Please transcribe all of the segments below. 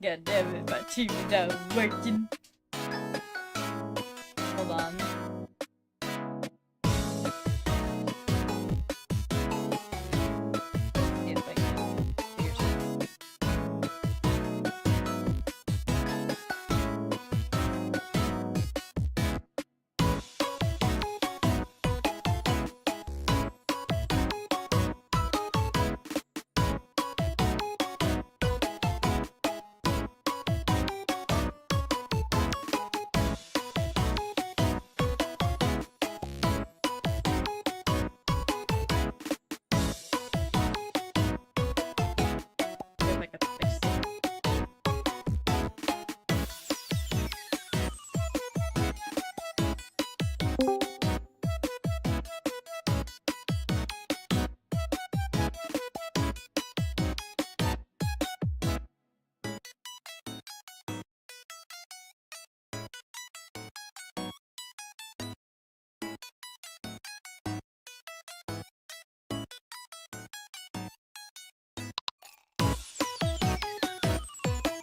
God damn it, my TV not working. Hold on. See if I can figure something. See if I can fix it.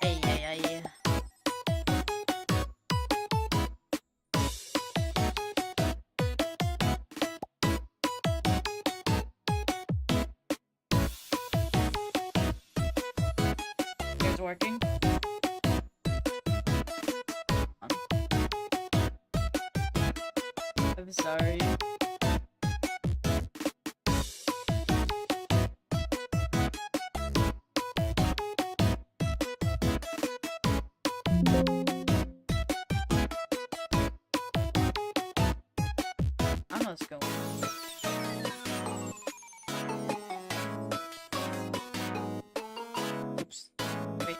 Ay, ay, ay. Here's working. I'm sorry. I'm just going. Oops. Wait.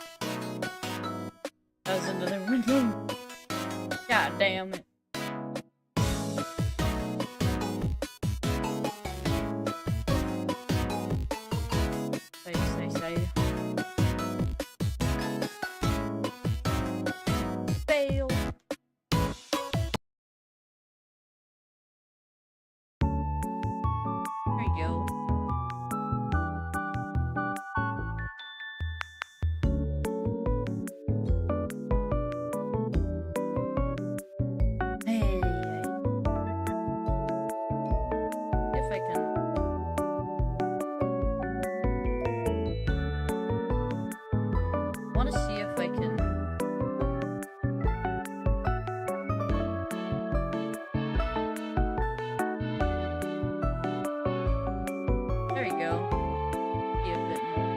That was another window. God damn it. Say. Fail. There you go. Hey. If I can. I want to see if I can. There you go. Be a bit more.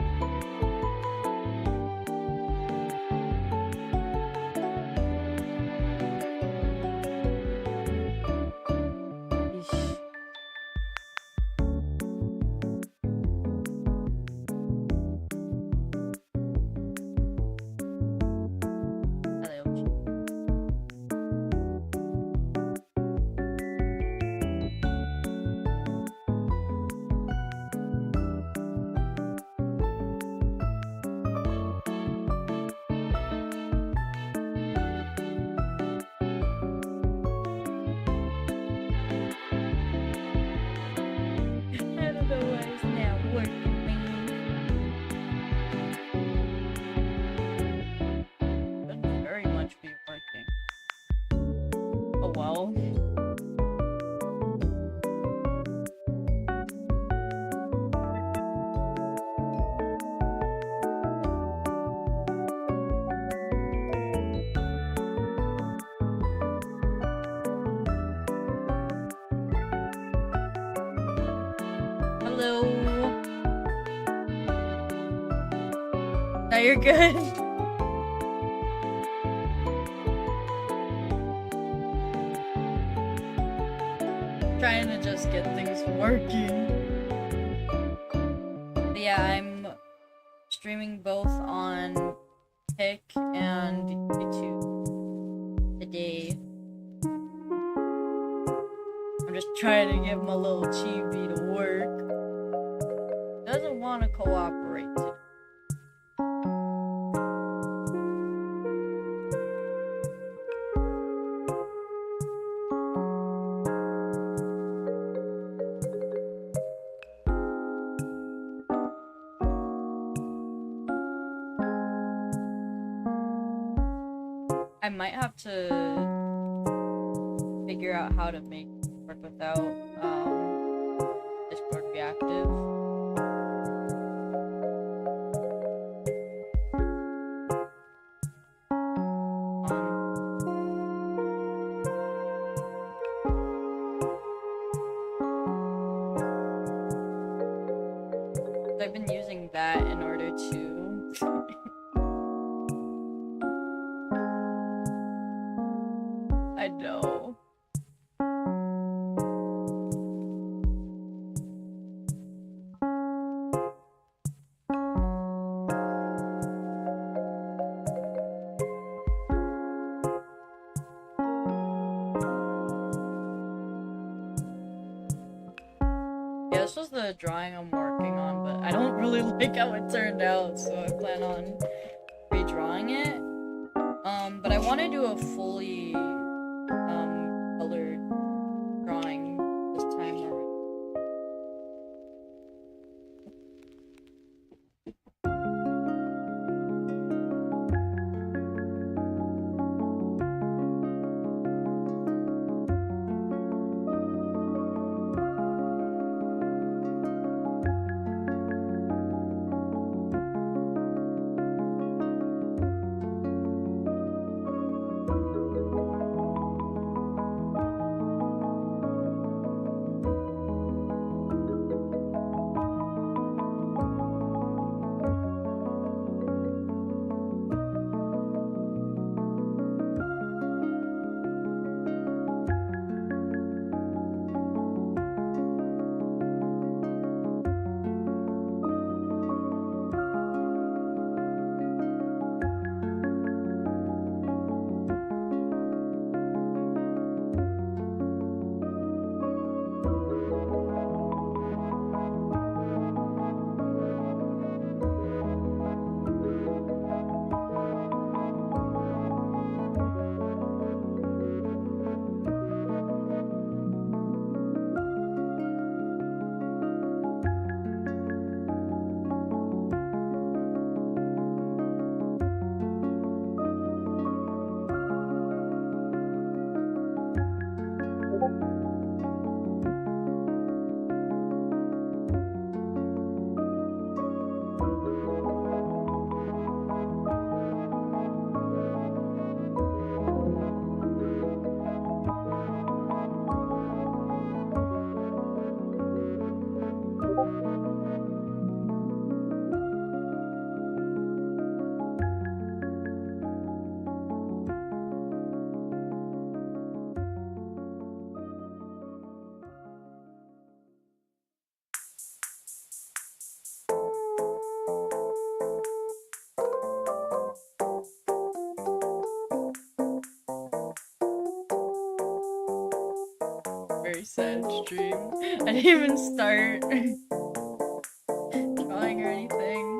Eesh. Hello. I don't know why it's not working, man. Shouldn't very much be working. Oh well. Hello. Now you're good. Trying to just get things working. But yeah, I'm streaming both on Kick and YouTube today. I'm just trying to get my little chibi to work. Doesn't want to cooperate today. I might have to figure out how to make it work without Discord be active. I've been using that in order to I know. Yeah, this was the drawing I'm working on, but I don't really like how it turned out, so I plan on redrawing it. But I want to do a fully colored drawing this time already. Very sad stream. I didn't even start drawing or anything.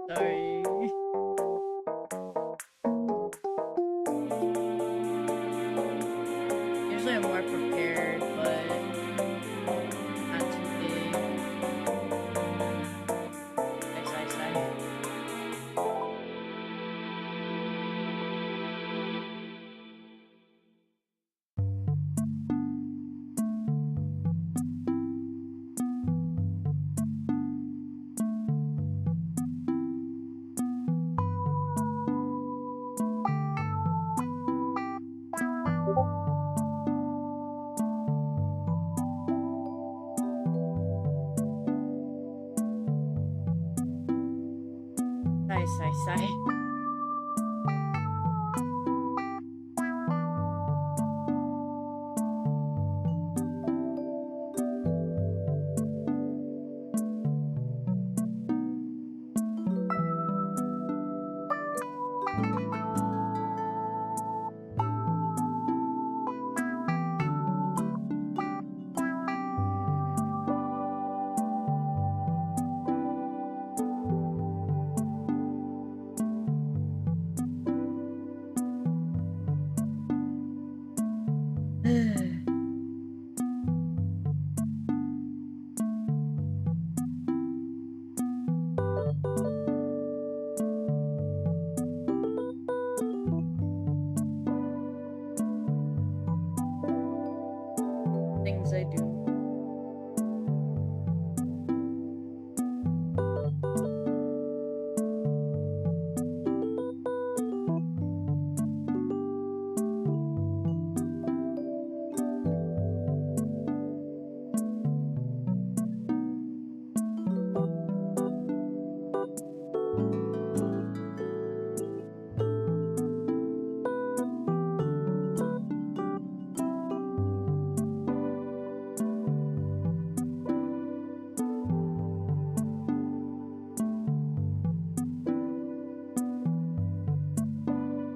Sorry. Usually I'm more prepared, but not too big. Sigh. Sigh.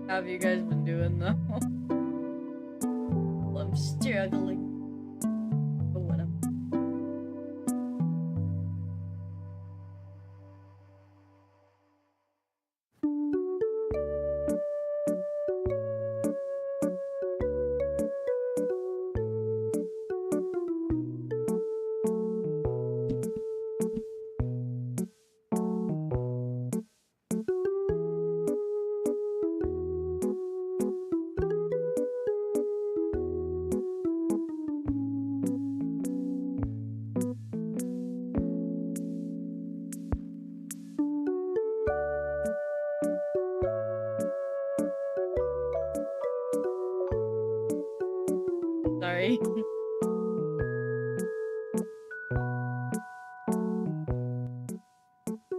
have you guys been doing though? Well, I'm struggling. But what am sorry.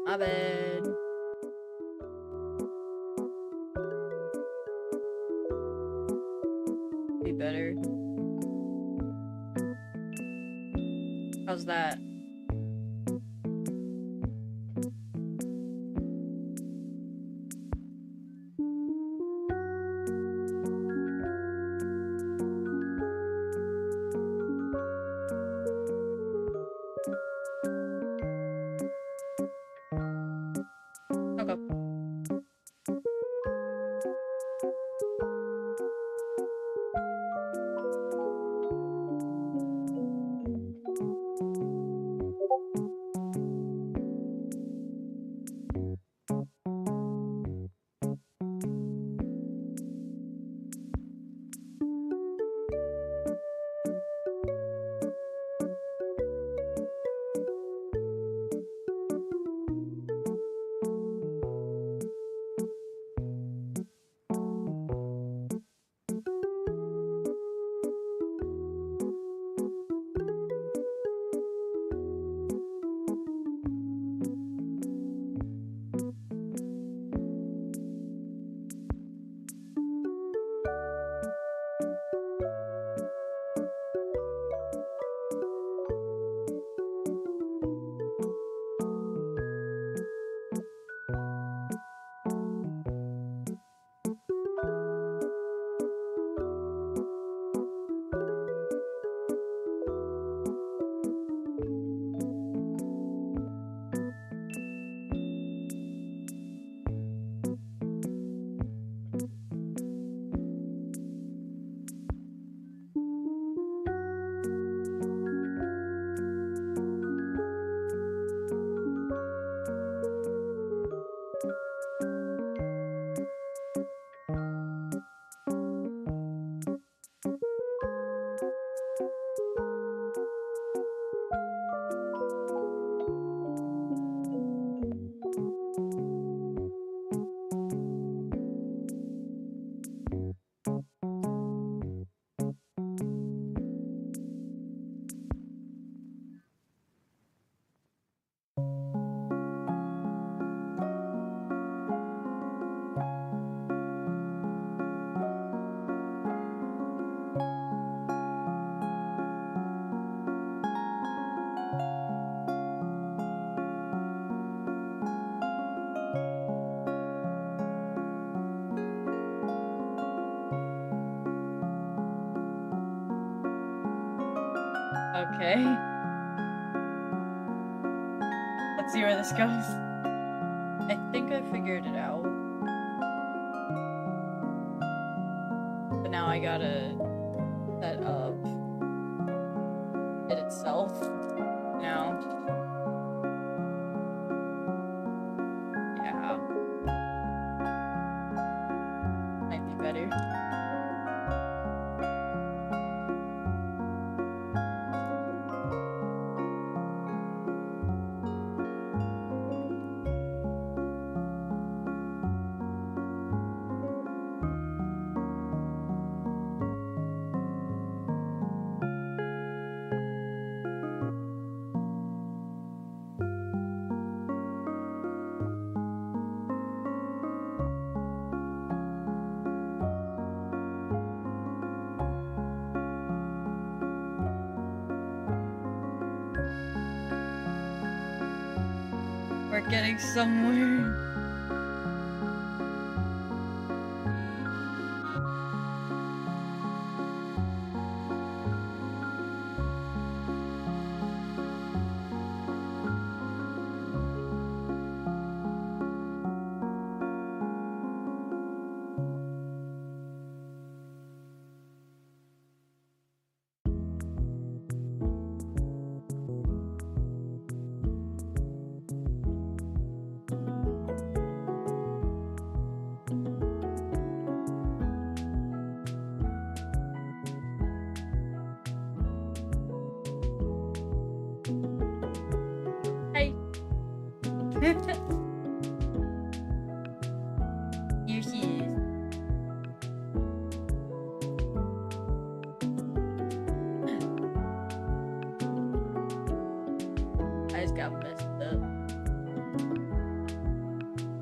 My bad. Be better. How's that? Okay. Okay. Let's see where this goes. I think I figured it out. But now I gotta set up it itself now. Yeah. Might be better. We're getting somewhere. Here she is. I just got messed up.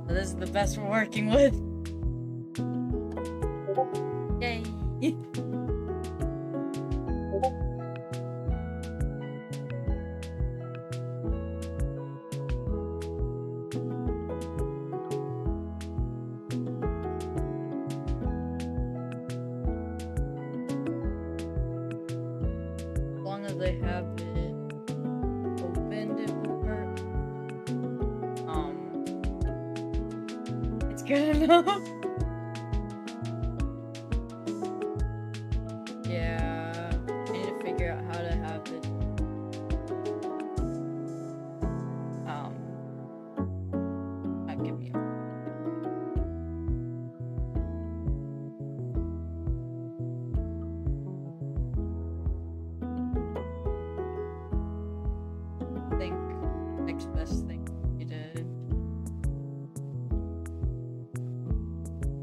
So this is the best we're working with. Yay! As long as they have it opened, it will work. It's good enough. Yeah, I need to figure out how to have it. Give me a think next best thing you did.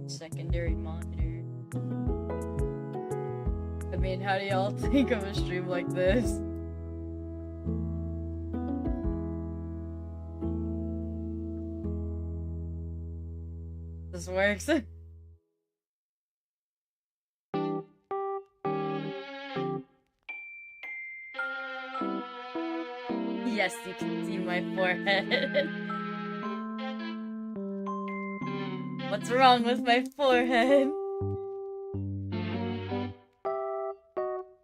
Secondary monitor. I mean, how do y'all think of a stream like this? This works. Yes, you can see my forehead. What's wrong with my forehead?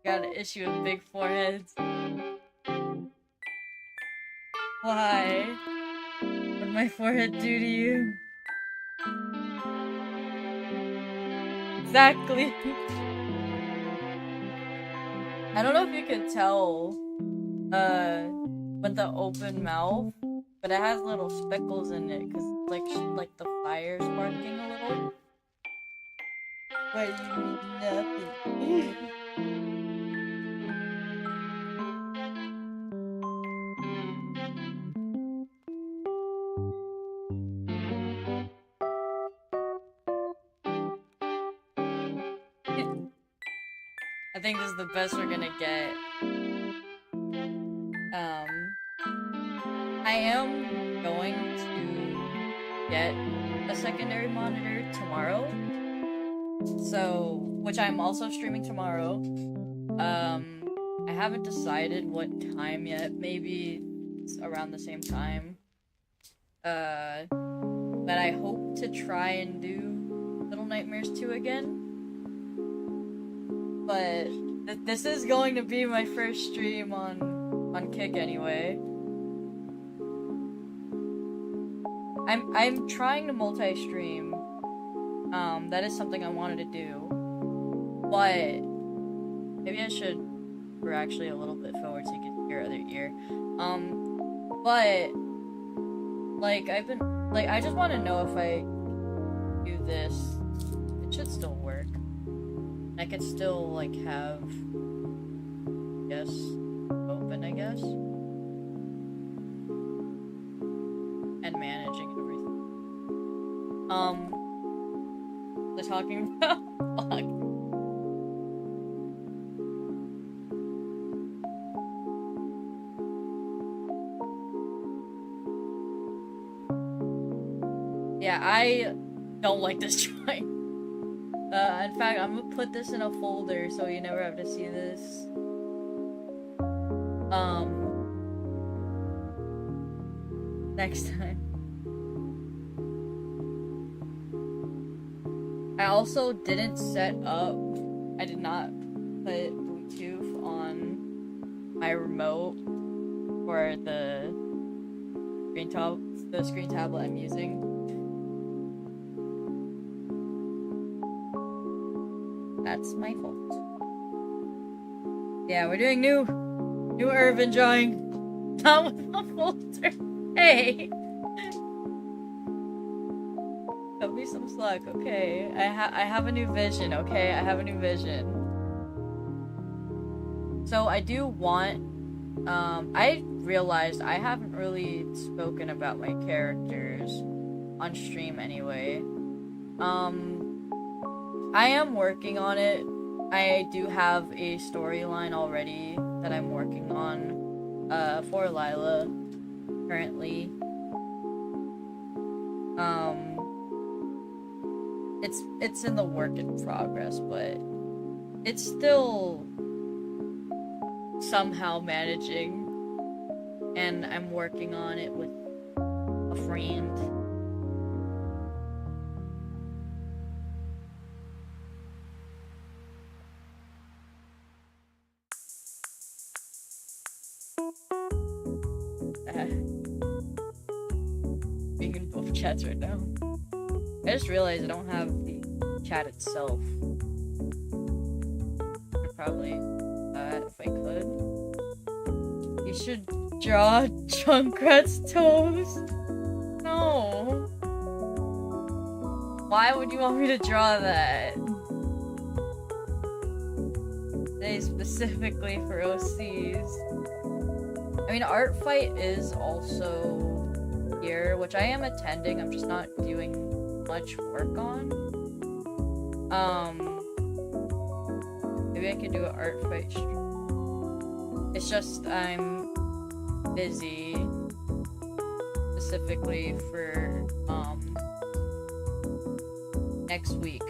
Got an issue with big foreheads. Why? What did my forehead do to you? Exactly. I don't know if you could tell with the open mouth, but it has little speckles in it because like the fire's sparking a little. Why you mean nothing? I think this is the best we're gonna get. I am going to get a secondary monitor tomorrow. So, which I'm also streaming tomorrow. I haven't decided what time yet. Maybe it's around the same time. But I hope to try and do Little Nightmares 2 again. But this is going to be my first stream on Kick anyway. I'm trying to multi-stream. That is something I wanted to do. But maybe I should. We're actually a little bit forward so you can hear other ear. But like I just want to know if I do this, it should still work. I could still like have open, I guess. And managing everything. They're talking about fuck. Yeah, I don't like this drawing. In fact, I'm gonna put this in a folder so you never have to see this. Next time. I also didn't set up, I did not put Bluetooth on my remote for the screen tablet I'm using. That's my fault. Yeah, we're doing new Ervin drawing. Not with a folder. Hey! Cut me some slack, okay? I have a new vision, okay? I have a new vision. So I do want, I realized I haven't really spoken about my characters on stream anyway. I am working on it. I do have a storyline already that I'm working on for Lila currently. It's in the work in progress, but it's still somehow managing, and I'm working on it with a friend. Being in both chats right now. I just realized I don't have the chat itself. I'd probably if I could. You should draw Junkrat's toes. No. Why would you want me to draw that? They specifically for OCs. I mean, Art Fight is also here, which I am attending. I'm just not doing much work on. Maybe I could do an Art Fight stream. It's just I'm busy specifically for next week,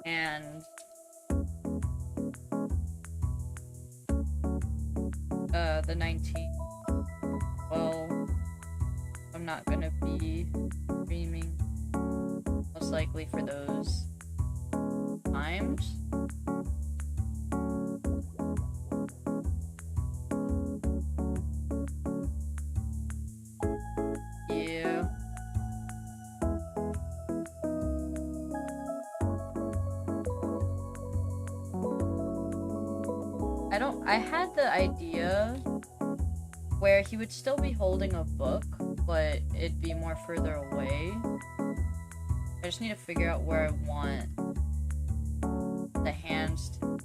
and the 19th. Well, I'm not gonna be streaming most likely for those times. Yeah. I had the idea where he would still be holding a book, but it'd be more further away. I just need to figure out where I want the hands to.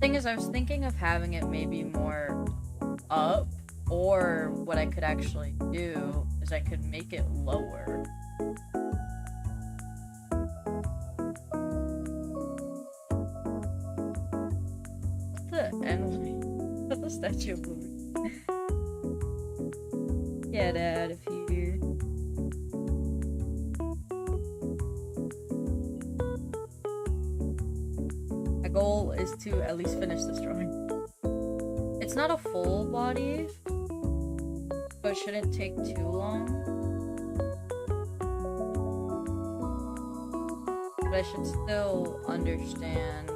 Thing is, I was thinking of having it maybe more up, or what I could actually do is I could make it lower. Put the Statue of Liberty. Get out of here. My goal is to at least finish this drawing. It's not a full body, so it shouldn't take too long. But I should still understand.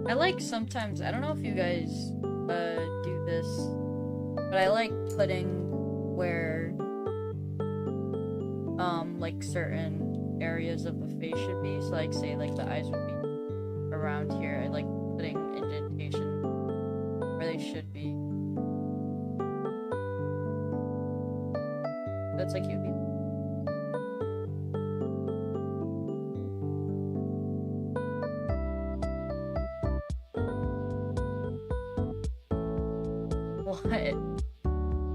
I like sometimes, I don't know if you guys do this, but I like putting where like certain areas of the face should be. So like say like the eyes would be around here. I like putting indentation where they should be. That's like cute.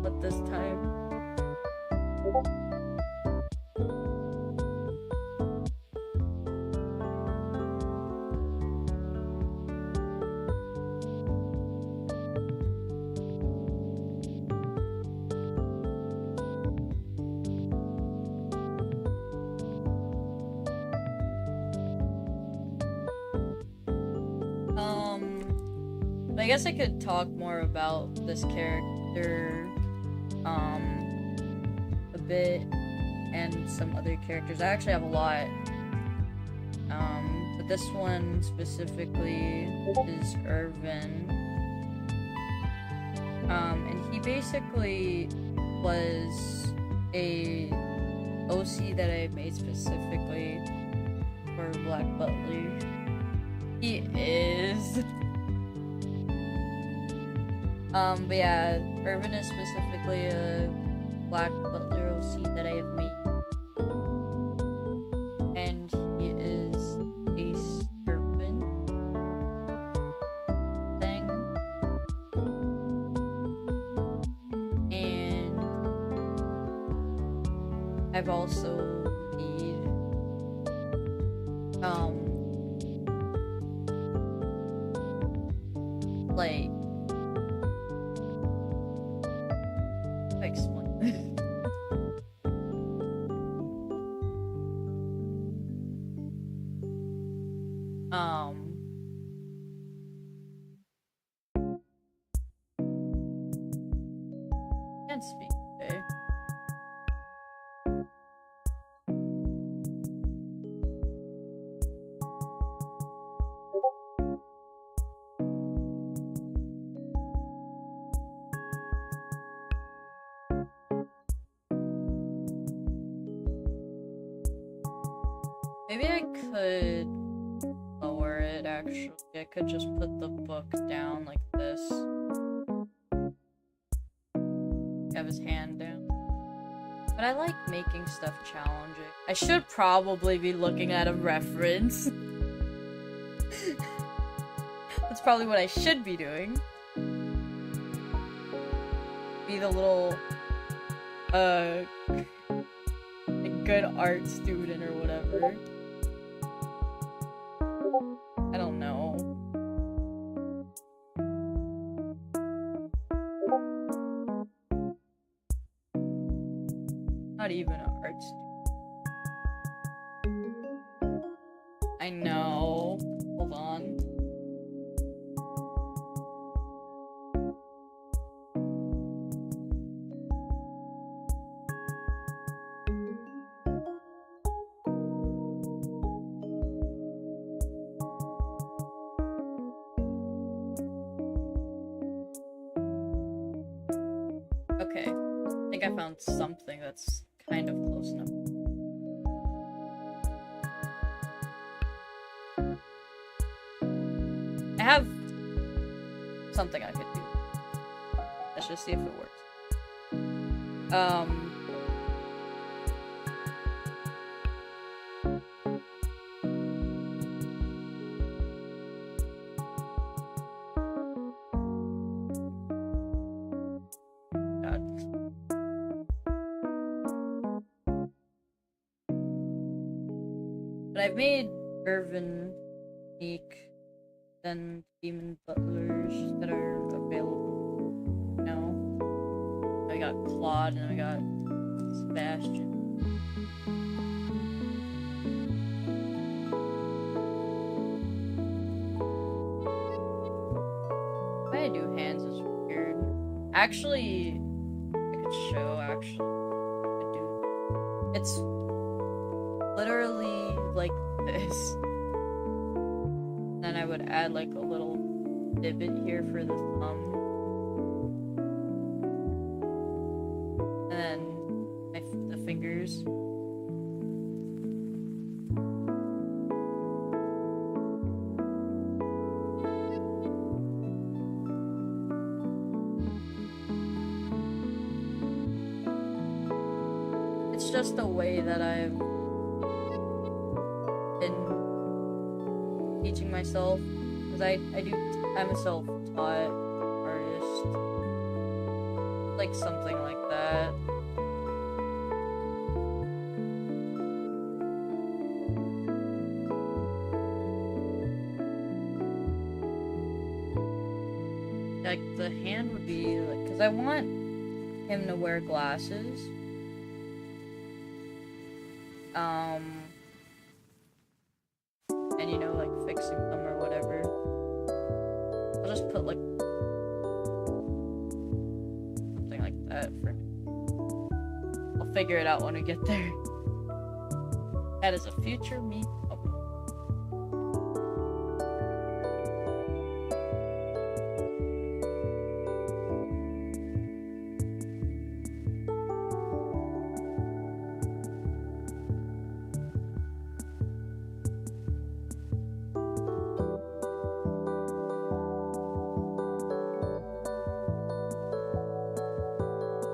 What this time? I guess I could talk more about this character a bit, and some other characters. I actually have a lot. But this one specifically is Ervin. And he basically was a OC that I made specifically for Black Butler. He is. But yeah, Ervin is specifically a Black Butler OC that I have made. And he is a serpent thing. And I've also made like explain. Can't speak today. Maybe I could lower it, actually. I could just put the book down like this. Have his hand down. But I like making stuff challenging. I should probably be looking at a reference. That's probably what I should be doing. Be the little, a good art student or whatever. I don't know. Not even an art student. I know. Hold on. Okay, I think I found something that's kind of close enough. I have something I could do. Let's just see if it works. But I've made Ervin unique than demon butlers that are available now. I got Claude and I got Sebastian. Why I do hands is weird. Actually, I could show actually. I do. It's literally like this. Then I would add like a little divot here for the thumb. And then the fingers. It's just a way that I've been teaching myself, because I'm a self-taught artist, like something like that. Like the hand would be like, because I want him to wear glasses. And you know, like fixing them or whatever. I'll just put like something like that for him. I'll figure it out when we get there. That is a future me. Oh.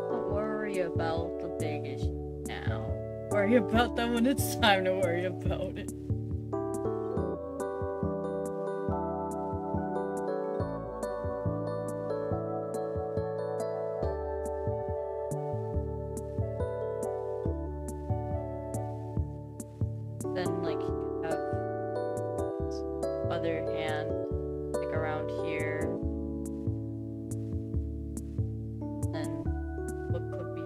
Don't worry about the big issue now. Worry about them when it's time to worry about it. Then, like, you have other hand, like, around here. And what could be.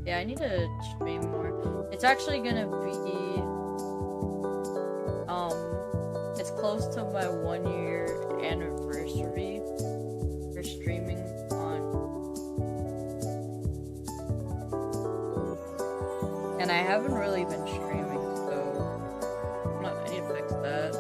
Yeah, I need to stream more. It's actually gonna be, it's close to my 1-year anniversary for streaming on, and I haven't really been streaming, so I need to fix that.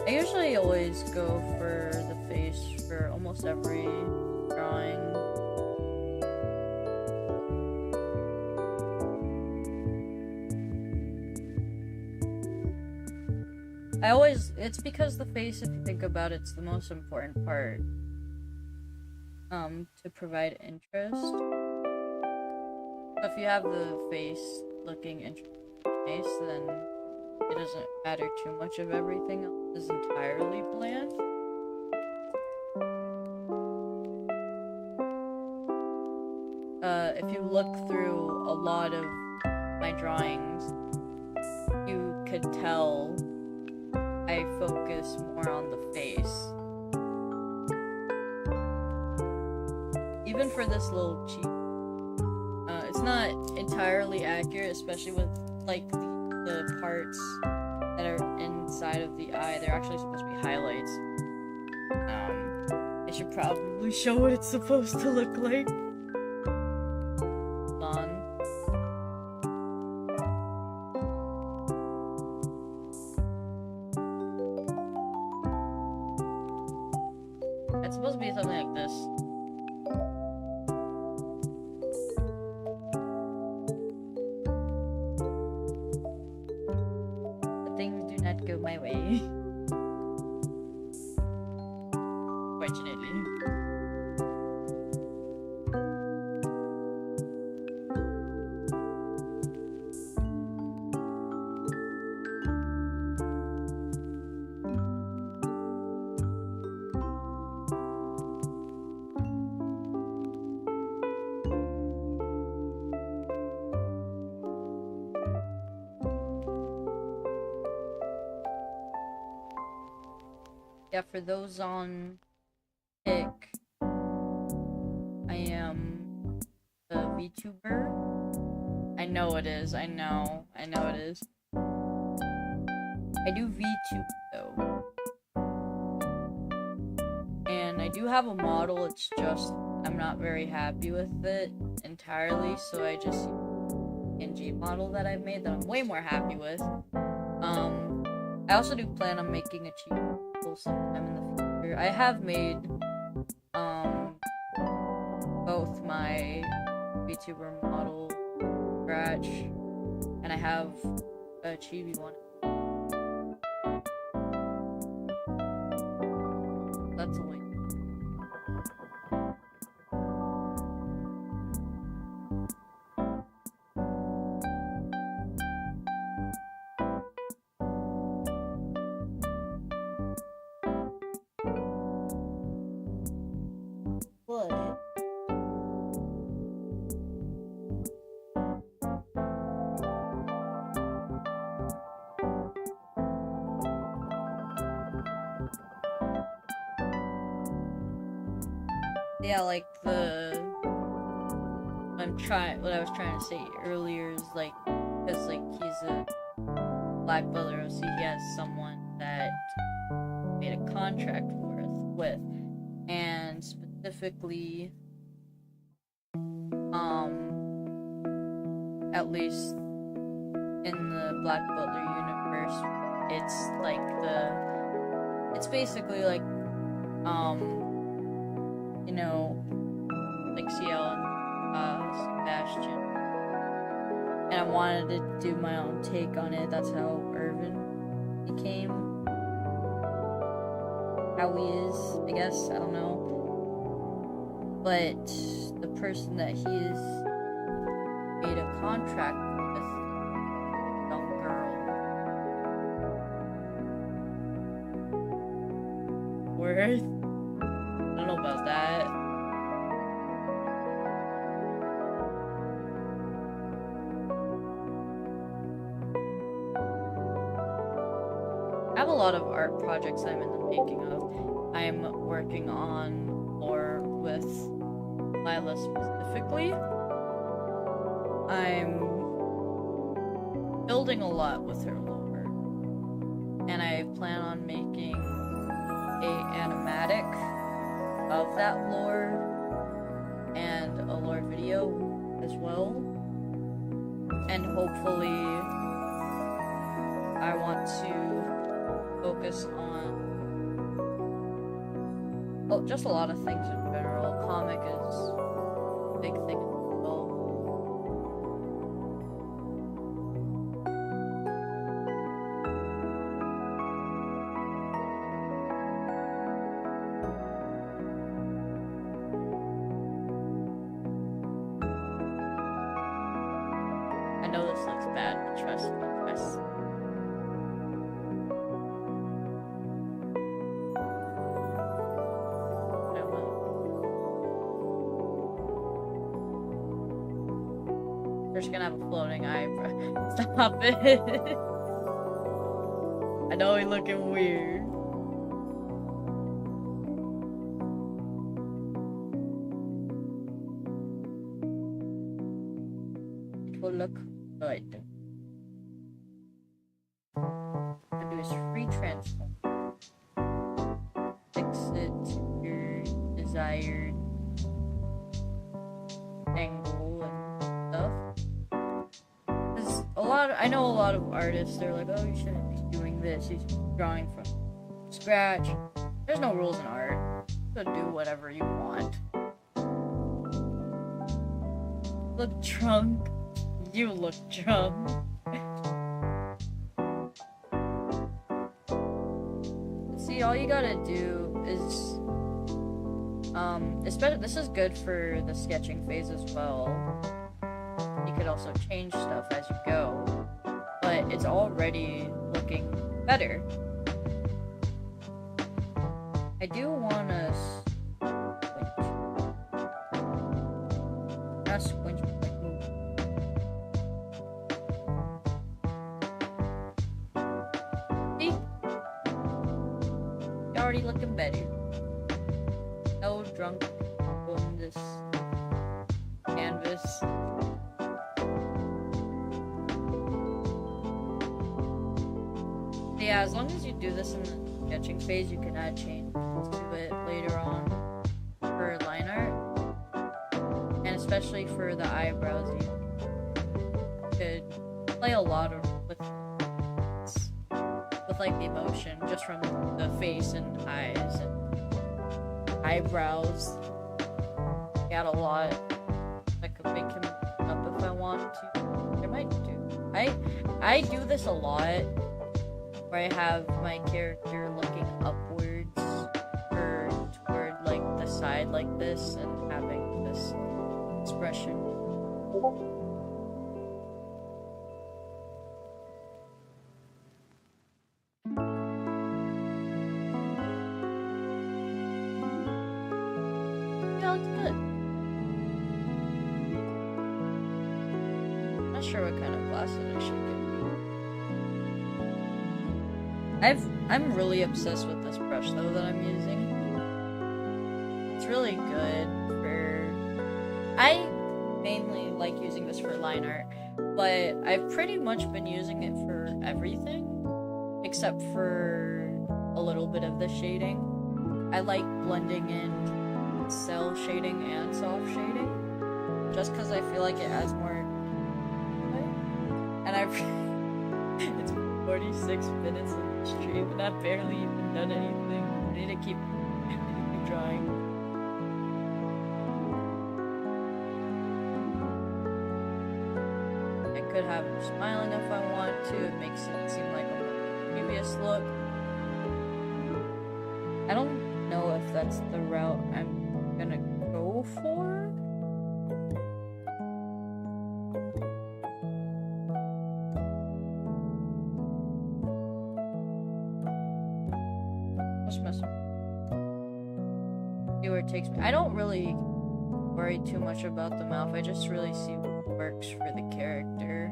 I usually always go for the face for almost every drawing. It's because the face, if you think about it, it's the most important part to provide interest. So if you have the face looking nice, then it doesn't matter too much of everything else is entirely bland. If you look through a lot of my drawings, you could tell I focus more on the face. Even for this little cheek, it's not entirely accurate, especially with like the parts that are inside of the eye. They're actually supposed to be highlights. I should probably show what it's supposed to look like. Hold on. It's supposed to be something like this. Things do not go my way. Fortunately. Yeah, for those on pick, I am the VTuber. I know it is, I know it is. I do VTube though. And I do have a model, it's just I'm not very happy with it entirely, so I just use the NG model that I've made that I'm way more happy with. I also do plan on making a cheap sometime in the future. I have made both my VTuber model scratch, and I have a chibi one. That's a link. flooded. Yeah, like what I was trying to say earlier is like, because like he's a black butler, so he has someone that made a contract with, and specifically, at least in the Black Butler universe, it's basically like, you know, like CL and Sebastian, and I wanted to do my own take on it. That's how Ervin became how he is, I guess. I don't know. But the person that he is made a contract with, young girl. Word? I don't know about that. I have a lot of art projects I'm in the making of. I'm working on lore with Lila specifically. I'm building a lot with her lore, and I plan on making a animatic of that lore and a lore video as well, and hopefully I want to focus on just a lot of things in general. Comic is a big thing as well. I know this looks bad, but trust me, trust me. They're just gonna have a floating eyebrow. Stop it. I know he's looking weird. It will look good. What I'm gonna do is free transform. Fix it to your desired angle and stuff. I know a lot of artists, they're like, oh, you shouldn't be doing this. He's drawing from scratch. There's no rules in art. So do whatever you want. Look drunk. You look drunk. See, all you gotta do is, especially, this is good for the sketching phase as well. You could also change stuff as you go, but it's already looking better. I do wanna squinch. See? You're already looking better. No drunk on this canvas. Yeah, as long as you do this in the sketching phase, you can add changes to it later on for line art. And especially for the eyebrows, you could play a lot with like the emotion just from the face and eyes and eyebrows. Got a lot. I could make him up if I wanted to. I might do. I do this a lot, where I have my character looking upwards or toward like the side like this and having this expression. Not sure what kind of glasses I should get. I'm really obsessed with this brush though that I'm using. It's really good for... I mainly like using this for line art, but I've pretty much been using it for everything except for a little bit of the shading. I like blending in cell shading and soft shading just because I feel like it adds more. And I've it's 46 minutes of the stream and I've barely even done anything. I need to keep drawing. I could have him smiling if I want to. It makes it seem like a previous look. I don't know if that's the route I'm gonna go for. Just mess. See where it takes me. I don't really worry too much about the mouth. I just really see what works for the character.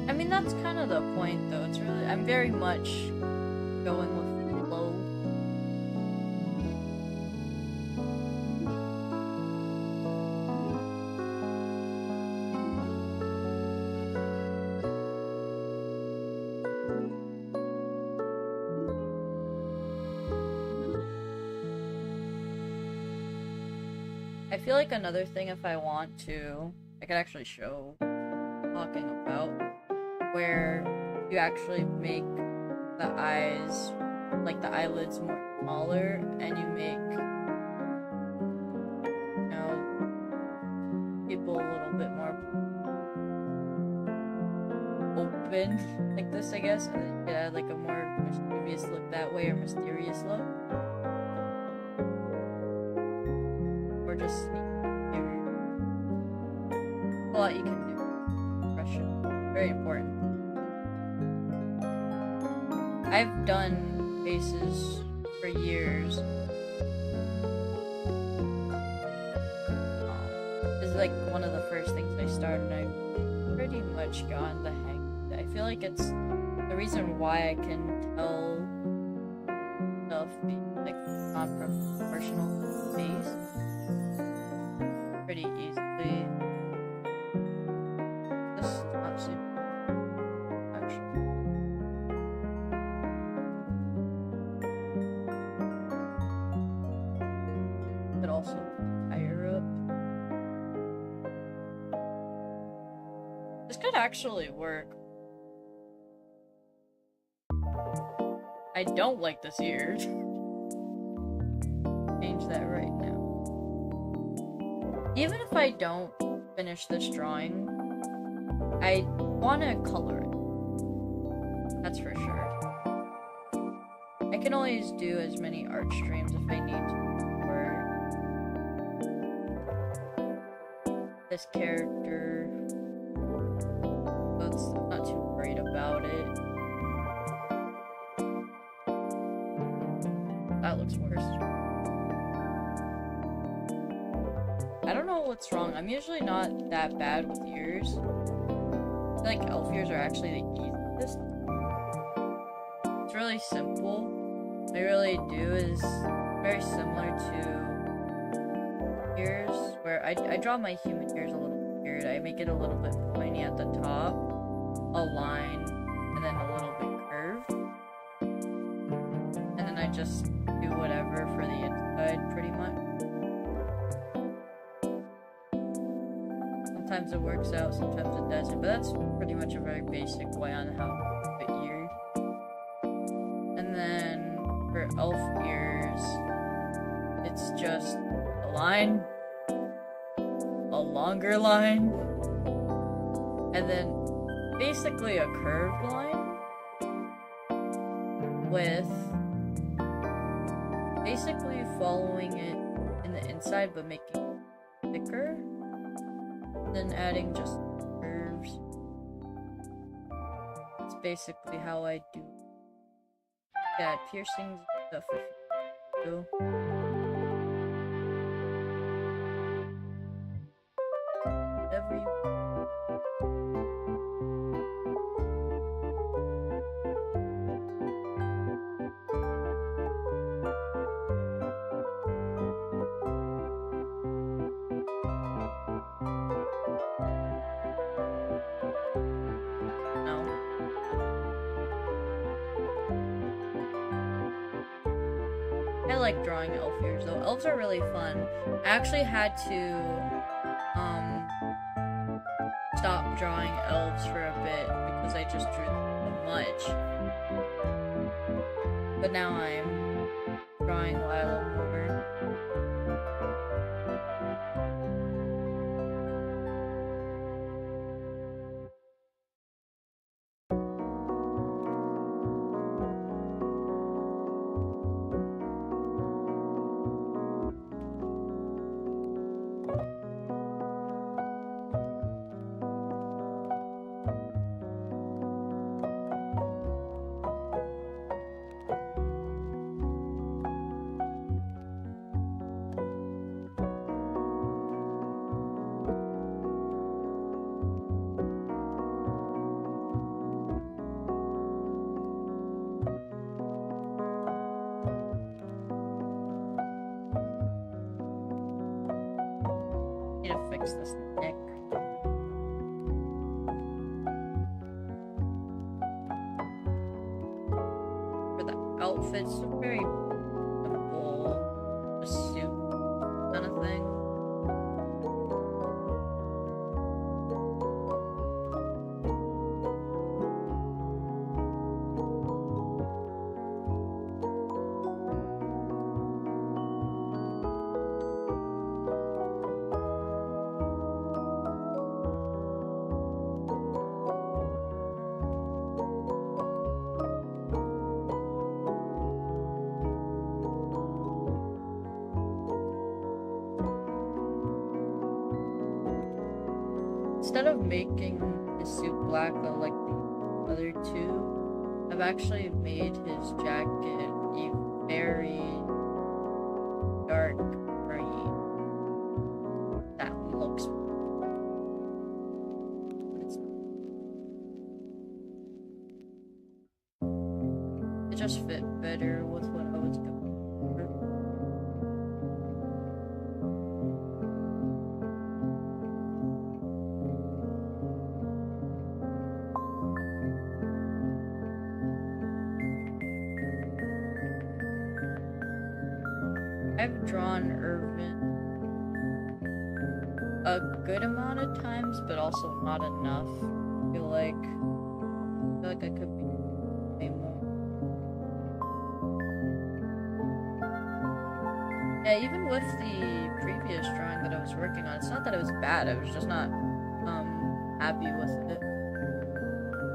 I mean, that's kind of the point, though. It's really, I'm very much going with the flow. I feel like another thing, if I want to, I could actually show talking about, where you actually make the eyes, like the eyelids, more smaller, and you make, you know, people a little bit more open, like this, I guess, and then you could add like a more mischievous look that way, or mysterious look. Or just sneak here. A lot you can do. Expression. Very important. I've done faces for years. This is like one of the first things I started, and I've pretty much gotten the hang of it. I feel like it's the reason why I can tell stuff being like non-proportional face pretty easily. This is not super actually. But also higher up. This could actually work. I don't like this ear. Change that right now. Even if I don't finish this drawing, I want to color it. That's for sure. I can always do as many art streams if I need to for this character. So I'm not too worried about it. That looks worse. I don't know what's wrong. I'm usually not that bad with ears. I feel like elf ears are actually the easiest. It's really simple. What I really do is very similar to ears, where I draw my human ears a little weird. I make it a little bit pointy at the top, a line, and then a little bit curved. And then I just do whatever for the inside, pretty much. Sometimes it works out, sometimes it doesn't, but that's pretty much a very basic way on how to fit ears. And then for elf ears, it's just a line, a longer line, and then basically a curved line with basically following it in the inside side, but making it thicker. Then adding just curves. That's basically how I do. Add piercings and stuff if you do. Whatever you. I like drawing elf ears though. Elves are really fun. I actually had to stop drawing elves for a bit because I just drew them so much. But now I'm drawing Lila more. Need to fix this neck. For the outfits, very simple, a suit kind of thing. Instead of making his suit black though, like the other two, I've actually made his jacket a very dark green. That looks. It just fit better with what I was going for. I've drawn Ervin a good amount of times, but also not enough. I feel like I could be way more. Yeah, even with the previous drawing that I was working on, it's not that it was bad, I was just not happy with it.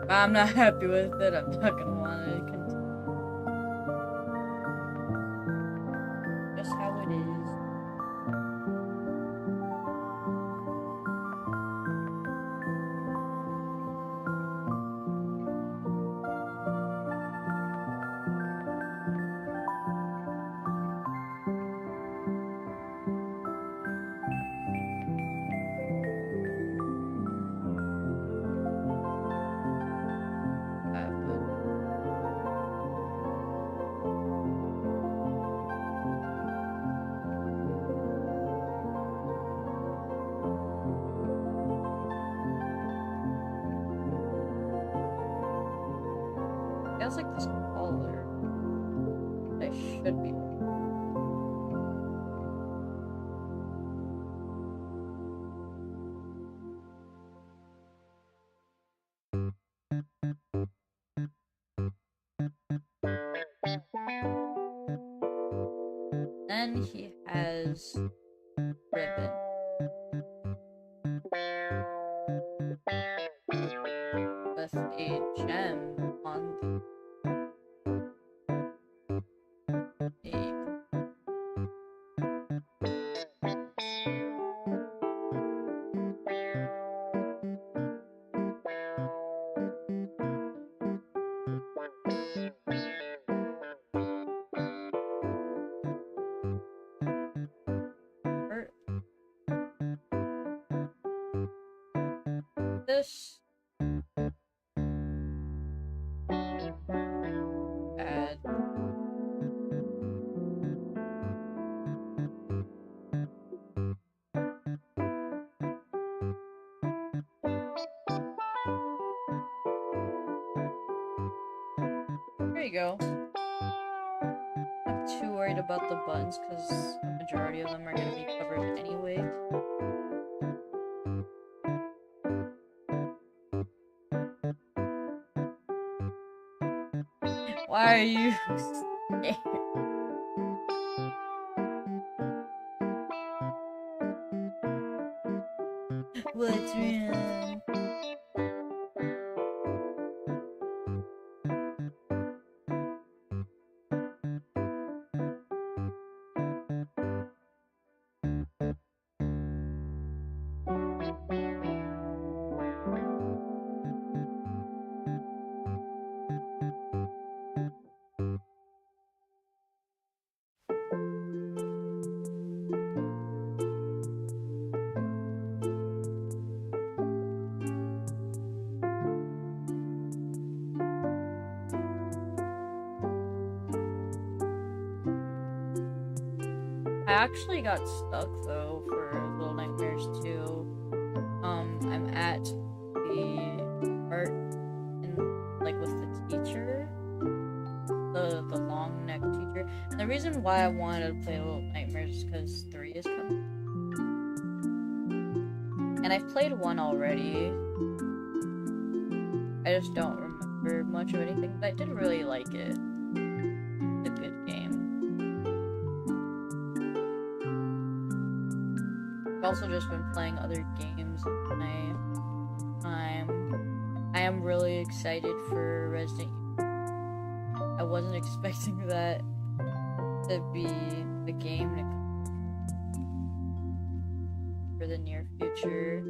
If I'm not happy with it, I'm not gonna want to continue. Just how it is. Feels like this color. I should be. Then he has ribbon. With a gem on the this. Add. There you go. Not too worried about the buttons because the majority of them are going to be covered anyway. Why are you scared? What's wrong? I actually got stuck though for Little Nightmares 2. I'm at the part in like with the teacher, the long neck teacher. And the reason why I wanted to play Little Nightmares is because 3 is coming, and I've played 1 already. I just don't remember much of anything, but I did really like it. It's a good game. I've also just been playing other games in my time. I am really excited for Resident Evil. I wasn't expecting that to be the game to come for the near future.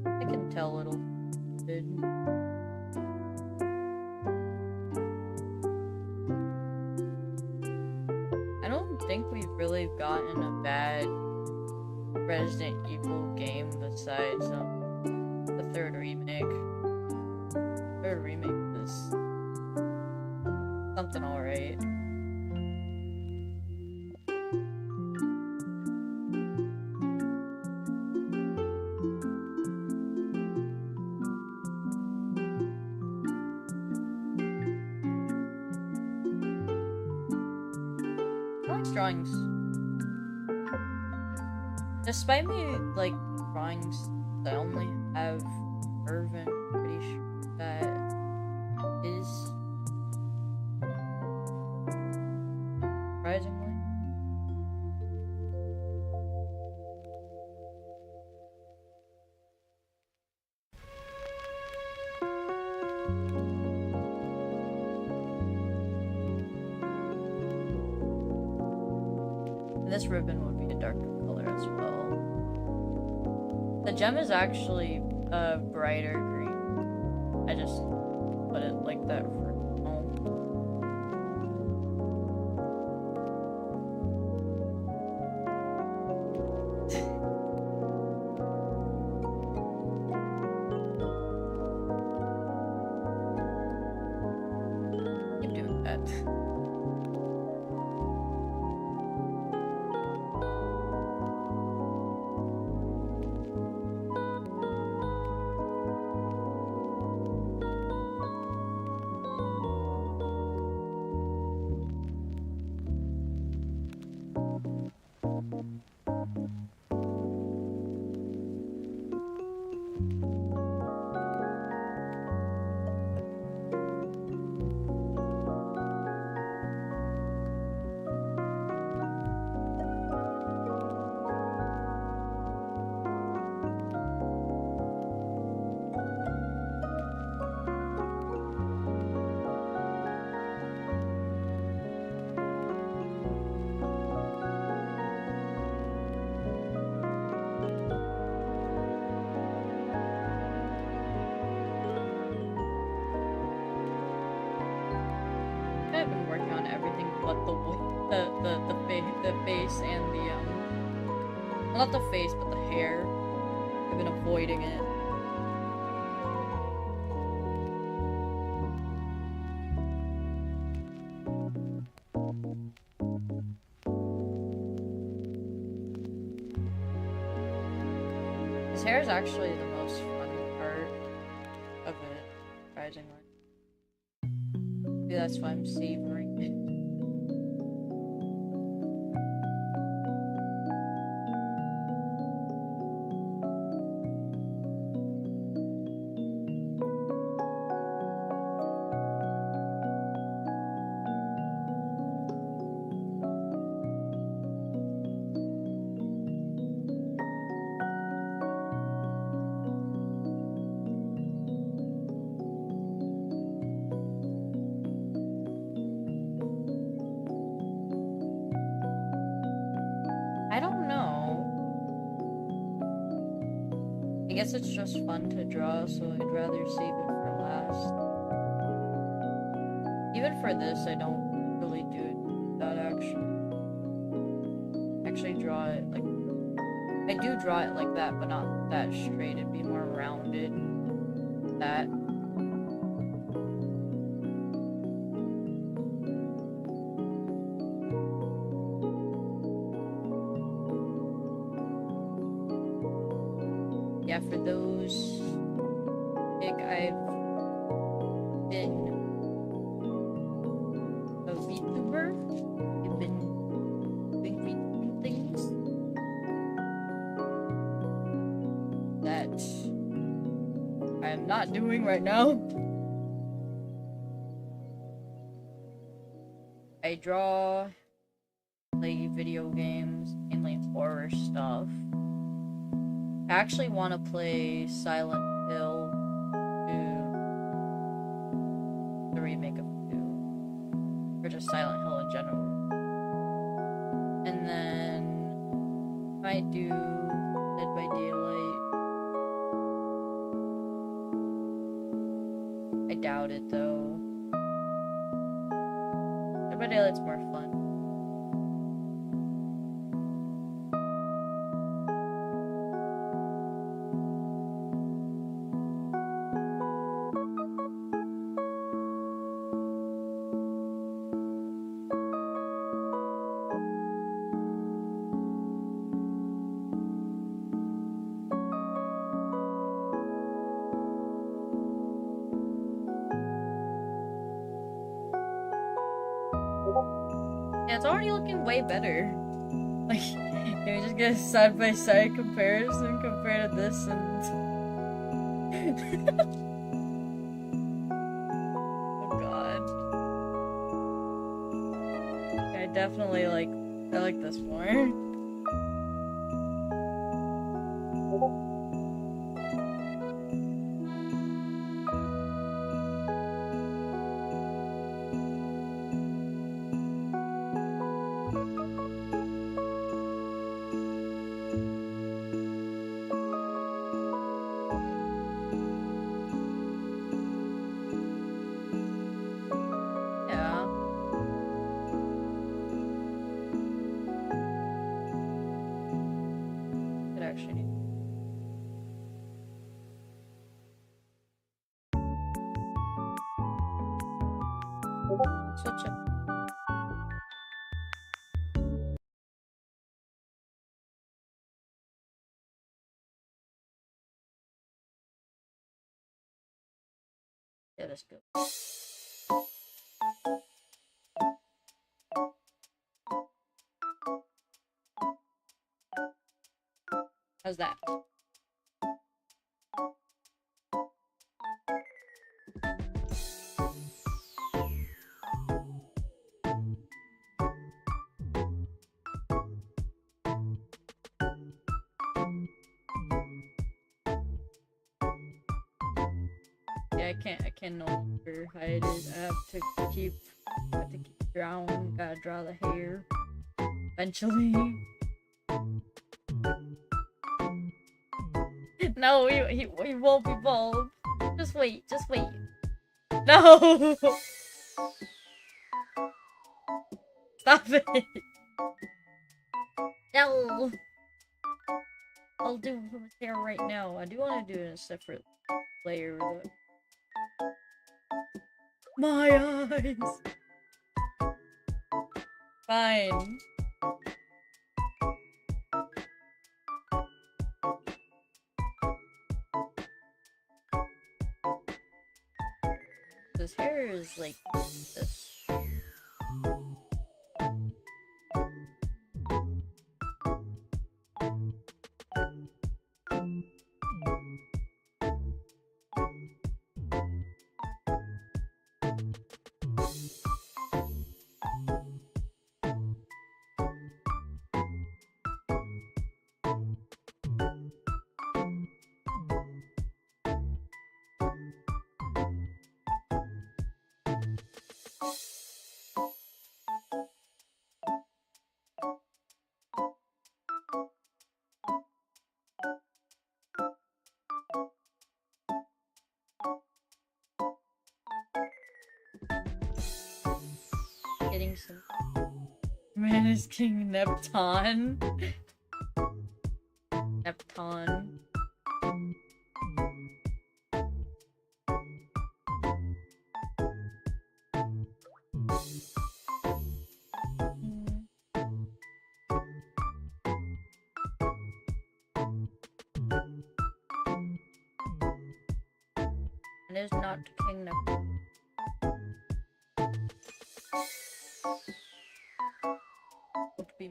I can tell a little bit. I don't think we've really gotten a bad Resident Evil game besides the 3rd remake. 3rd remake was something alright. I like drawings. Despite me like drawings, I only have Ervin. Pretty sure that is surprisingly. And this ribbon would be a darker color as well. The gem is actually a brighter green. I just put it like that for home. Keep doing that. but the face and the not the face, but the hair. I've been avoiding it. His hair is actually the most fun part of it, surprisingly. Maybe that's why I'm savoring it. I don't know. I guess it's just fun to draw, so I'd rather save it for last. Even for this, I don't really do that actually draw it like, I do draw it like that, but not that straight. It'd be more rounded. That. Yeah, for those, like, I've been a VTuber. I've been doing VTubing things that I am not doing right now. I draw, play video games, mainly horror stuff. I actually want to play Silent Hill 2, the remake of 2, or just Silent Hill in general. And then might do Dead by Daylight. I doubt it though. Dead by Daylight's more fun. Yeah, it's already looking way better. Like, can we just get a side-by-side comparison compared to this and... Oh god. Yeah, I definitely I like this more. Such a... Yeah, that's good. How's that? Yeah, I can no longer hide it. I have to keep drawing. Gotta draw the hair. Eventually. No, he won't be bald. Just wait. No! Stop it! No! I'll do his hair right now. I do want to do it in a separate layer though. My eyes! Fine. His hair is like this. Getting some. Man is King Neptune. Neptune. And is not King Neptune. Would be.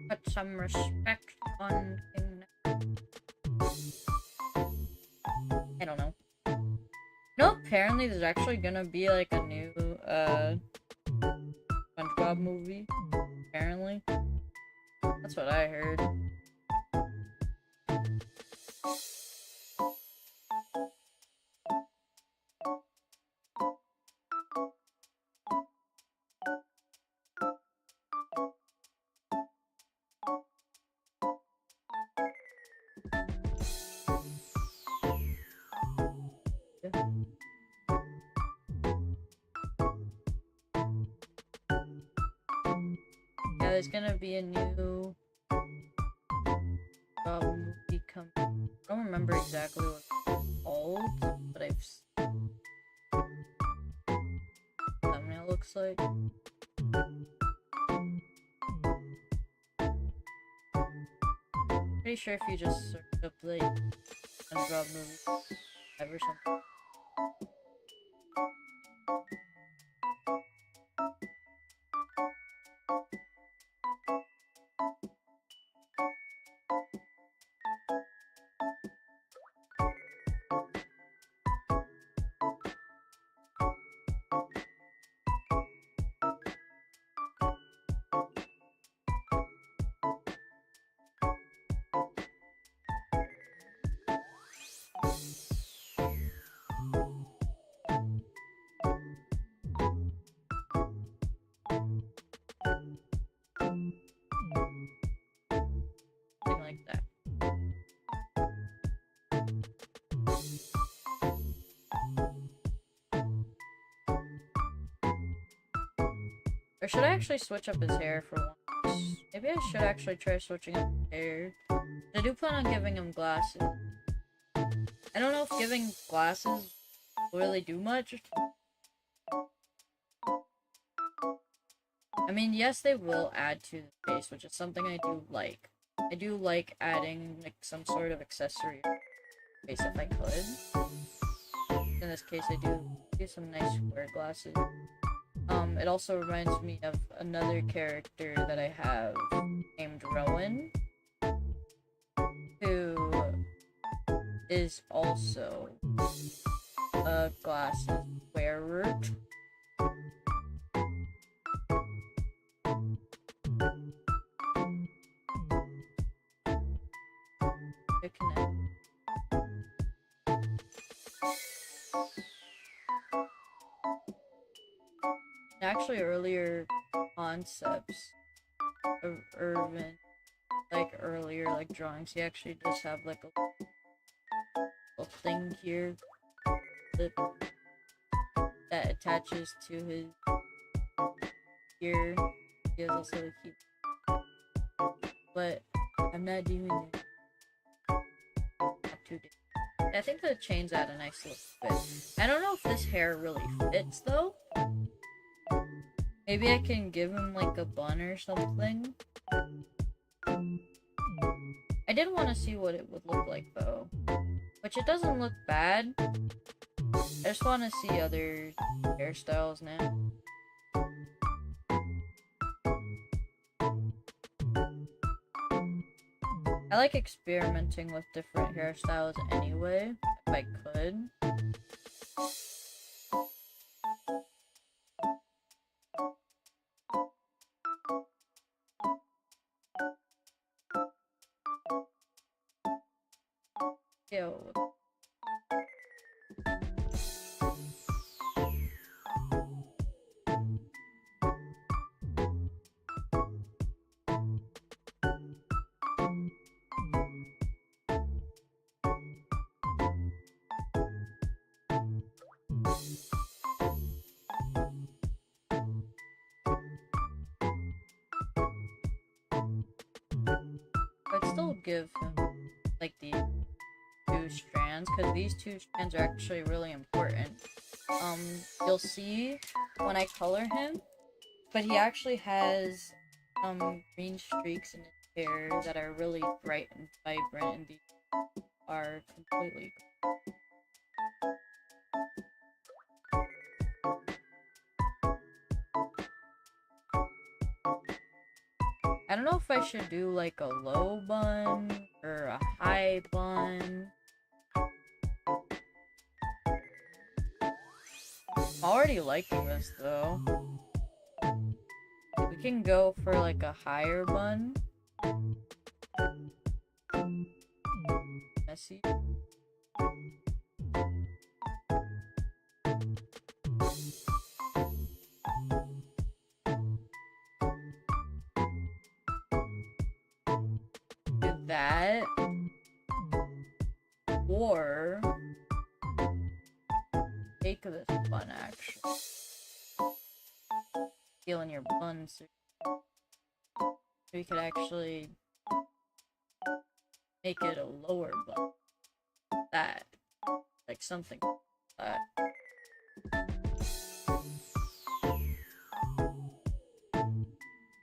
Put some respect on King Neptune. I don't know. No, apparently there's actually gonna be like a new SpongeBob movie. Apparently. That's what I heard. Yeah, there's gonna be a new movie coming. I don't remember exactly what it's called, but I've seen what the thumbnail looks like. Pretty sure if you just search up like SpongeBob movie or something. Something like that. Or should I actually switch up his hair for once? Maybe I should actually try switching up his hair. I do plan on giving him glasses. I don't know if giving glasses will really do much. I mean, yes, they will add to the face, which is something I do like. I do like adding like some sort of accessory to the face if I could. In this case, I do some nice square glasses. It also reminds me of another character that I have named Rowan, who is also a glasses wearer. To connect. Actually, earlier concepts of Ervin, like earlier like drawings, he actually does have like a little thing here that attaches to his ear. He has also a key, but I'm not doing it. Not too deep. I think the chains add a nice little fit. I don't know if this hair really fits though. Maybe I can give him like a bun or something. I did want to see what it would look like though, which it doesn't look bad. I just want to see other hairstyles now. I like experimenting with different hairstyles anyway, if I could. Yo. I'd still give him like the 2 strands, because these 2 strands are actually really important. You'll see when I color him, but he actually has green streaks in his hair that are really bright and vibrant, and these are completely. I don't know if I should do like a low bun or a high bun. I'm already liking this though. We can go for like a higher bun. Messy. Do that. Or take this bun actually. Feeling your bun so we could actually make it a lower bun. That. Like something like that.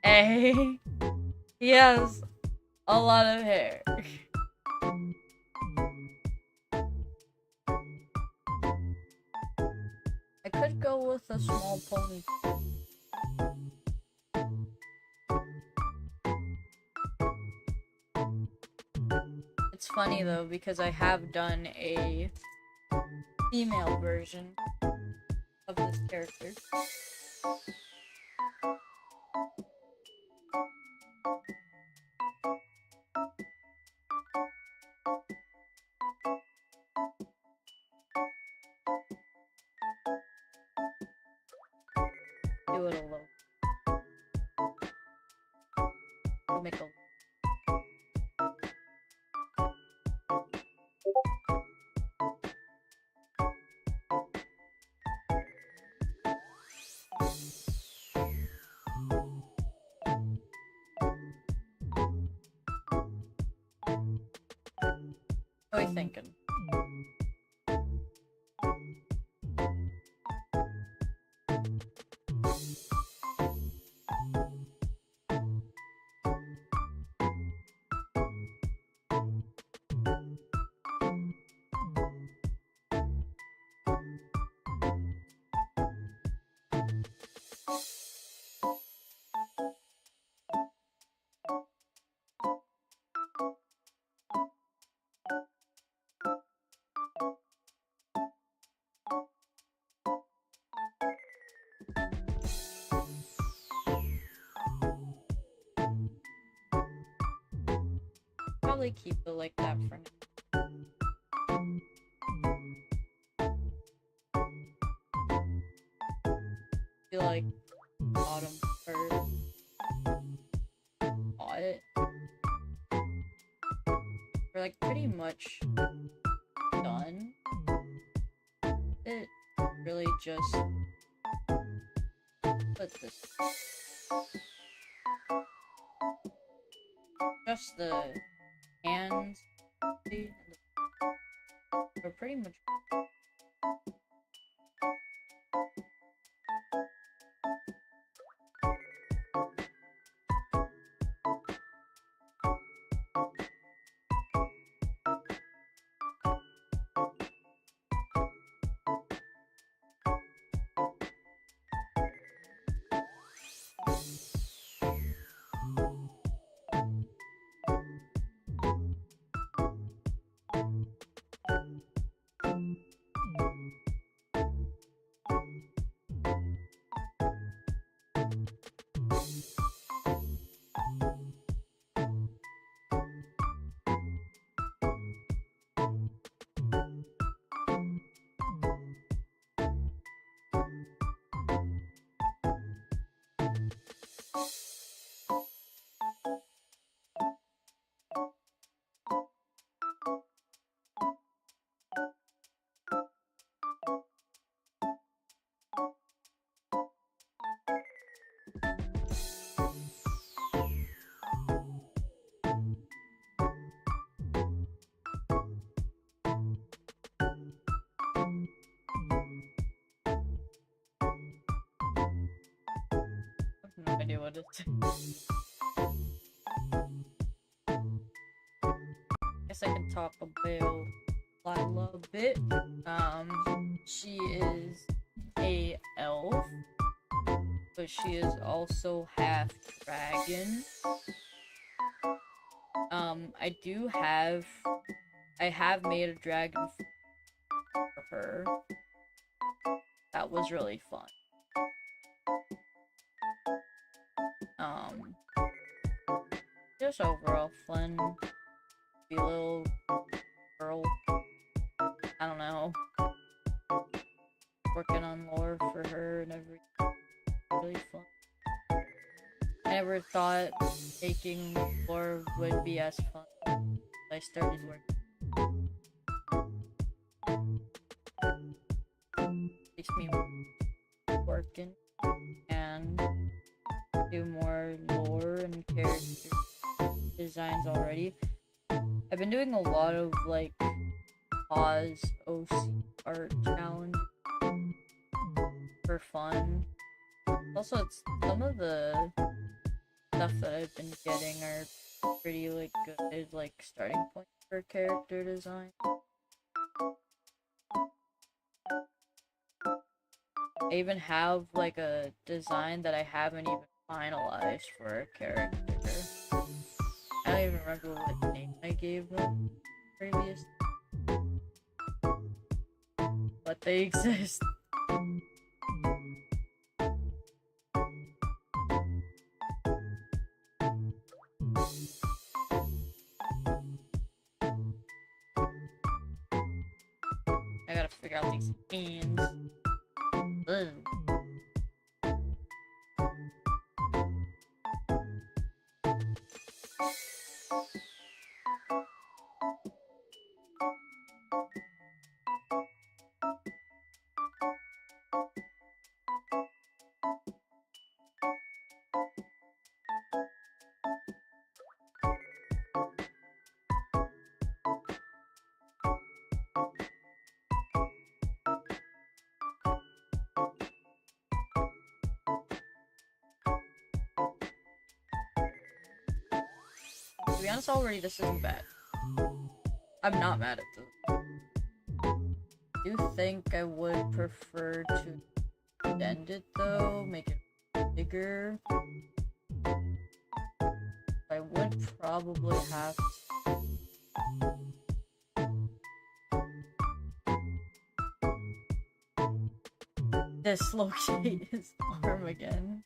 Hey, he has a lot of hair. I could go with a small pony. It's funny though, because I have done a female version of this character. Do it a little. Make a. What are you thinking? probably keep it like that for now. I feel like bottom part audit. We're like pretty much done. It really just put this. Just the hands. We're pretty much. No idea what it is. Guess I can talk about Lila a bit. She is a elf, but she is also half dragon. I have made a dragon for her. That was really fun. Just overall fun. Be a little girl. I don't know. Working on lore for her and everything. Really fun. I never thought making lore would be as fun. I started working. Makes me working and do more lore and character designs already. I've been doing a lot of like pause OC art challenge for fun. Also, it's some of the stuff that I've been getting are pretty like good like starting point for character design. I even have like a design that I haven't even finalized for a character. I don't even remember what name I gave them previous, but they exist. I gotta figure out these hands. Ugh. To be honest, already this isn't bad. I'm not mad at this. I do think I would prefer to extend it though, make it bigger. I would probably have to dislocate his arm again.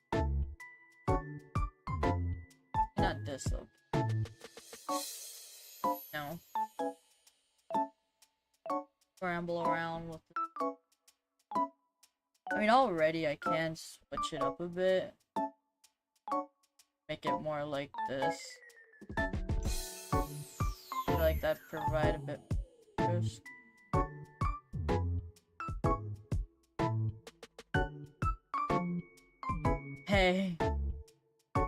Not dislocate. scramble around with it. I mean, already I can switch it up a bit. Make it more like this. I feel like that provide a bit of risk. Hey,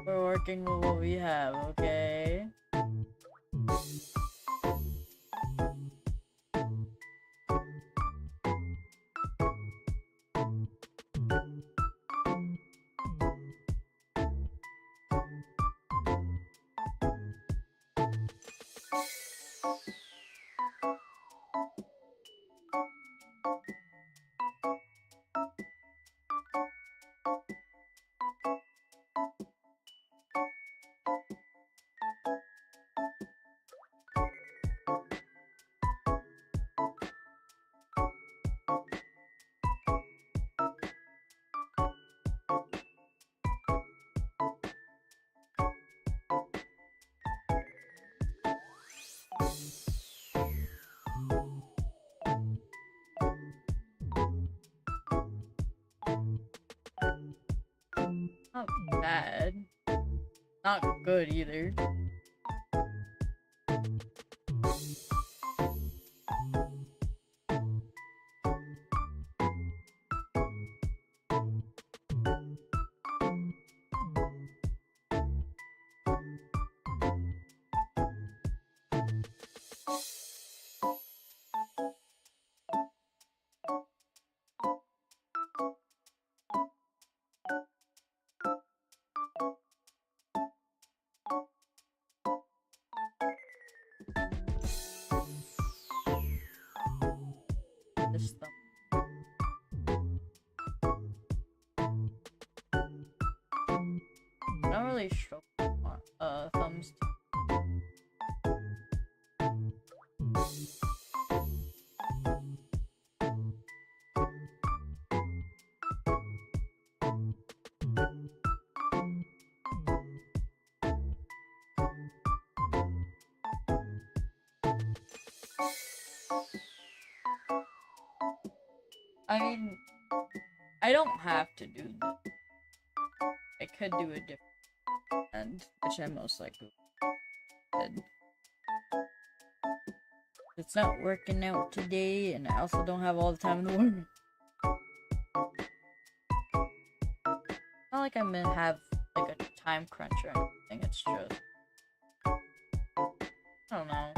we're working with what we have, okay? Not bad. Not good either. This thumb. I don't really stroke thumbs. I mean, I don't have to do this. I could do a different end, which I most likely did. It's not working out today, and I also don't have all the time in the world. Not like I'm gonna have like a time crunch or anything, it's just I don't know.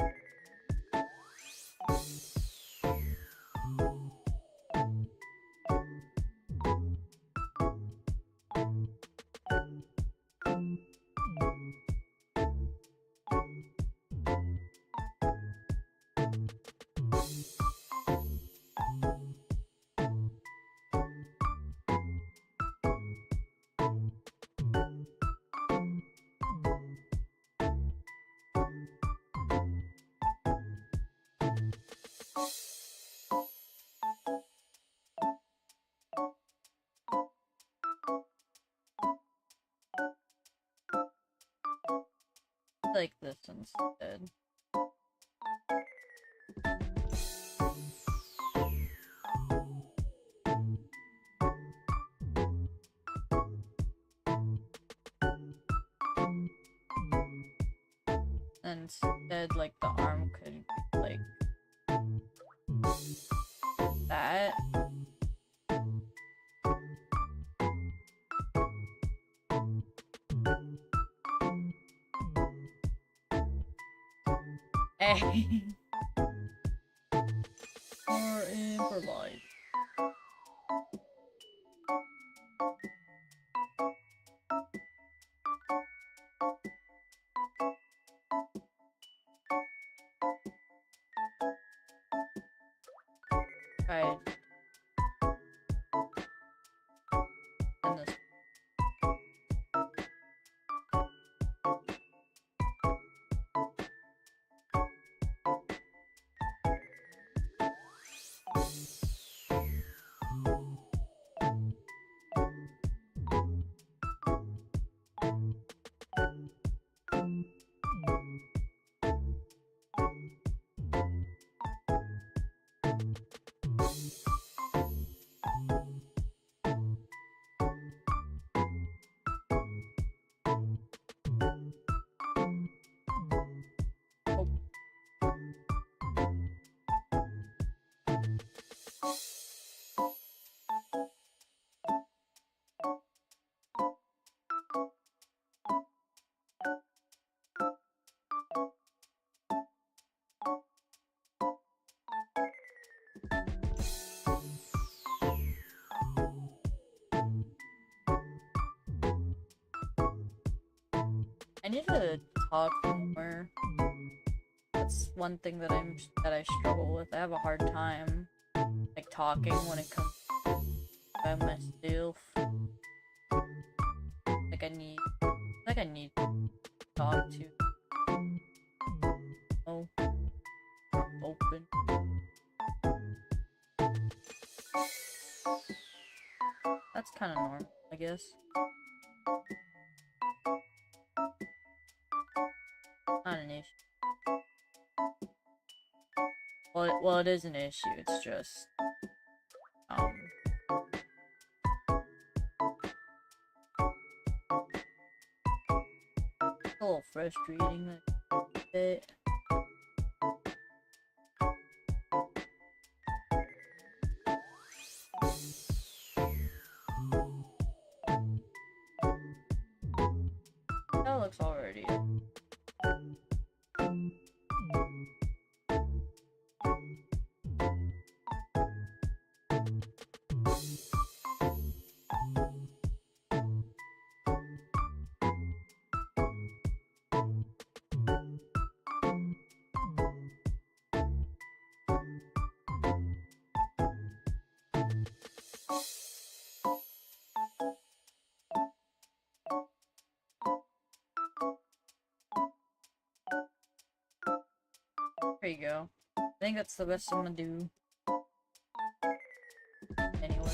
Like this instead. Instead, like the arm could be like that. Hey. Or improvise. Right. And this. I need to talk more. That's one thing that I struggle with. I have a hard time like talking when it comes by myself. Like I need to talk to. Oh, open. That's kind of normal, I guess. Not an issue. Well, it is an issue. It's just a little frustrating a bit. That looks already. There you go. I think that's the best I'm gonna do. Anyway.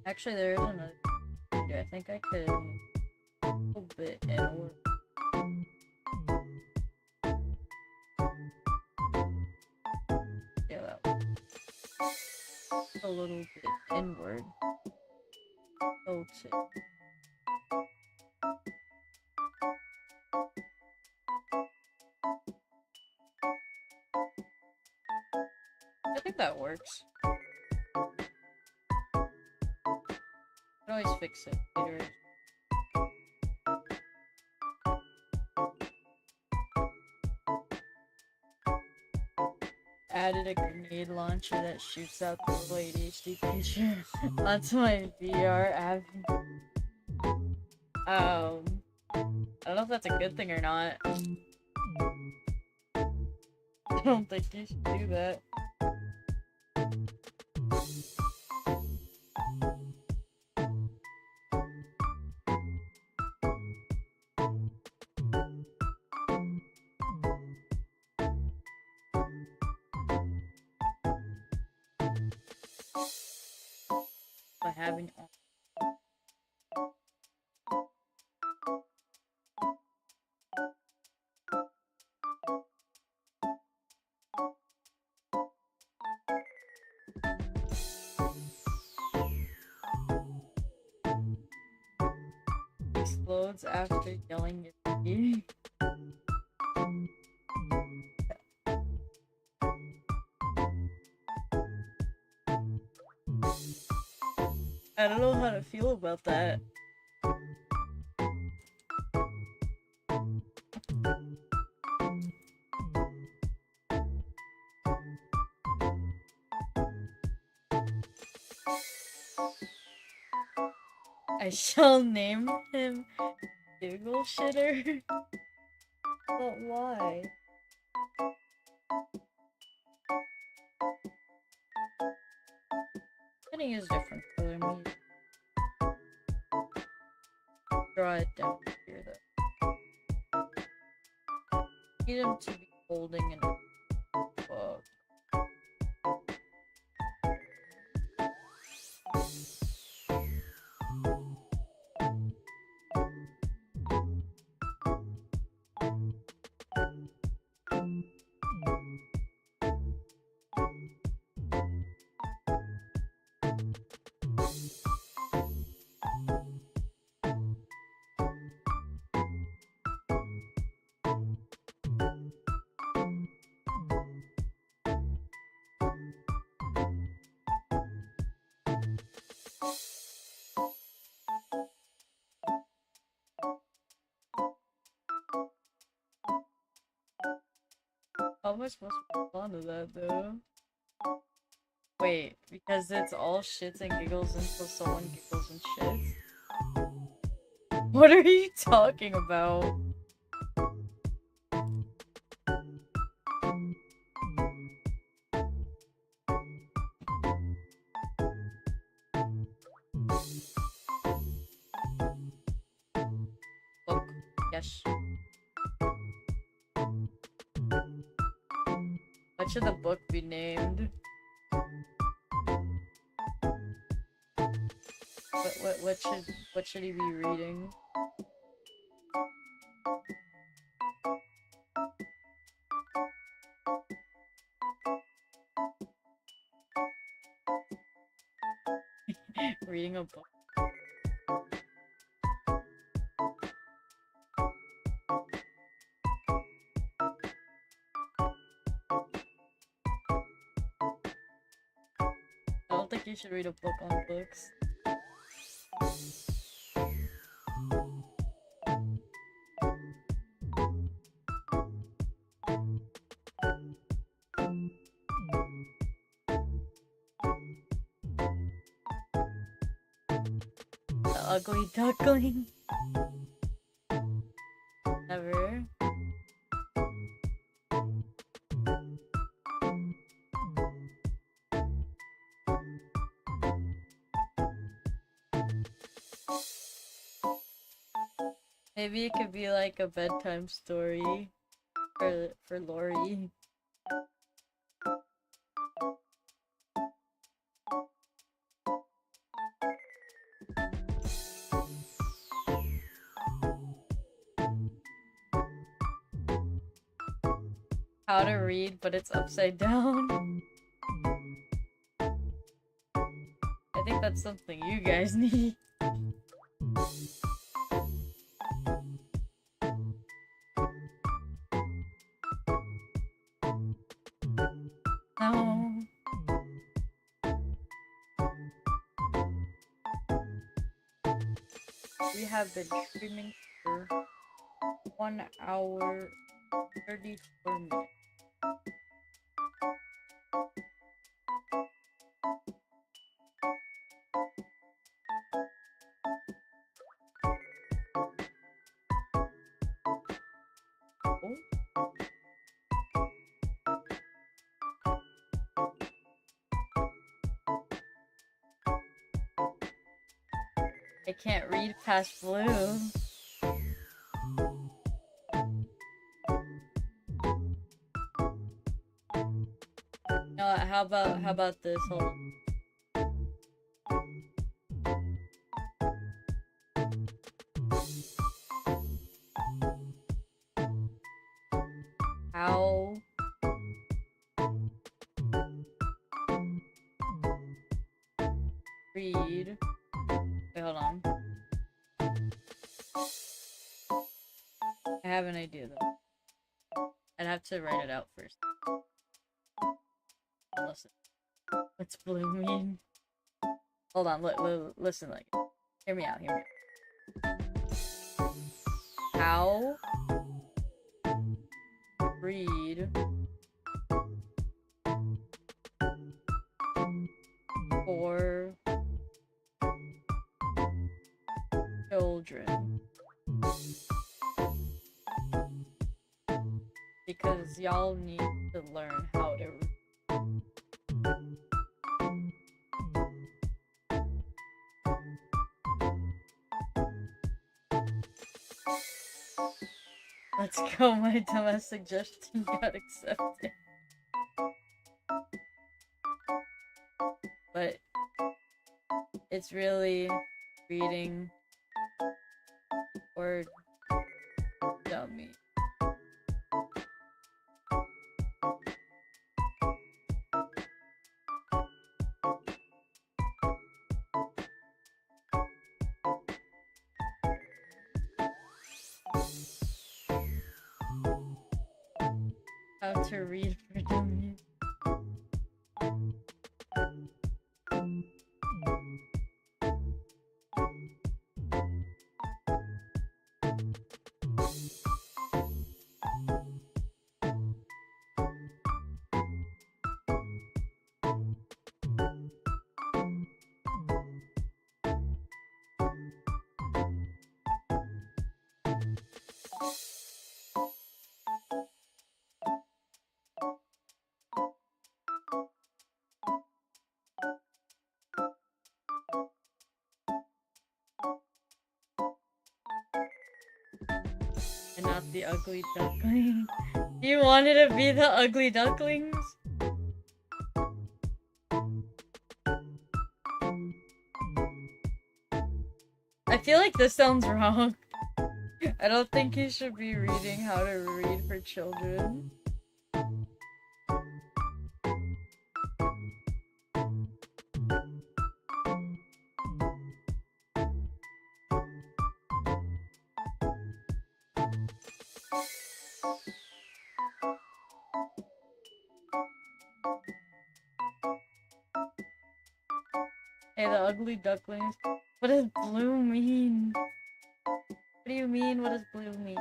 Actually, there is another thing. I think I could a little bit inward. Yeah, that one. A little bit inward. Tilted. I think that works. I can always fix it later. Added a grenade launcher that shoots out the little ADHD picture onto my VR app. I don't know if that's a good thing or not. I don't think you should do that. By having explodes after yelling at me. I don't know how to feel about that. I shall name him Google Shitter. But why? Spinning is different for me. Draw it down here though. Need him to be holding an book. How am I supposed to respond to that though? Wait, because it's all shits and giggles until someone giggles and shits? What are you talking about? Book. Yes. What should the book be named? What should he be reading? Reading a book. I don't think you should read a book on books. The Ugly Duckling. Never. Maybe it could be like a bedtime story for Lori. How to read, but it's upside down. I think that's something you guys need. No. We have been streaming for 1 hour 34 minutes. I can't read past blue. No, how about this? Hold on. How read. Wait, hold on. I have an idea though. I'd have to write it out first. Listen. What's blue mean? Hold on, listen, like, hear me out. How read for children. Because y'all need to learn how to read. Let's go, my dumbass suggestion got accepted. But it's really reading for dummies. How to read for dummies. And not the ugly duckling. You wanted to be the ugly ducklings? I feel like this sounds wrong. I don't think you should be reading how to read for children. Hey, the ugly ducklings. What does blue mean? What do you mean? What does blue mean?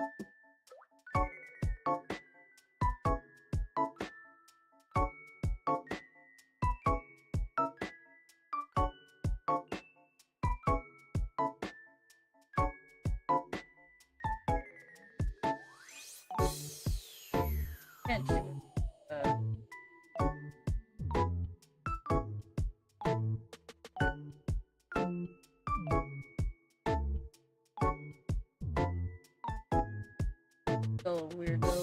Can't shoot. So weirdo.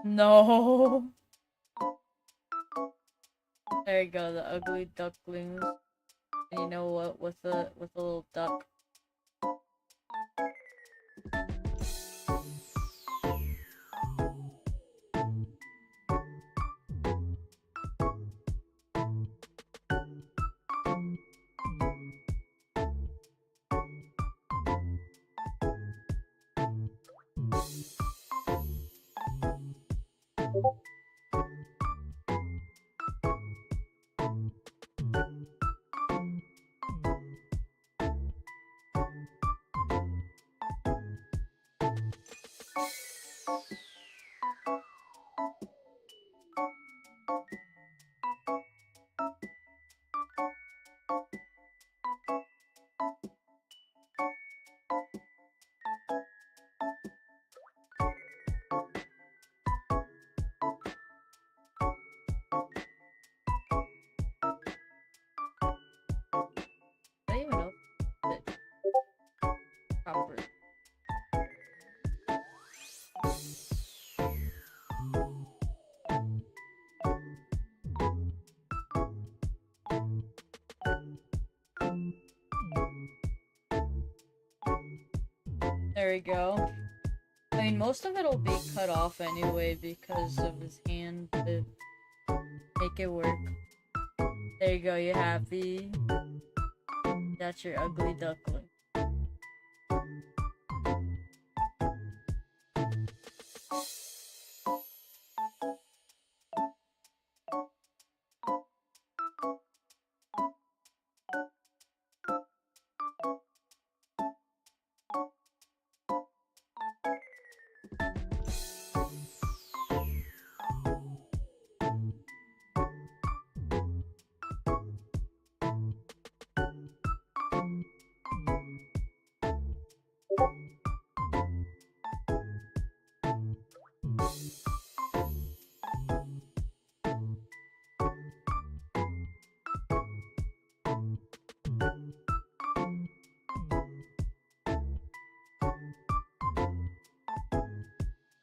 No. There you go, the ugly ducklings. And you know what? With a little duck. I don't even know if it's proper. There we go. I mean, most of it'll be cut off anyway because of his hand to make it work. There you go, you have the... That's your ugly duckling.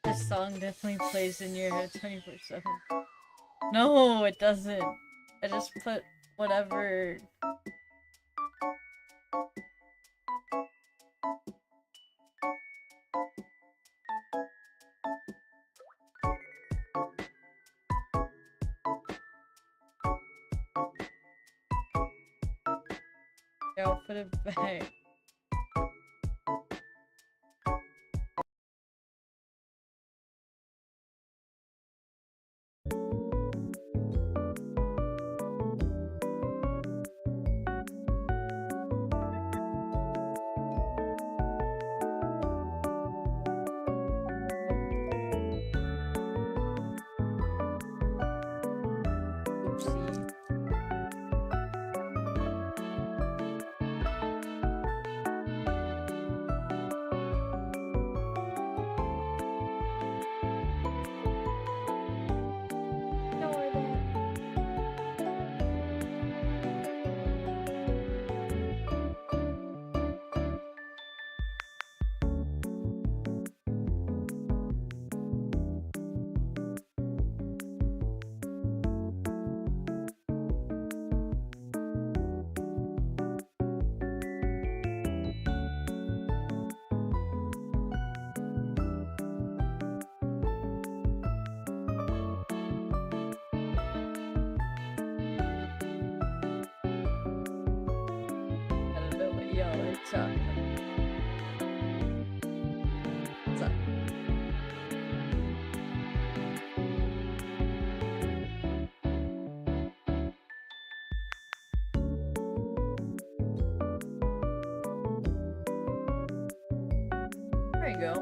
This song definitely plays in your head 24/7. No, it doesn't. I just put whatever. Yeah, I'll put it back. Oopsie. Ignore that. I don't know what y'all are talking about. What's up? There you go.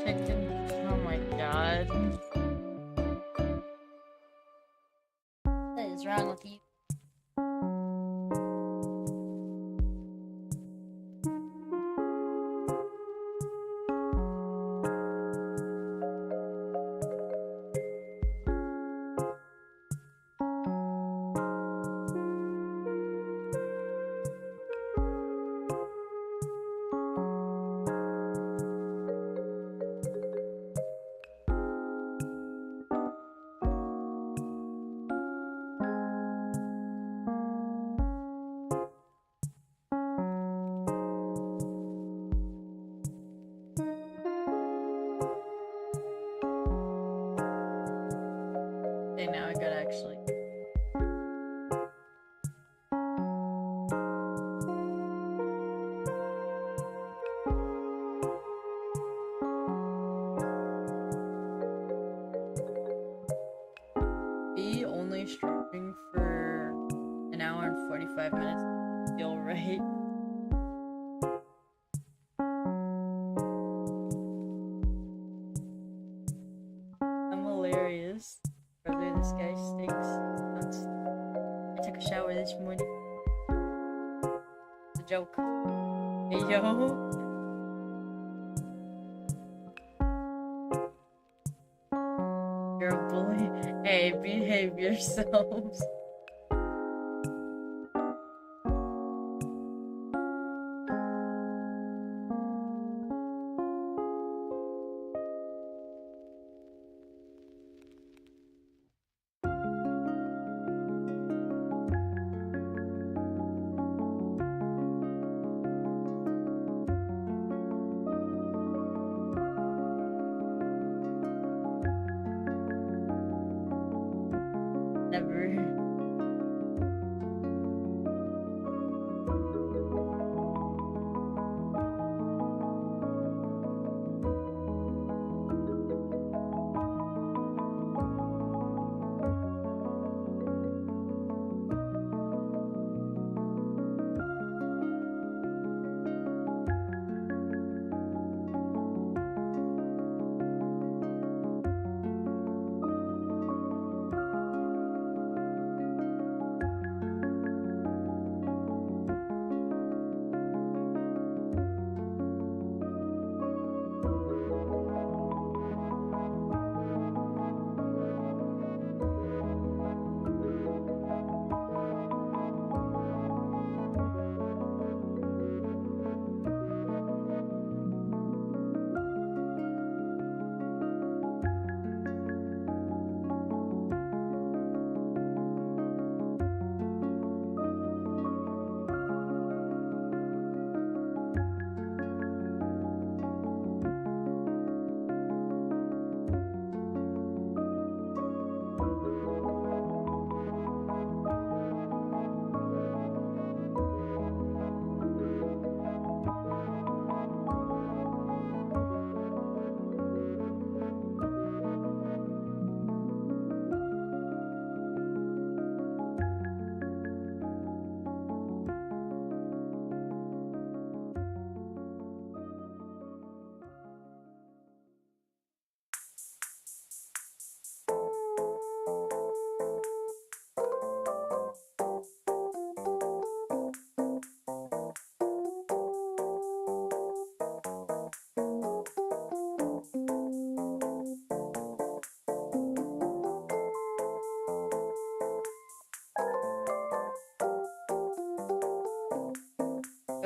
Chicken. Oh my god. What is wrong with you? Okay, now I gotta actually. Be only streaming for an hour and 45 minutes. Feel right. I'm hilarious. Brother, this guy stinks. I took a shower this morning. It's a joke. Hey yo. You're a bully. Hey, behave yourselves. Never.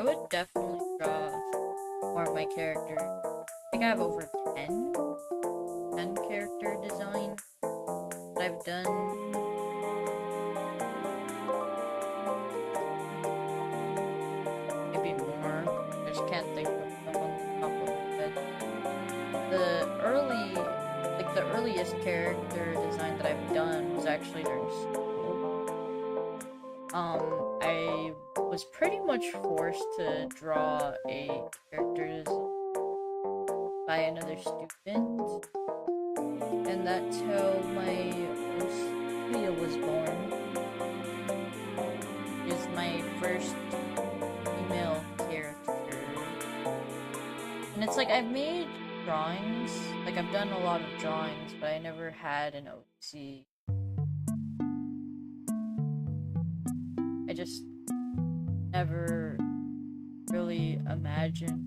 would definitely draw more of my character. I think I have over 10 character designs that I've done. Maybe more. I just can't think of them on the top of my head. The earliest character design that I've done was actually during school. I was pretty much forced to draw a character by another student, and that's how my Sophia was born. Is my first female character, and it's like I've made drawings, like I've done a lot of drawings, but I never had an OC. I just never really imagined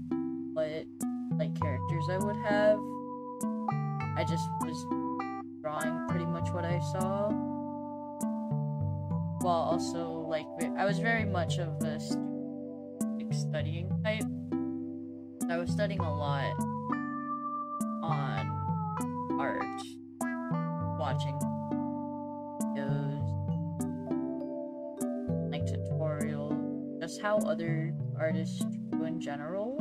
what like characters I would have. I just was drawing pretty much what I saw, while also like I was very much of a studying type. I was studying a lot on art, watching videos, like tutorials, just how other artists do in general.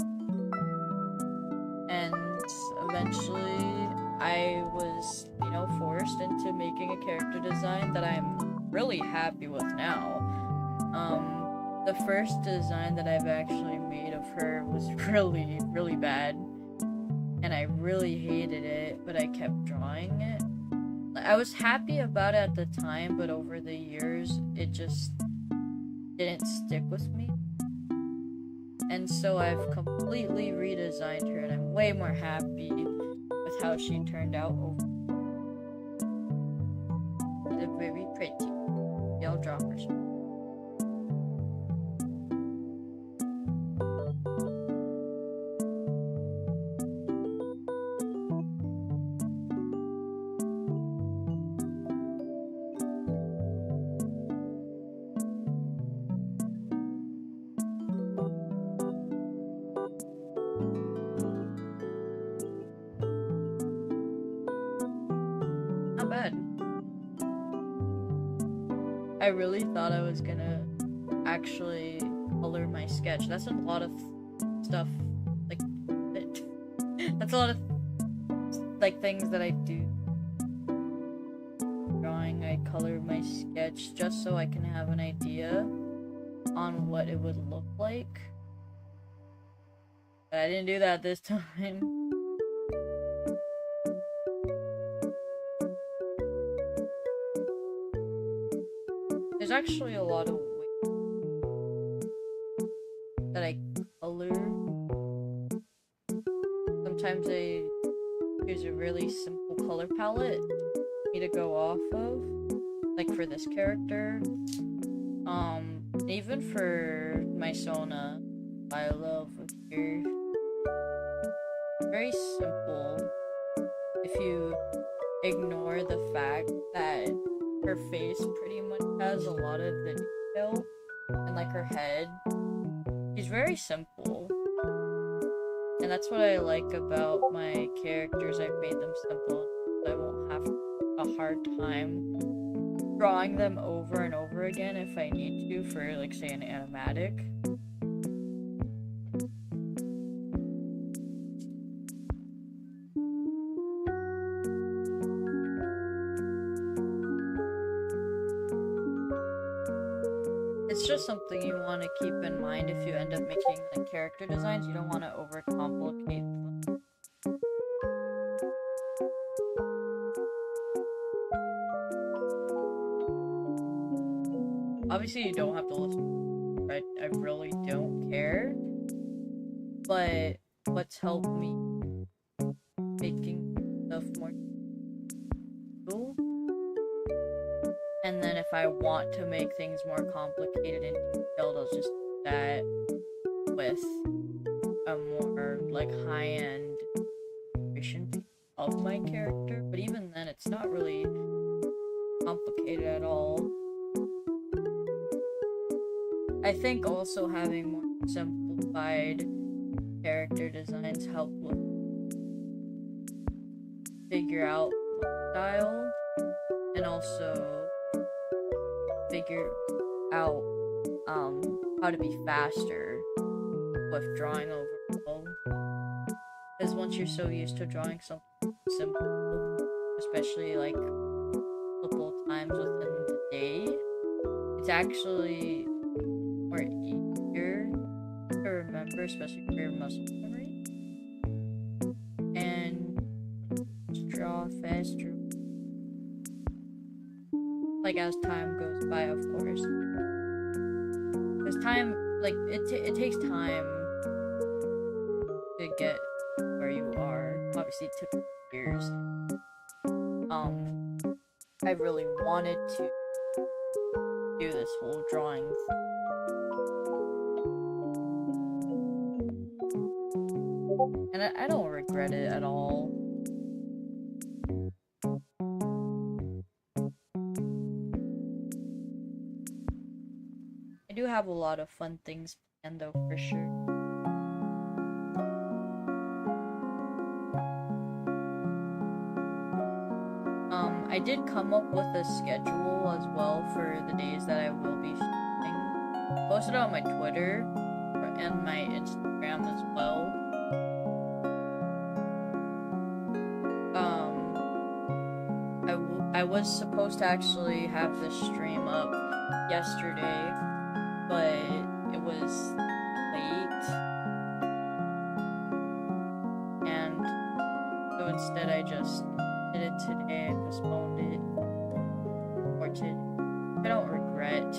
And eventually I was, forced into making a character design that I'm really happy with now. The first design that I've actually made of her was really, really bad, and I really hated it, but I kept drawing it. I was happy about it at the time, but over the years, it just didn't stick with me. And so I've completely redesigned her, and I'm way more happy with how she turned out over. She's very pretty. I'll draw her some. Not bad. I really thought I was gonna actually color my sketch. That's a lot of stuff, like, that's a lot of, like, things that I do. Drawing, I color my sketch just so I can have an idea on what it would look like. But I didn't do that this time. There's actually a lot of ways that I color. Sometimes I use a really simple color palette for me to go off of, like for this character. Even for my Sona, I love here. Very simple. If you ignore the fact that her face pretty much has a lot of the detail, and like her head, she's very simple, and that's what I like about my characters. I've made them simple so I won't have a hard time drawing them over and over again if I need to for, like, say, an animatic. It's just something you want to keep in mind if you end up making like character designs. You don't want to overcomplicate them. Obviously, you don't have to listen. I really don't care. But what's helped me making stuff more cool. And then if I want to make things more complicated and detailed, I'll just do that with a more like high-end version of my character. But even then, it's not really complicated at all. I think also having more simplified character designs help with figure out style and also figure out how to be faster with drawing overall. Because once you're so used to drawing something simple, especially like multiple times within the day, it's actually more easier to remember, especially for your muscle memory. And draw faster, like as time goes by, of course. Because time, like it takes time to get where you are. Obviously, it took years. I really wanted to do this whole drawing thing. And I don't regret it at all. I do have a lot of fun things planned though, for sure. I did come up with a schedule as well for the days that I will be shooting. Posted it on my Twitter and my Instagram as well. I was supposed to actually have this stream up yesterday, but it was late, and so instead I just did it today. I postponed it or today. I don't regret.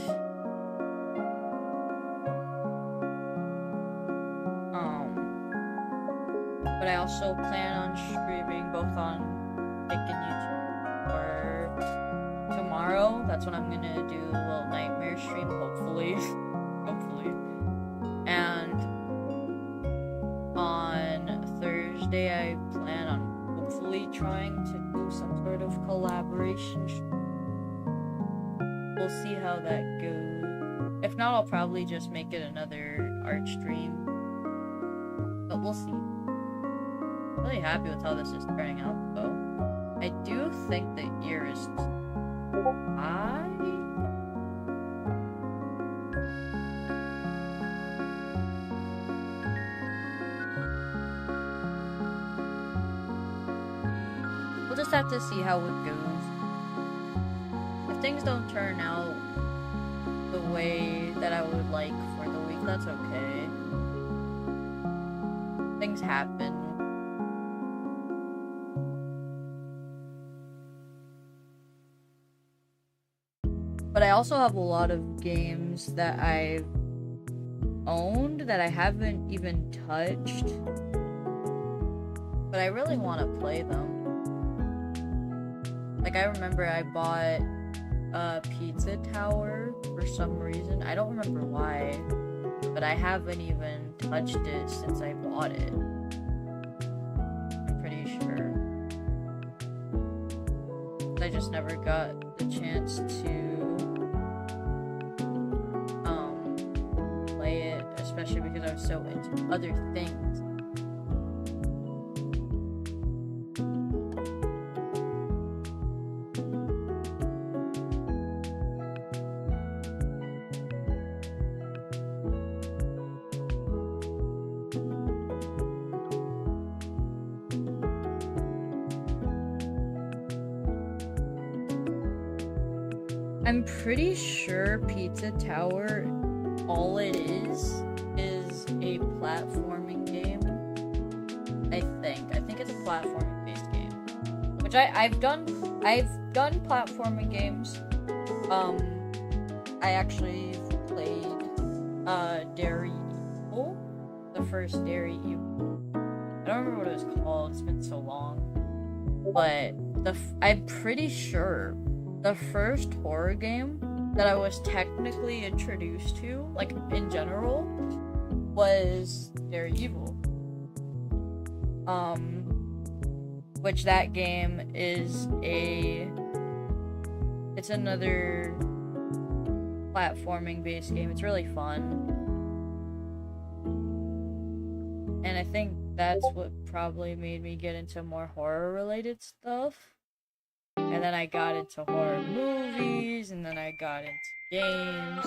But I also plan on streaming both on Nick and YouTube or tomorrow. That's when I'm gonna do a little nightmare stream, hopefully. Hopefully. And on Thursday I plan on hopefully trying to do some sort of collaboration. We'll see how that goes. If not, I'll probably just make it another art stream. But we'll see. I'm really happy with how this is turning out, though. I do think the ear is high. We'll just have to see how it goes. If things don't turn out the way that I would like for the week, that's okay. Things happen. But I also have a lot of games that I've owned that I haven't even touched. But I really want to play them. Like, I remember I bought a Pizza Tower for some reason. I don't remember why. But I haven't even touched it since I bought it. I'm pretty sure. I just never got the chance to play it, especially because I was so into other things. I'm pretty sure Pizza Tower, all it is a platforming game. I think it's a platforming based game. Which I've done platforming games. I actually played Dairy Evil, the first Dairy Evil. I don't remember what it was called, it's been so long. But I'm pretty sure the first horror game that I was technically introduced to, like in general, was Dairy Evil. Which that game is it's another platforming based game. It's really fun. that's what probably made me get into more horror related stuff. And then I got into horror movies, and then I got into games.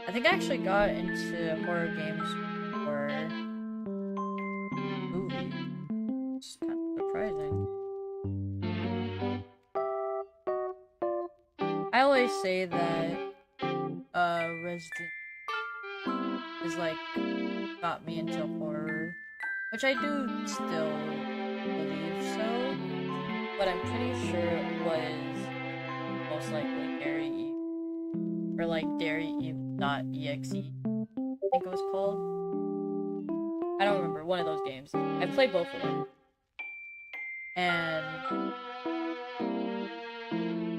I think I actually got into horror games for movies. It's kind of surprising. I always say that Resident is like got me into horror, which I do still believe so, but I'm pretty sure it was most likely Dairy Eve, or like DairyEve.exe, I think it was called. I don't remember, one of those games. I've played both of them. And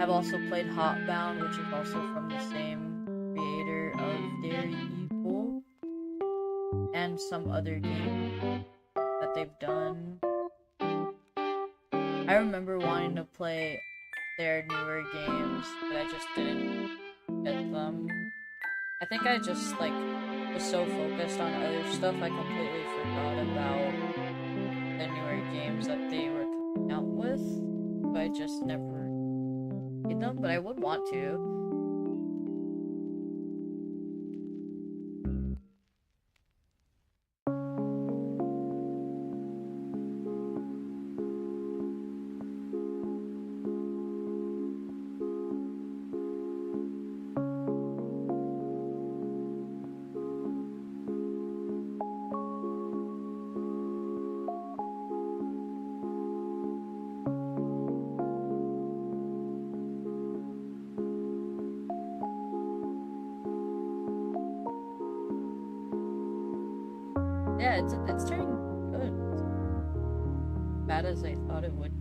I've also played Hotbound, which is also from the same creator of Dairy Evil, and some other game that they've done. I remember wanting to play their newer games, but I just didn't get them. I think I just like was so focused on other stuff I completely forgot about the newer games that they were coming out with. So I just never played them, but I would want to. Yeah, it's turning good. As bad as I thought it would.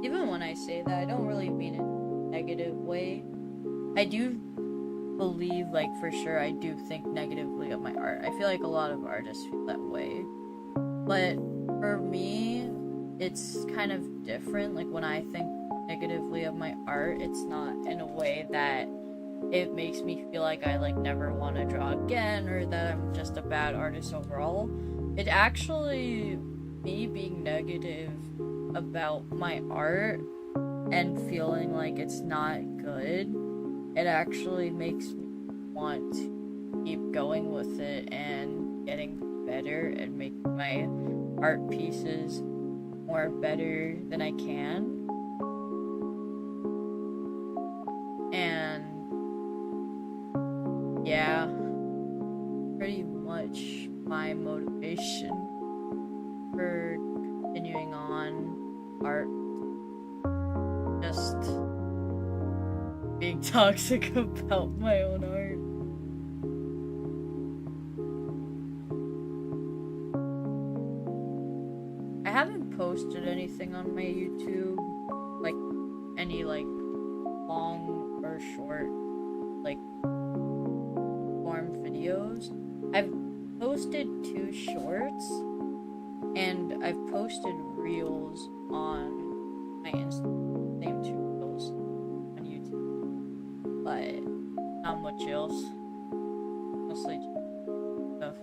Even when I say that, I don't really mean it in a negative way. I do believe, like, for sure, I do think negatively of my art. I feel like a lot of artists feel that way. But for me, it's kind of different. Like, when I think negatively of my art, it's not in a way that it makes me feel like I, like, never want to draw again, or that I'm just a bad artist overall. It actually, me being negative about my art and feeling like it's not good, it actually makes me want to keep going with it and getting better and make my art pieces more better than I can. And yeah, pretty much my motivation for continuing on art, just being toxic about my own art. I haven't posted anything on my YouTube, like any like long or short like form videos. I've posted 2 shorts, and I've posted reels on my Instagram, same 2 reels on YouTube, but not much else, mostly stuff.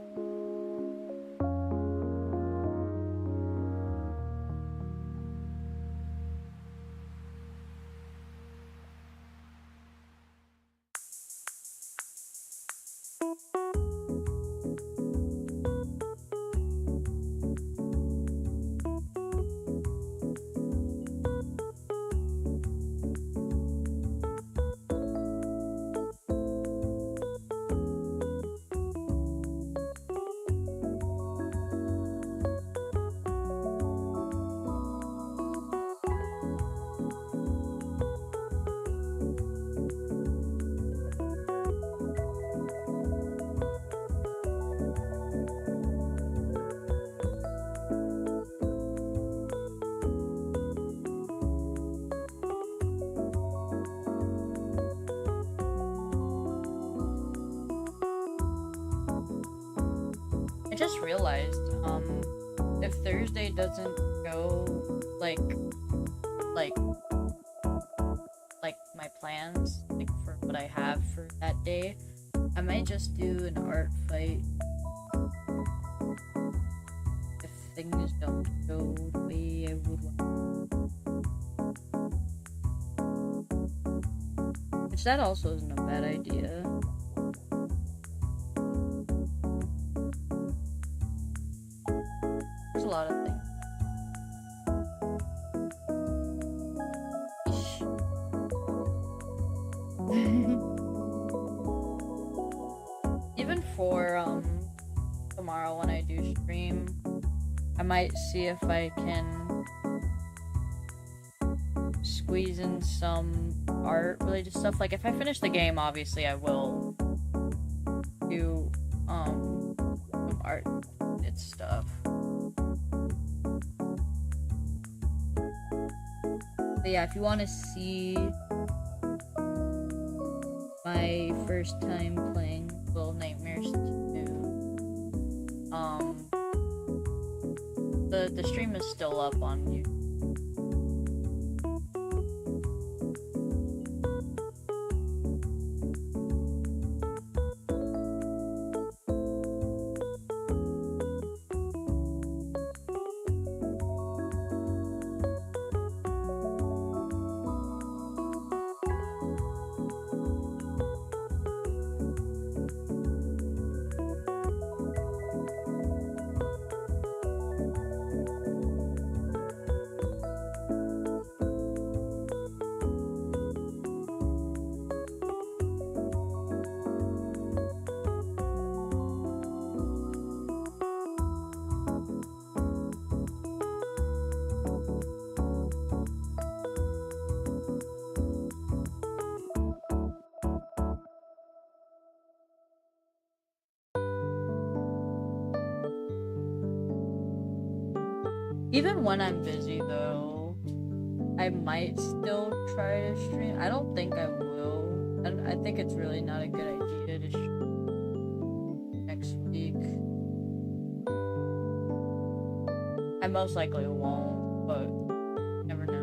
I just realized, if Thursday doesn't go like my plans, like for what I have for that day, I might just do an art fight if things don't go the way I would want. Which that also isn't a bad idea. There's a lot of things. Even for tomorrow when I do stream, I might see if I can squeeze in some art related stuff. Like if I finish the game, obviously I will do some art related stuff. But yeah, if you want to see my first time playing Little Nightmares 2, the stream is still up on YouTube. Even when I'm busy though, I might still try to stream. I don't think I will. I think it's really not a good idea to stream next week. I most likely won't, but you never know.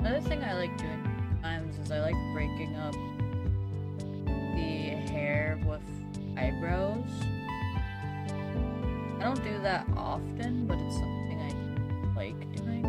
Another thing I like doing sometimes is I like breaking up the hair with eyebrows. I don't do that often, but it's something I like doing.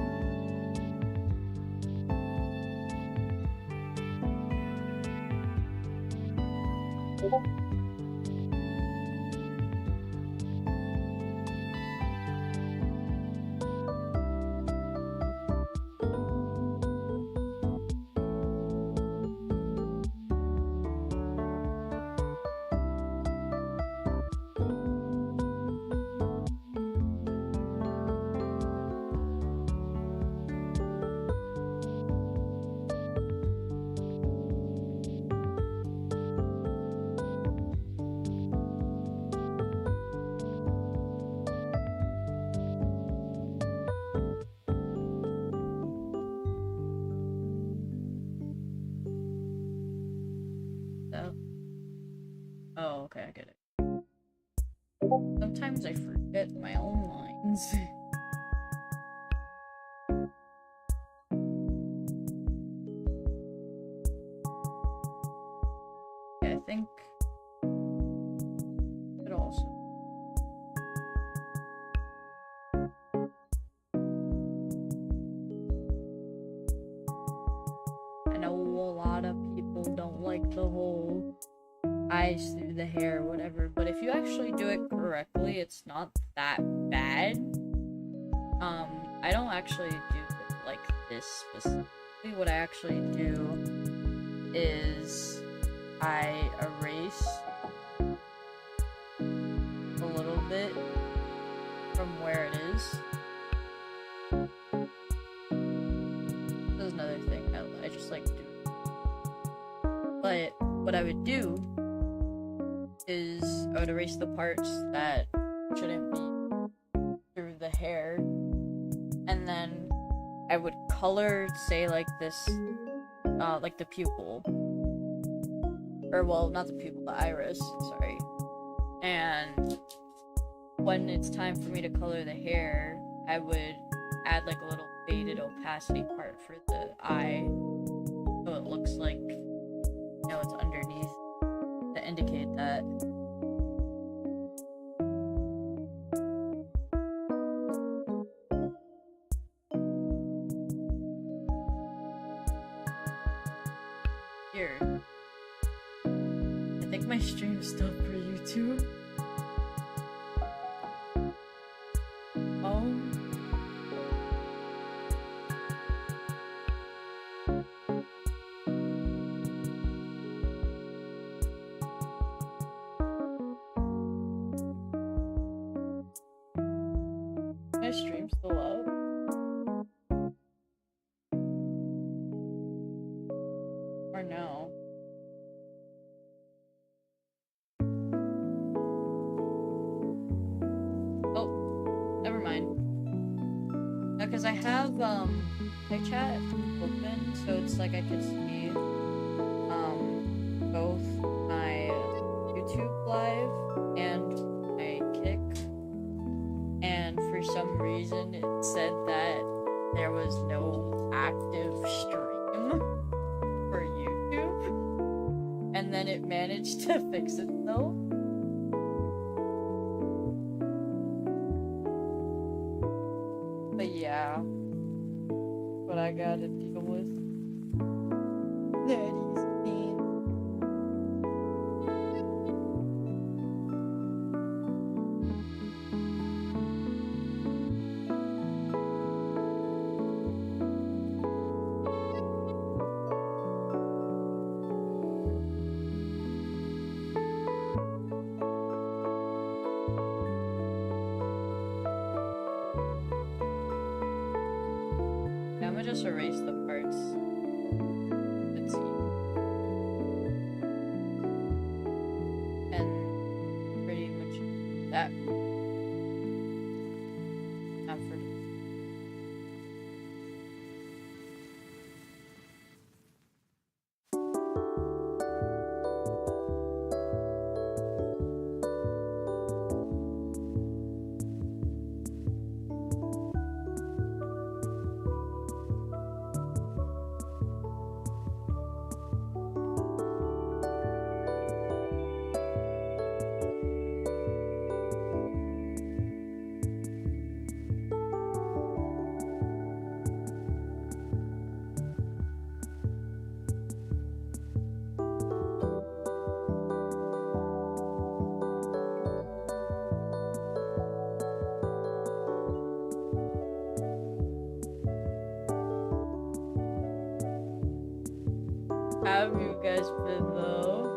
Oh, okay, I get it. Sometimes I forget my own lines. Yeah, I think it also. I know a lot of people don't eyes through the hair, whatever. But if you actually do it correctly, it's not that bad. I don't actually do it like this specifically. What I actually do is I erase a little bit from where it is. This is another thing I just like do. But what I would do is I would erase the parts that shouldn't be through the hair, and then I would color, say, like this, like the pupil, or well, not the pupil, the iris, sorry. And when it's time for me to color the hair, I would add like a little faded opacity part for the eye, so it looks like, you know, it's underneath to indicate that. Here. I think my stream stopped for YouTube. My stream's still up. Or no. Oh, never mind. No, because I have my chat open, so it's like I could see both my YouTube live and my Kick. And for some reason it said that there was no active stream for YouTube, and then it managed to fix itself. But yeah, what I gotta deal with. Daddy's pain. Just erase the parts. Let's see. And pretty much that. Effort. How have you guys been though?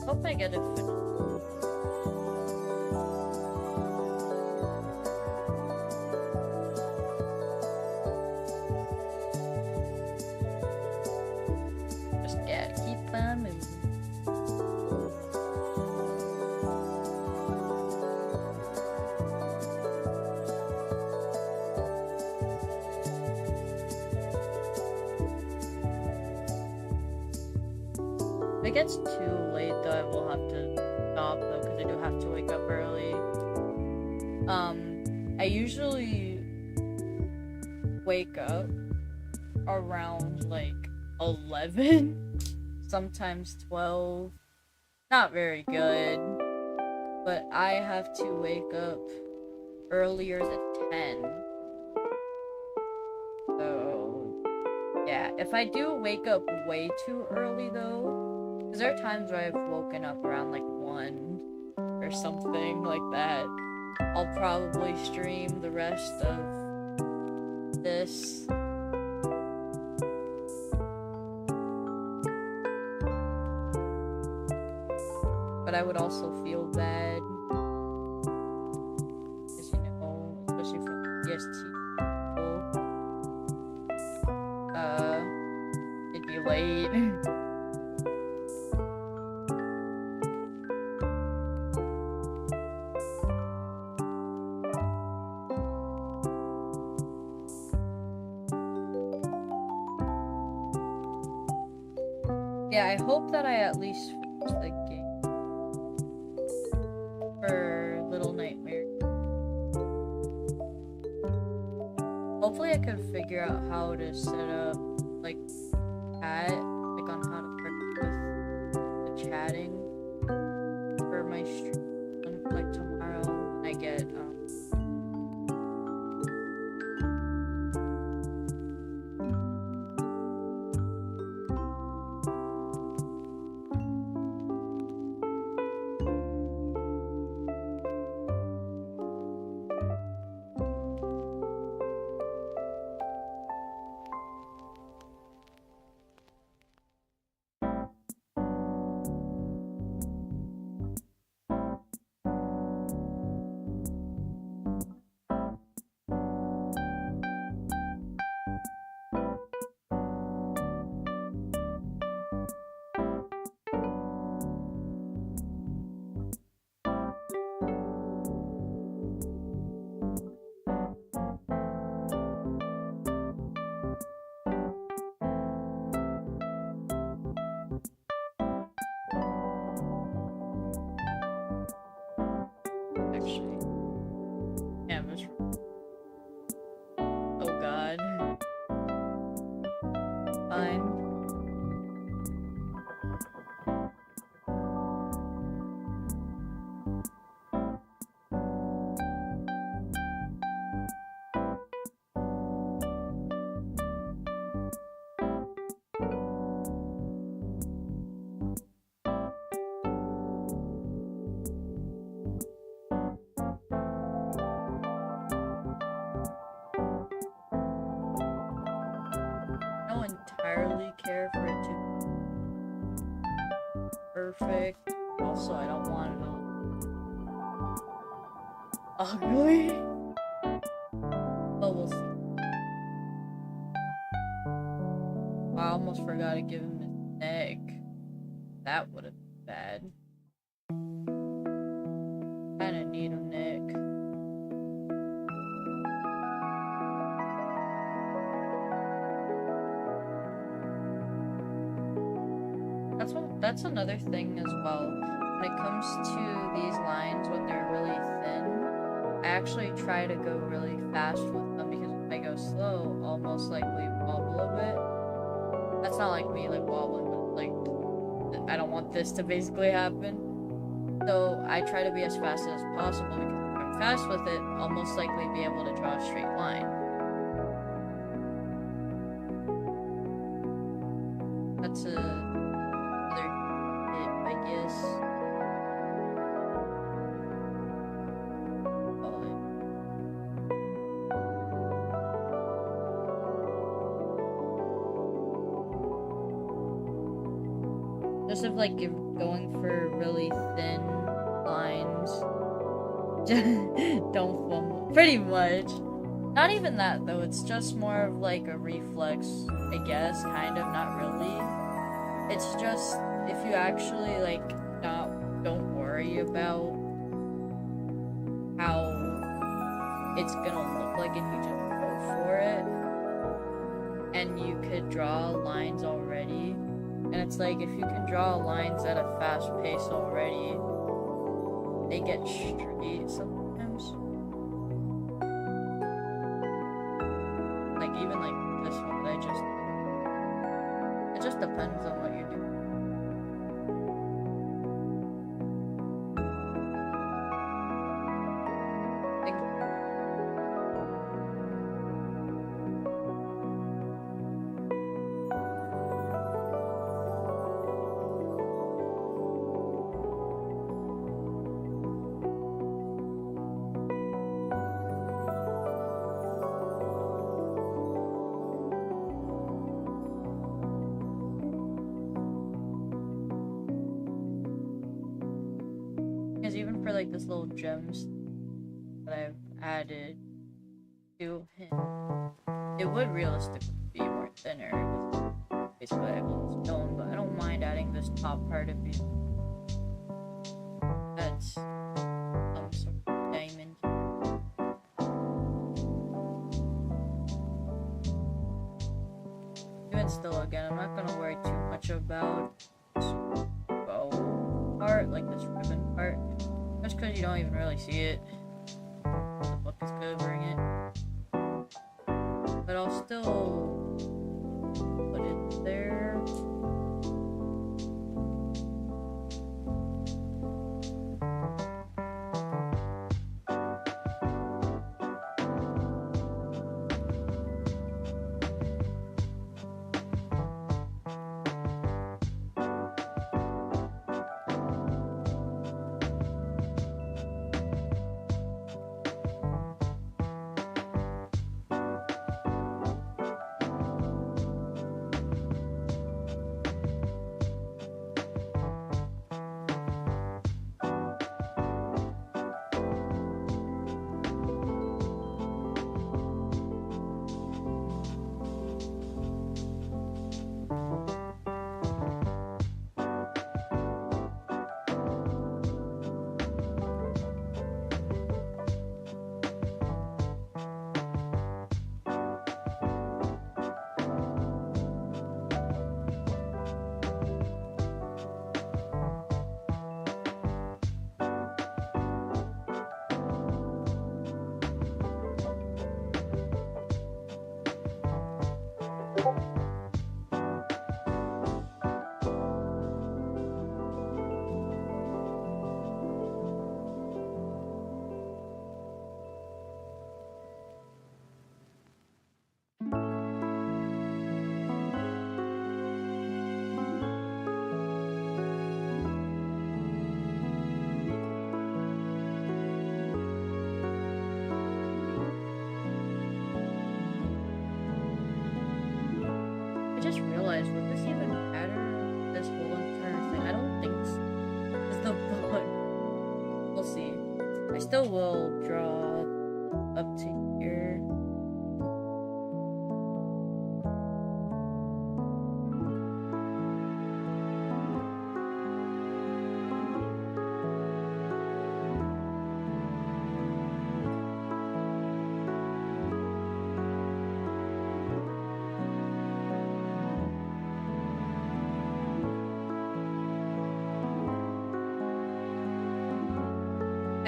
Hope I get it finished. If it gets too late though, I will have to stop though, because I do have to wake up early. I usually wake up around like 11, sometimes 12. Not very good, but I have to wake up earlier than 10. So, yeah, if I do wake up way too early though, because there are times where I've woken up around like 1 or something like that, I'll probably stream the rest of this. But I would also feel bad, because, you know, especially for EST people, it'd be late. Yeah, I hope that I at least finish the game for Little Nightmare. Hopefully I can figure out how to set up, like, chat, like on how to work with the chatting for my stream, like tomorrow when I get, actually, yeah, oh god, fine. I don't entirely care for it to be perfect. Also, I don't want it all ugly. But we'll see. I almost forgot to give him his neck. That would have been bad. Kinda need a neck. That's another thing as well. When it comes to these lines, when they're really thin, I actually try to go really fast with them, because if I go slow, I'll most likely wobble a bit. That's not like me, like, wobbling, but, like, I don't want this to basically happen. So I try to be as fast as possible, because if I'm fast with it, I'll most likely be able to draw a straight line. That's another tip, I guess. Just of like going for really thin lines. Don't fumble. Pretty much. Not even that though, it's just more of like a reflex, I guess, kind of, not really. It's just if you actually like don't worry about how it's gonna look like and you just go for it, and you could draw lines already, And it's like, if you can draw lines at a fast pace already, they get straight sometimes. Like, even like this one that it just depends on what you're doing. Even for like this little gems that I've added to him, it would realistically be more thinner. Basically, I have little stone, but I don't mind adding this top part of it. That's some sort of diamond. Even still, again, I'm not gonna worry too much about this bow part, like this ribbon part. Just because you don't even really see it. The book is covering it. But I'll still put it there. Just realized, would this even matter? This whole entire thing? I don't think so. It's the book. We'll see. I still will draw up to here.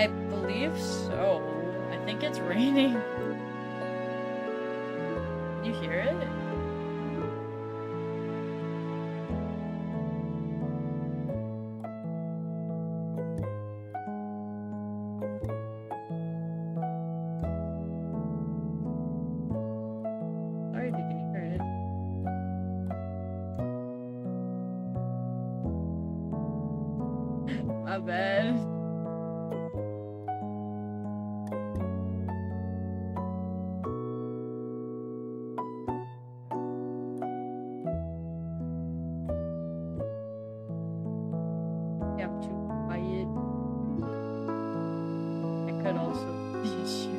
I believe so. I think it's raining. Can you hear it? Sorry, did you hear it? My bad. I'm too quiet. I could also teach you.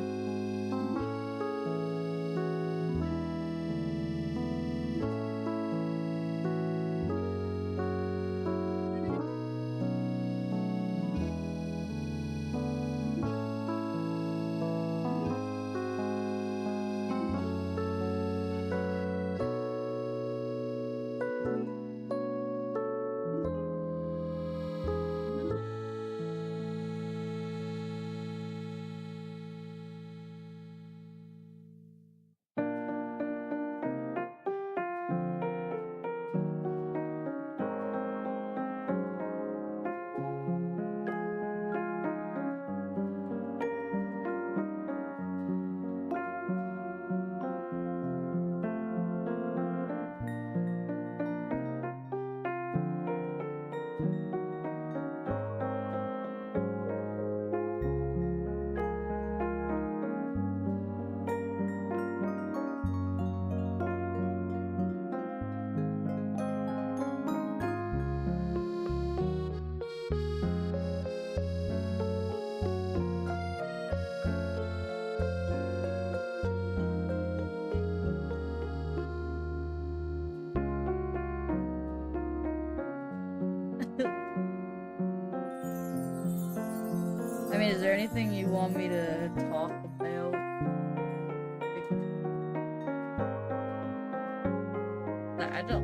anything you want me to talk about?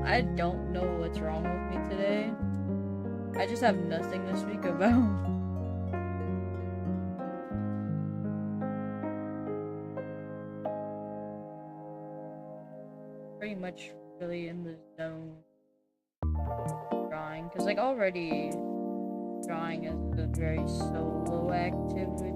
I don't know what's wrong with me today. I just have nothing to speak about. Pretty much really in the zone drawing, because like already drawing is a very solo activity.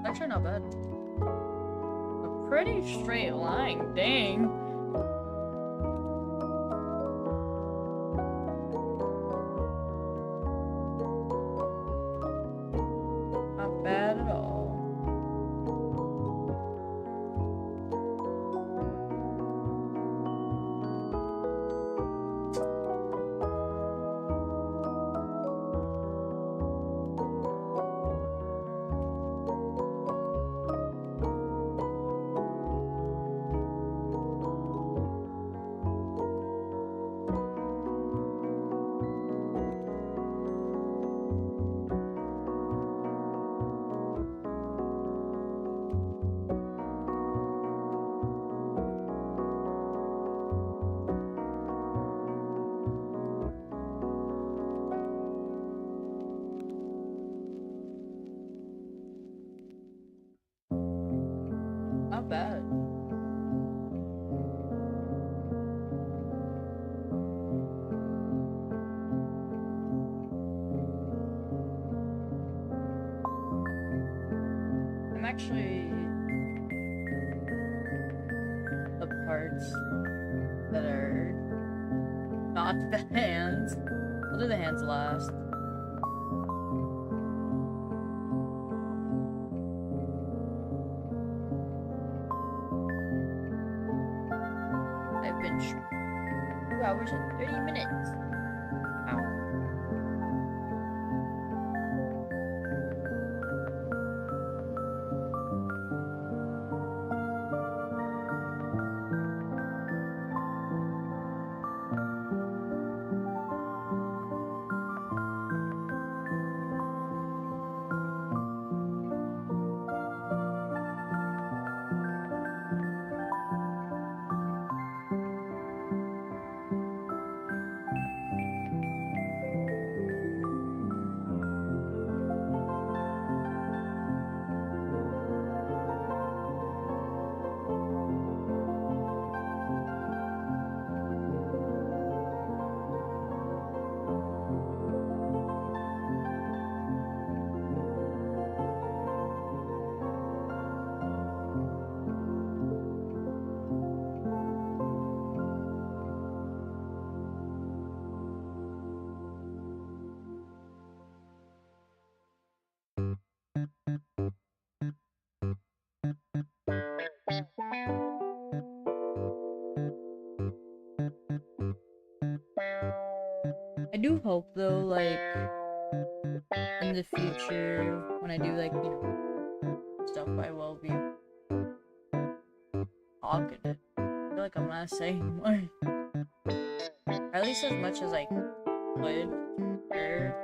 Actually not bad. A pretty straight line, dang. Not bad at all. actually the parts that are not the hands. I'll do the hands last. I've been 2 hours and 30 minutes. Wow. I do hope though, like, in the future, when I do, like, stuff, I will be talkative. I feel like I'm not saying much. Or at least as much as I could. Sure.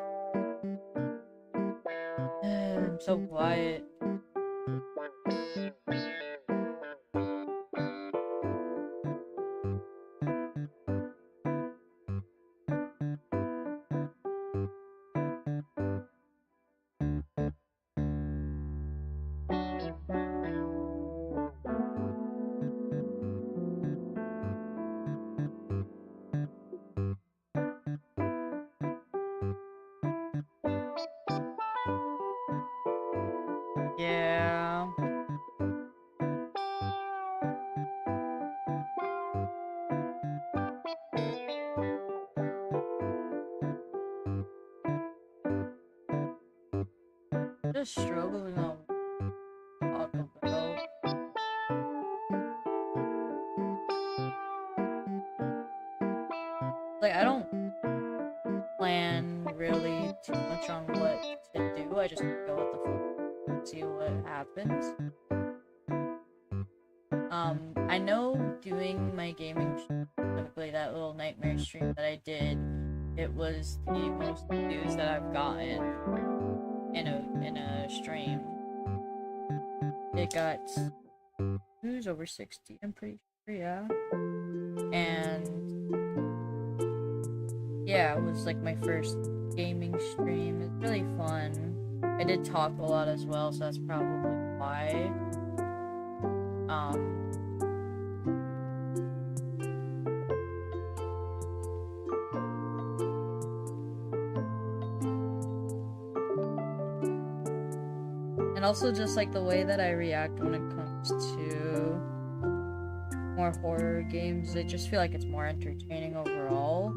I'm so quiet. Yeah. Just struggling on talk about. Like, I don't plan really too much on what to do. I just go with the flow and see what happens. I know doing my gaming, specifically that little nightmare stream that I did, it was the most views that I've gotten in a stream. It got views over 60, I'm pretty sure, yeah. And yeah, it was like my first gaming stream. It's really fun. I did talk a lot as well, so that's probably why. And also just like the way that I react when it comes to more horror games, I just feel like it's more entertaining overall.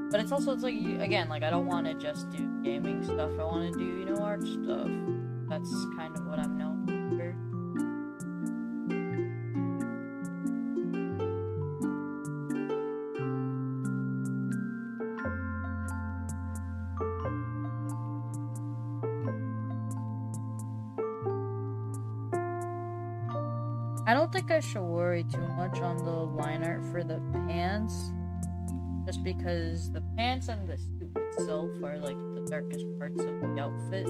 But it's also, it's like, again, like I don't want to just do gaming stuff, I want to do, art stuff. That's kind of what I'm known for. I don't think I should worry too much on the line art for the pants, just because the pants and the suit itself are like the darkest parts of the outfit.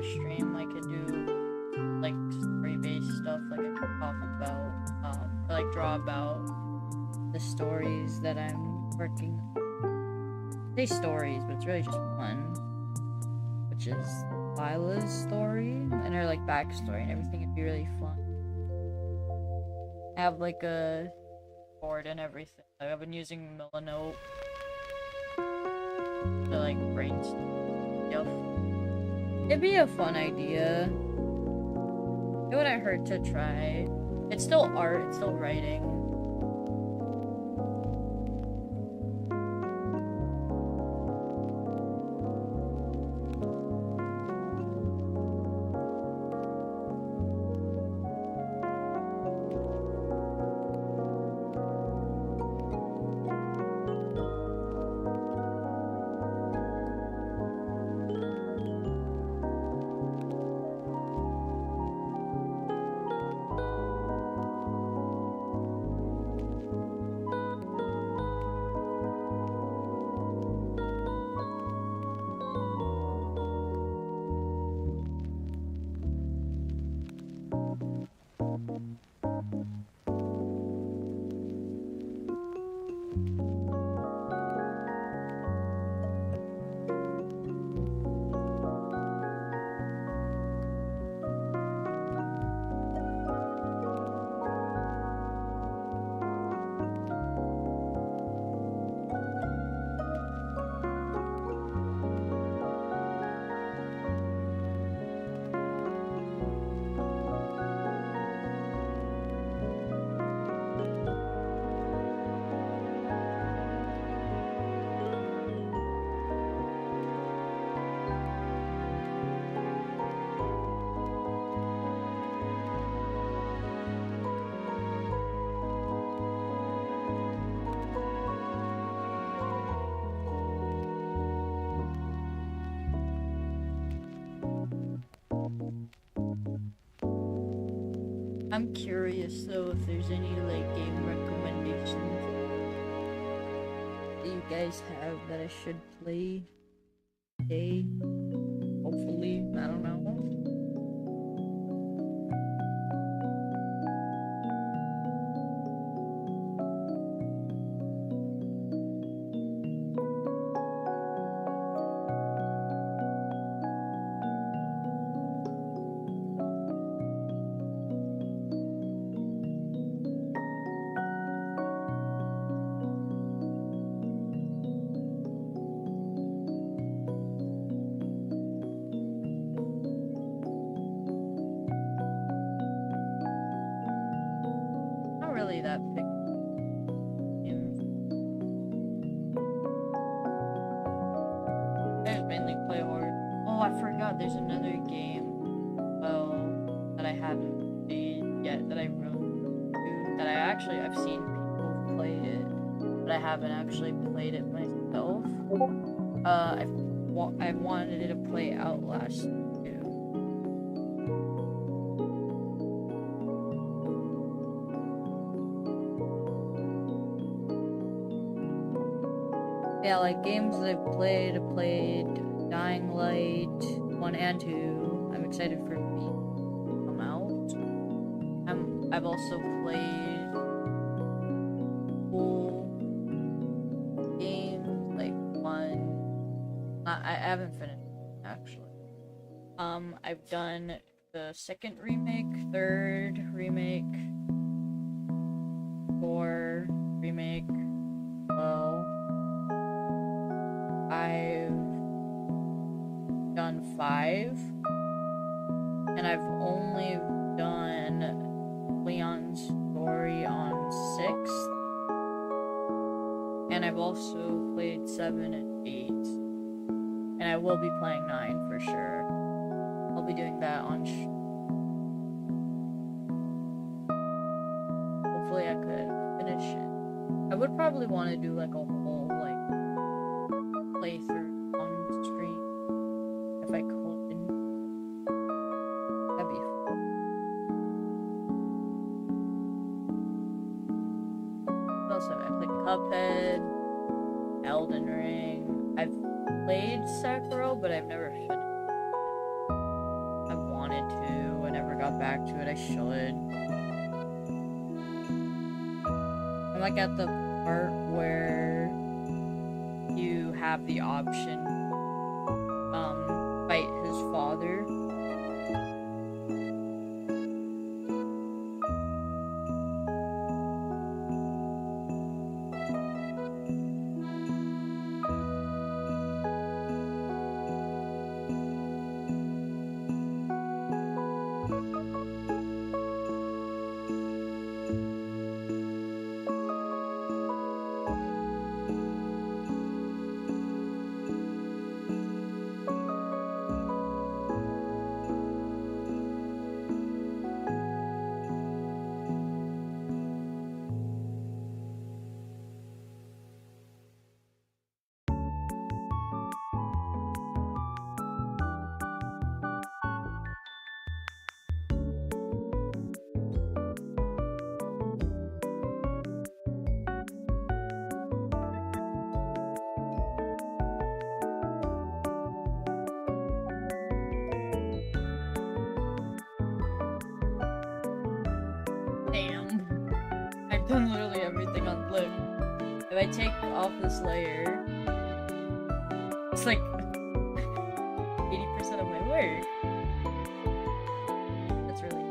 stream, I could do like story-based stuff, like I could talk about, or like draw about the stories that I'm working on. I say stories, but it's really just one, which is Lila's story and her like backstory and everything. It'd be really fun. I have like a board and everything. Like, I've been using Milanote to like brainstorm stuff. It'd be a fun idea. It wouldn't hurt to try. It's still art, it's still writing. I'm curious though if there's any like game recommendations that you guys have that I should play today. Hopefully, I don't know. That pick. I just mainly play horror. Oh, I forgot. There's another game. Well, that I haven't played yet. That I really do. That I've seen people play it, but I haven't actually played it myself. I've wanted to play Outlast. Yeah, like games that I've played Dying Light 1 and 2. I'm excited for it to come out. I've also played cool games like one. I haven't finished actually. I've done the 2nd remake, 3rd remake, 4 remake. Well, I've done 5, and I've only done Leon's story on 6th, and I've also played 7 and 8, and I will be playing 9 for sure. I'll be doing that on hopefully I could finish it. I would probably want to do like a whole playthrough on stream if I could. That'd be fun. What else have I played? Cuphead, Elden Ring. I've played Sekiro, but I've never finished. got back to it. I should. I'm like at the part where you have the option, fight his father. I've done literally everything on Look. If I take off this layer, it's like 80% of my work. That's really...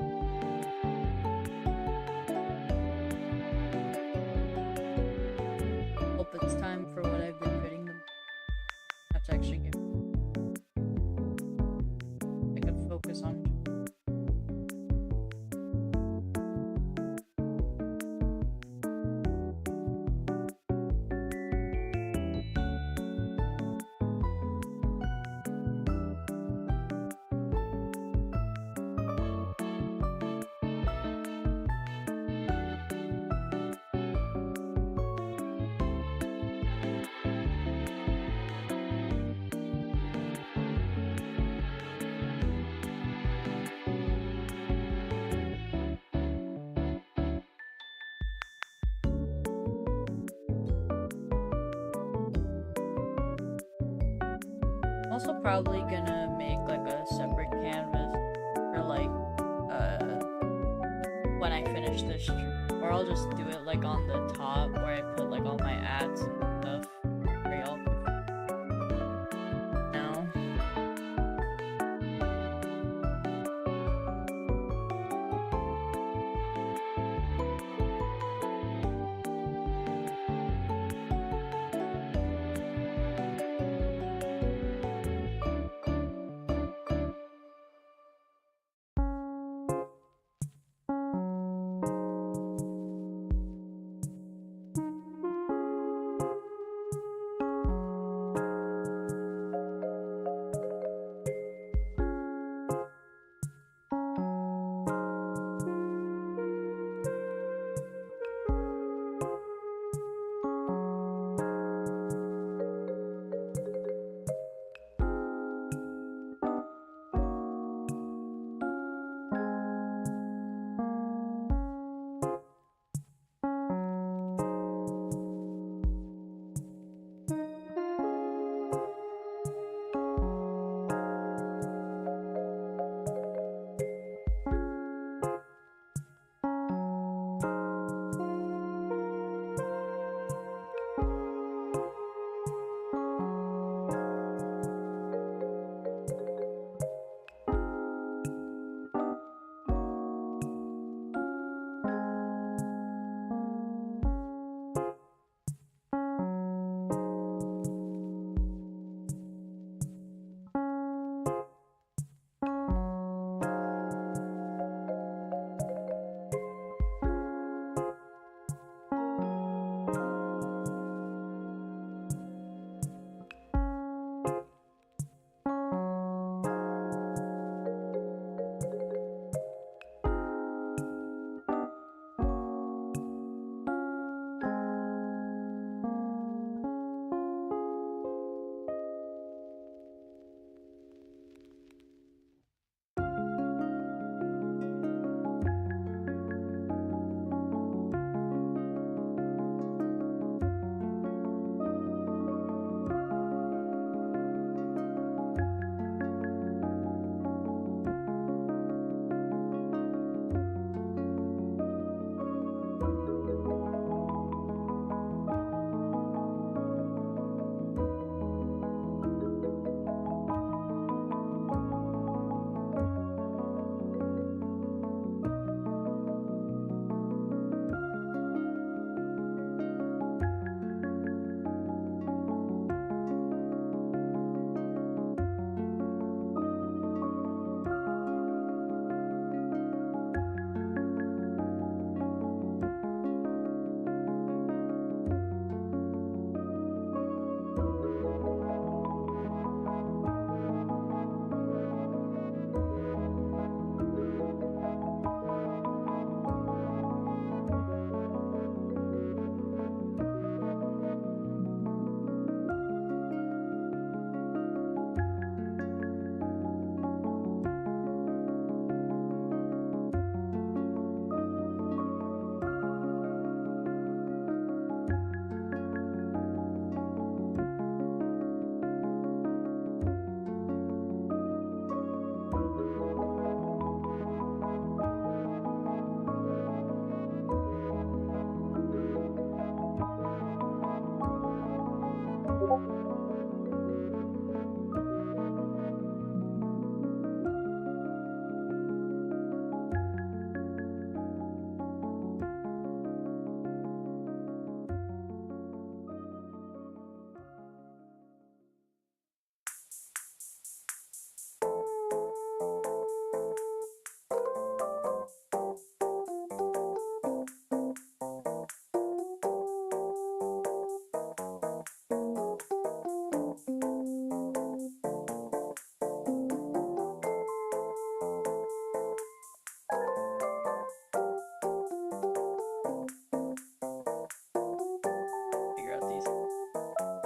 Hope it's time for what I've been trading them. I have to actually get... I could focus on... Also probably gonna make like a separate canvas for like when I finish this stream, or I'll just do it like on the top where I put like all my ads and stuff for y'all now.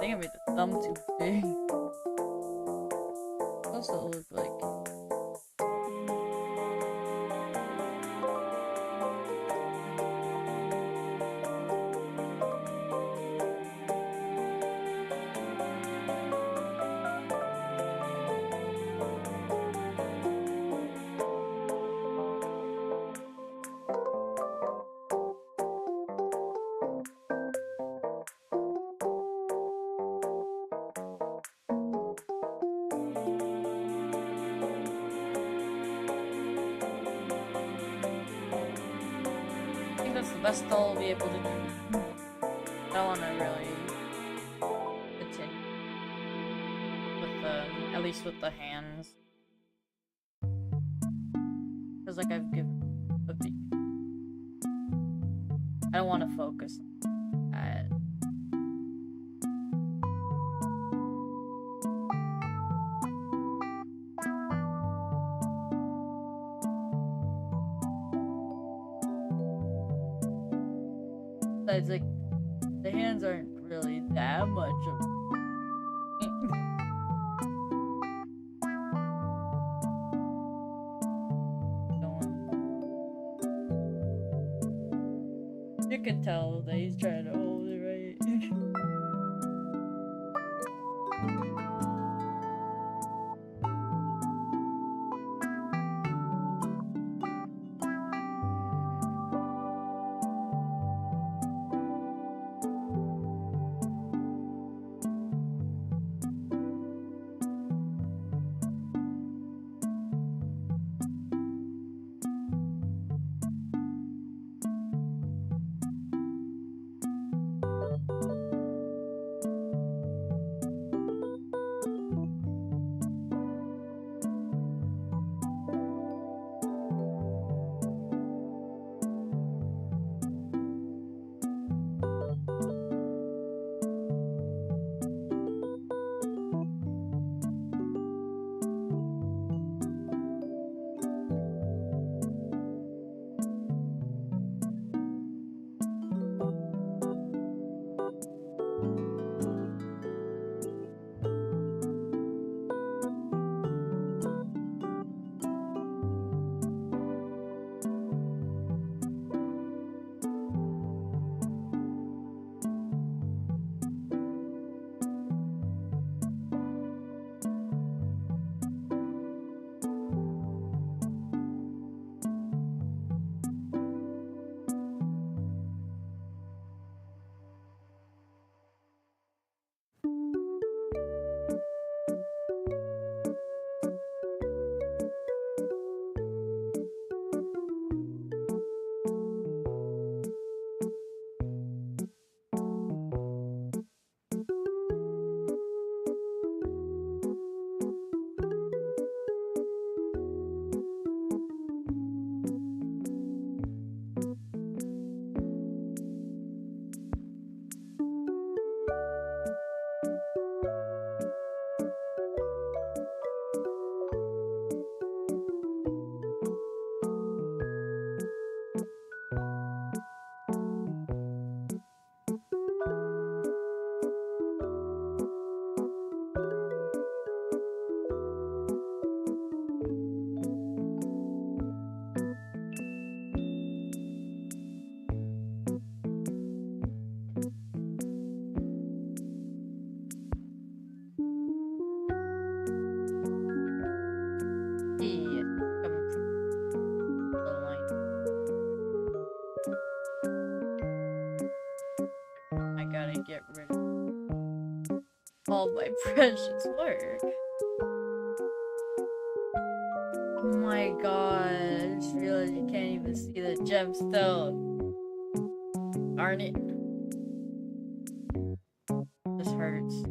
think I made the thumb too big. Also look like that's the best I'll be able to do. I don't want to really continue with the, at least with the hands. Because like I've given a big, I don't want to focus on that. Besides, like, the hands aren't really that much of you can tell that he's trying to hold it right. I gotta get rid of all my precious work. Oh my god, I just realized you can't even see the gemstone. Darn it. This hurts.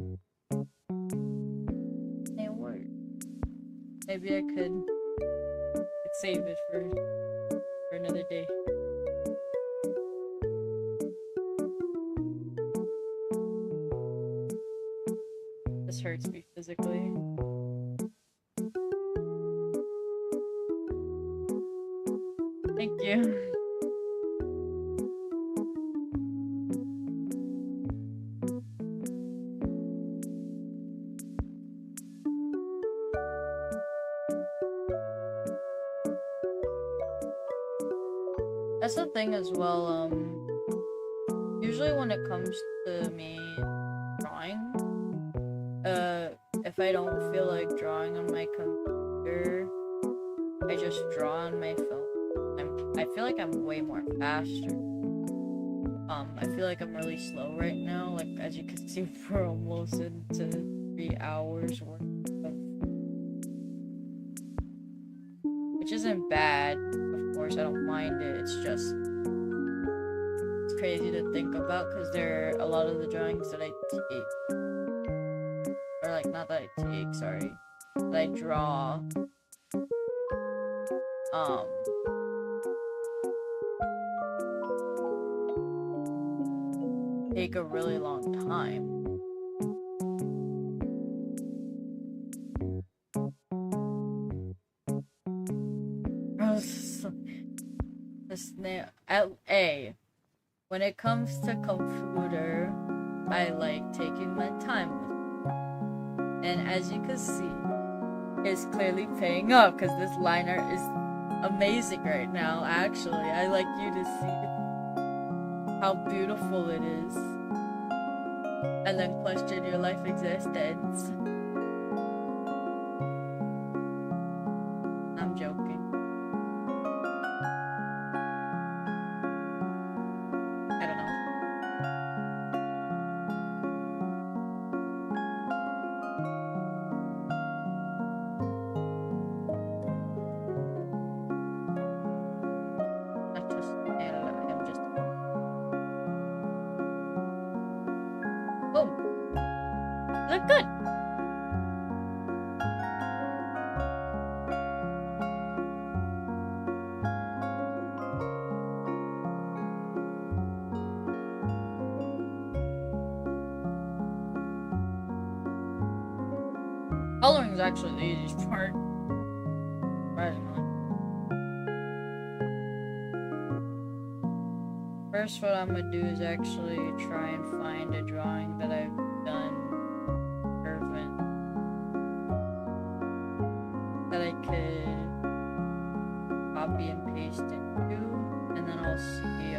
It worked. Maybe I could save it for another day. This hurts me physically. Thank you. That's the thing as well. Usually when it comes to me drawing, if I don't feel like drawing on my computer, I just draw on my phone. I feel like I'm way more faster. I feel like I'm really slow right now. Like, as you can see, we're almost into 3 hours worth of, which isn't bad. Of course, I don't mind it. It's just it's crazy to think about because there are a lot of the drawings that I take, or like not that I take, sorry, that I draw. Um, take a really long time. The snail at A. When it comes to computer, I like taking my time with it. And as you can see, it's clearly paying off because this line art is amazing right now. Actually, I like you to see how beautiful it is, and then question your life existence. I'm joking. I don't know. Not just I am just. Oh, look good. Coloring is actually the easiest part, surprisingly. First, what I'm gonna do is actually try and find a drawing that I've done, Ervin, that I could copy and paste into, and then I'll see.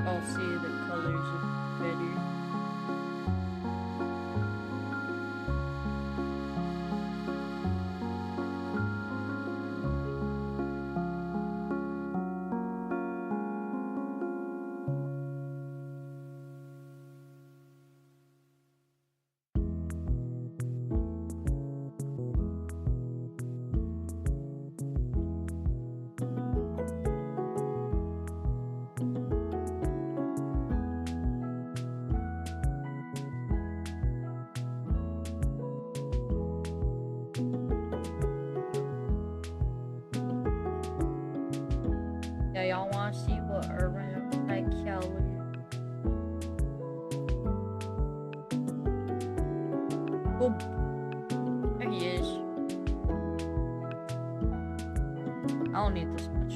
I'll see the colors better. Yeah, y'all want to see what Ervin looks like, Kelly? Oh, there he is. I don't need this much.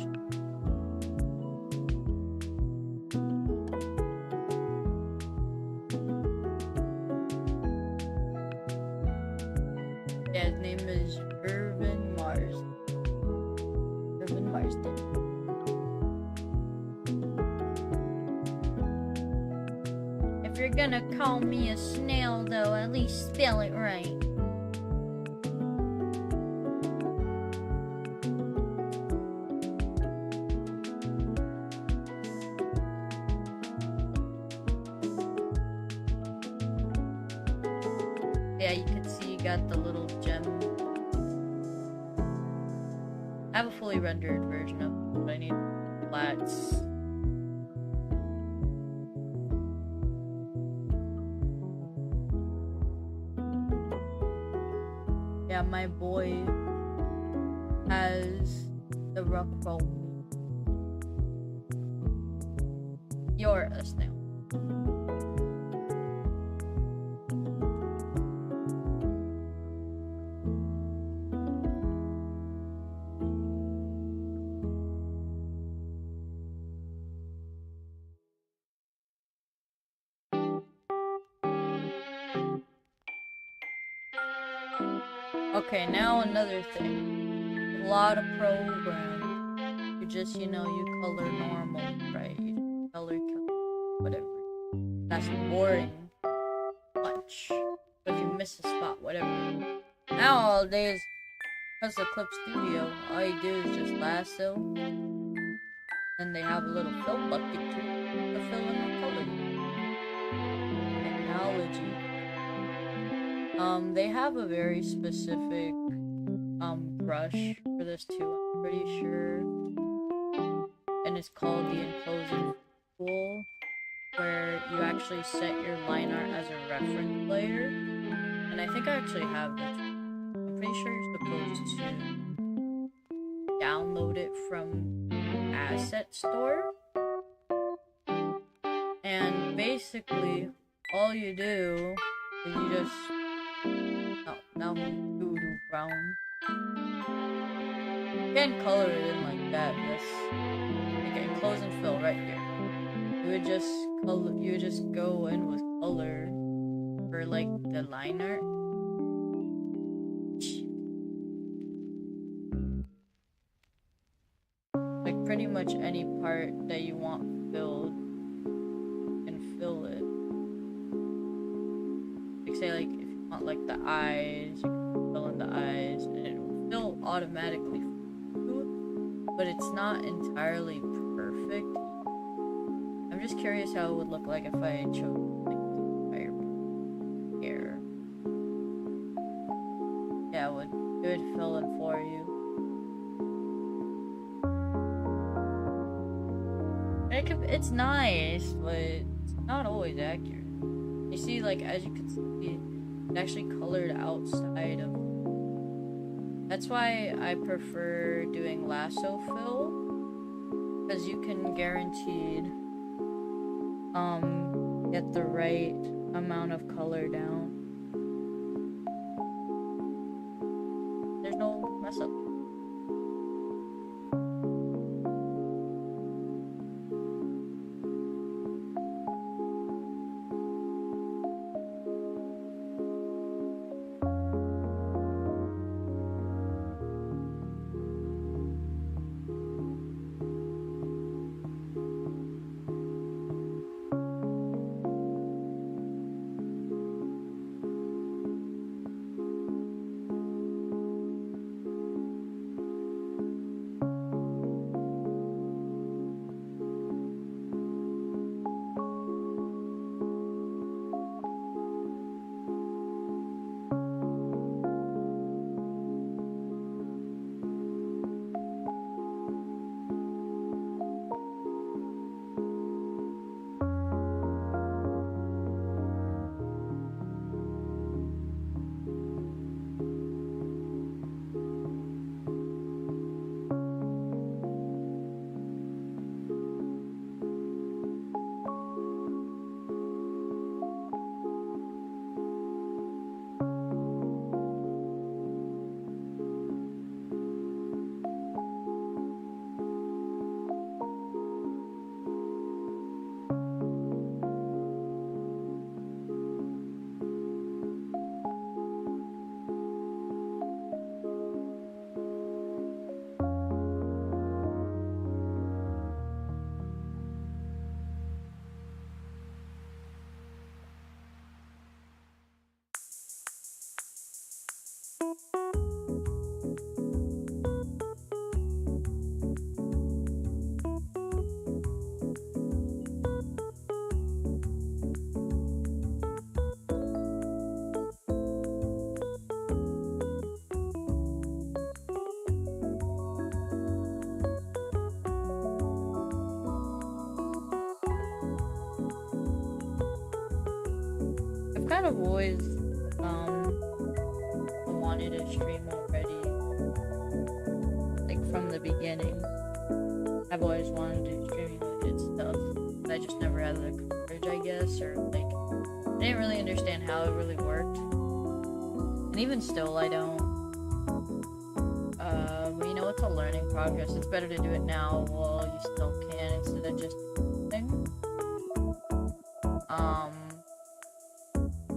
Yeah, his name is Ervin Marsden. Ervin Marsden. If you're gonna call me a snail, though, at least spell it right. Yeah, you can see you got the little gem. I have a fully rendered version of it, but I need flats. Yeah, my boy has the rock roll. You're a snail. Okay, now another thing. A lot of programs. You just, you color normal, right? You color, whatever. That's boring. Much. Because you miss a spot, whatever. Nowadays, because the Clip Studio, all you do is just lasso. Then they have a little fill bucket to fill in the color. Technology. They have a very specific brush for this too, I'm pretty sure. And it's called the enclosing tool, where you actually set your line art as a reference layer. And I think I actually have this. I'm pretty sure you're supposed to download it from Asset Store. And basically, all you do is you just now doo-doo brown. You can't color it in like that. That's like enclose and fill right here. You would just go in with color for like the line art. Like pretty much any part that you want filled, and fill it. Like say like if you want like the eyes, you can fill in the eyes and it will fill automatically. But it's not entirely perfect. I'm just curious how it would look like if I chose like the entire hair. Yeah, it would fill in for you. It's nice, but it's not always accurate. You see, like as you can see, it actually colored outside of. That's why I prefer doing lasso fill, because you can guaranteed get the right amount of color down. There's no mess up. Kind of always wanted to stream already, like from the beginning. I've always wanted to do streaming related stuff, but I just never had the courage, I guess, or like I didn't really understand how it really worked. And even still, I don't. But you know, it's a learning progress. It's better to do it now while you still can instead of just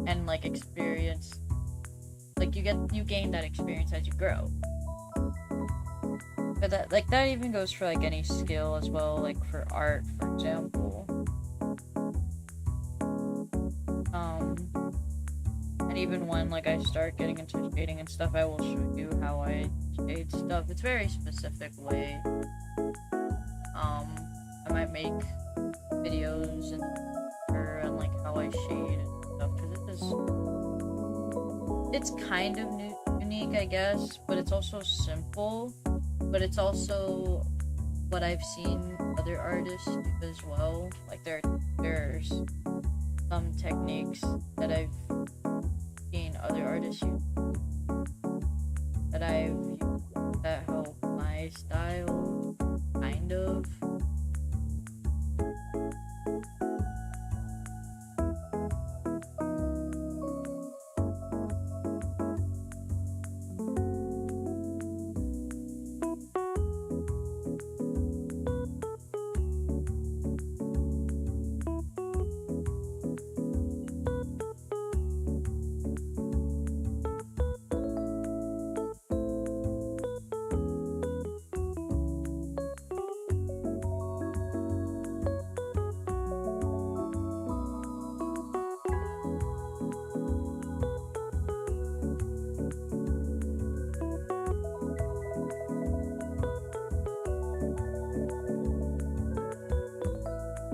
and like experience, like like you gain that experience as you grow. But that even goes for like any skill as well, like for art, for example. And even when like I start getting into shading and stuff, I will show you how I shade stuff. It's very specific way. I might make videos and like how I shade and stuff, because it's kind of unique, I guess, but it's also simple. But it's also what I've seen other artists do as well. Like there's some techniques that I've seen other artists use that I've used that help my style, kind of.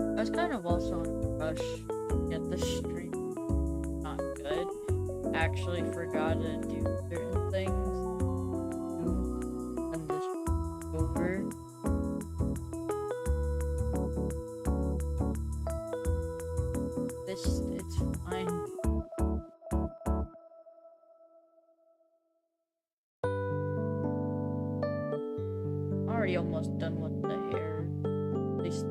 I was kind of also in a rush to get the stream not good. Actually forgot to do certain things and this over. It's fine. Already almost done with the hair. At least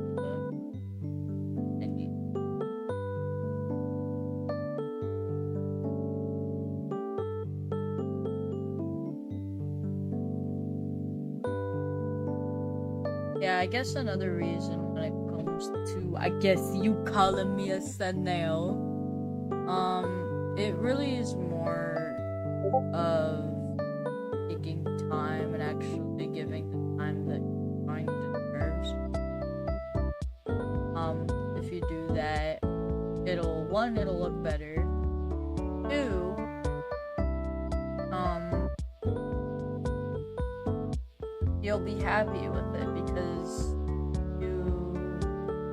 yeah, I guess another reason when it comes to, I guess you calling me a snail, it really is more of taking time and actually giving the time that your mind deserves. If you do that, it'll look better. 2, you'll be happy with it because you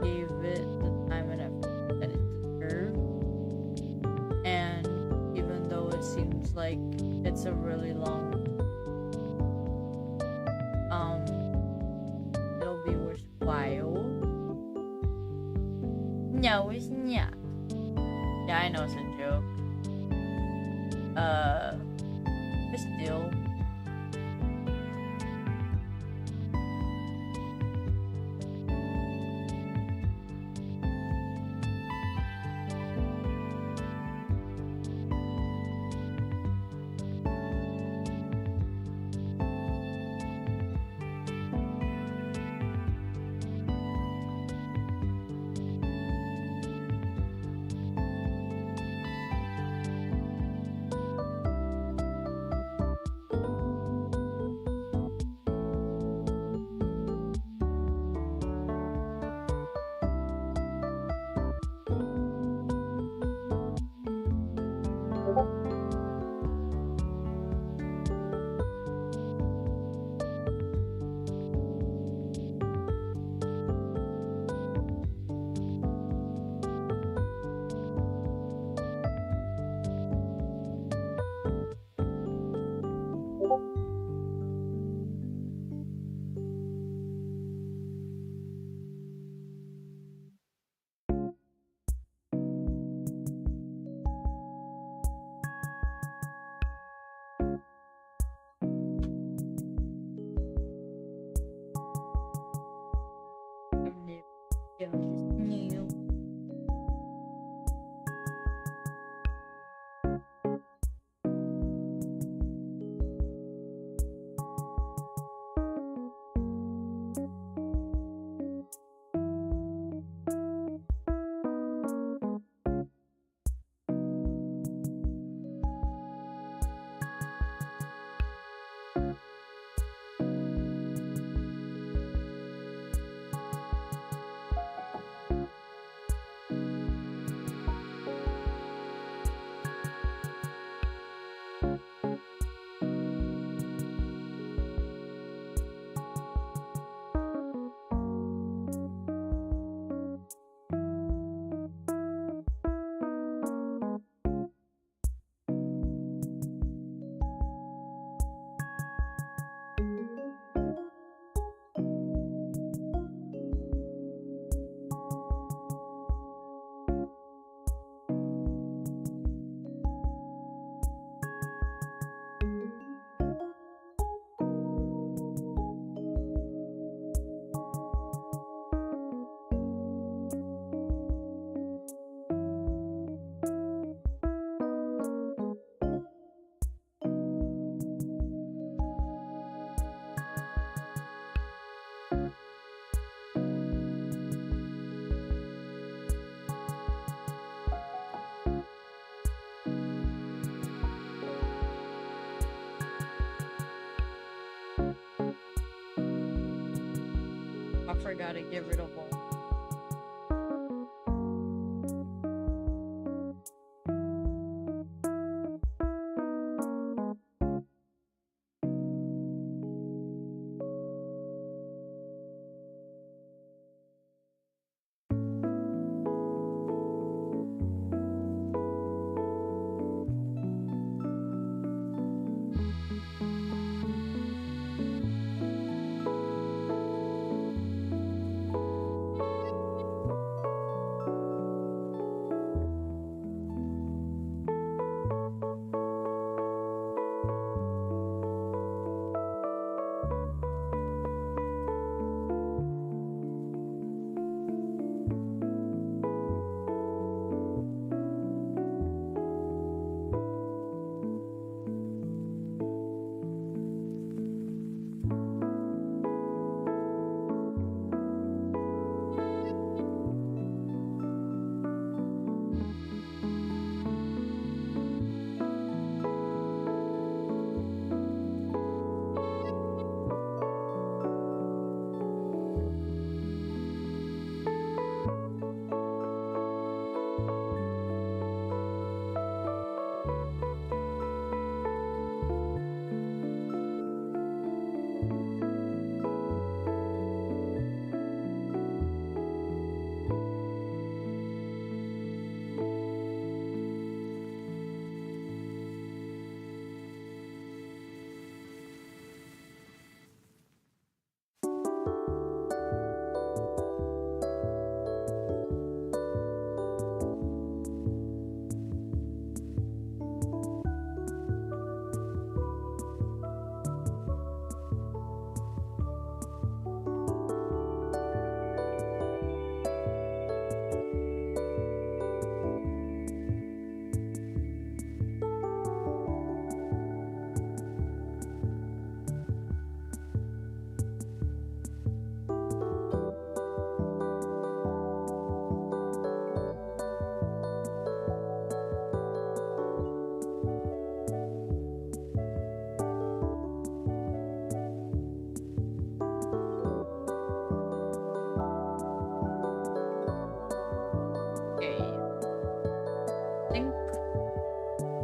gave it the time and effort that it deserved. And even though it seems like it's a really long, it'll be worthwhile. No, it's not. Yeah, I know it's a joke. But still. forgot to get rid of all.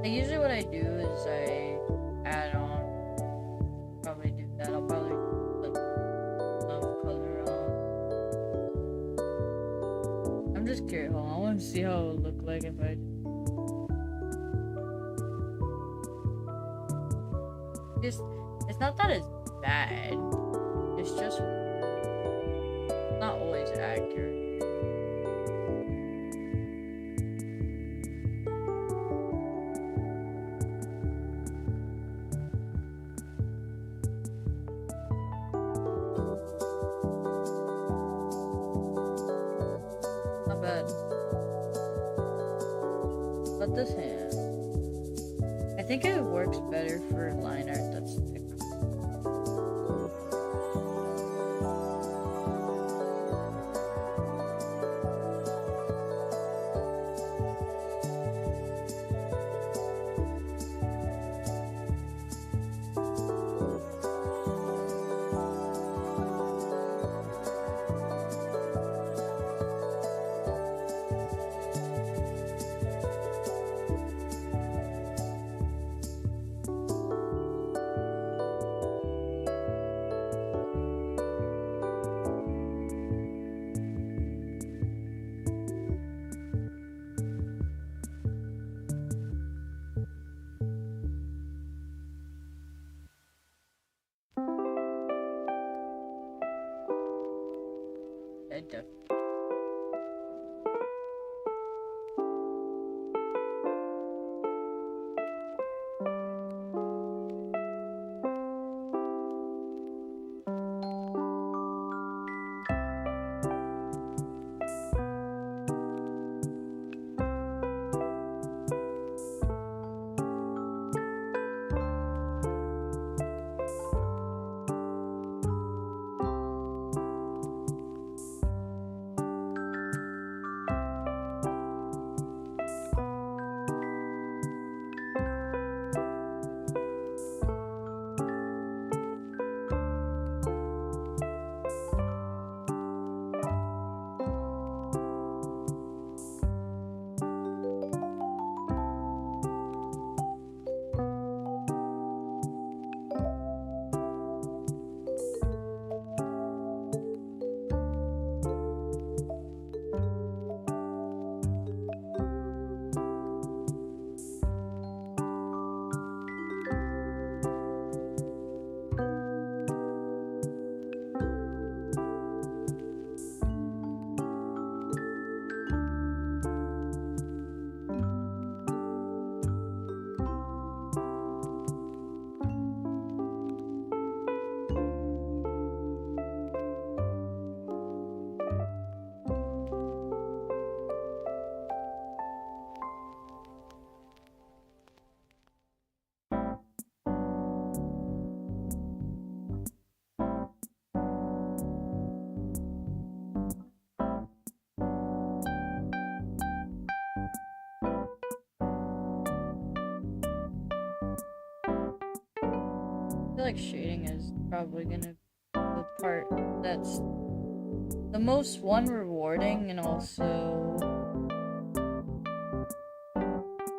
Usually what I do is I add on, probably do that, I'll probably put some color on. I'm just curious, hold on, I want to see how it would look like if I just, it's not that it's bad, it's just not always accurate. But this hand, I think it works better for line art that's thick. feel like shading is probably gonna be the part that's the most rewarding and also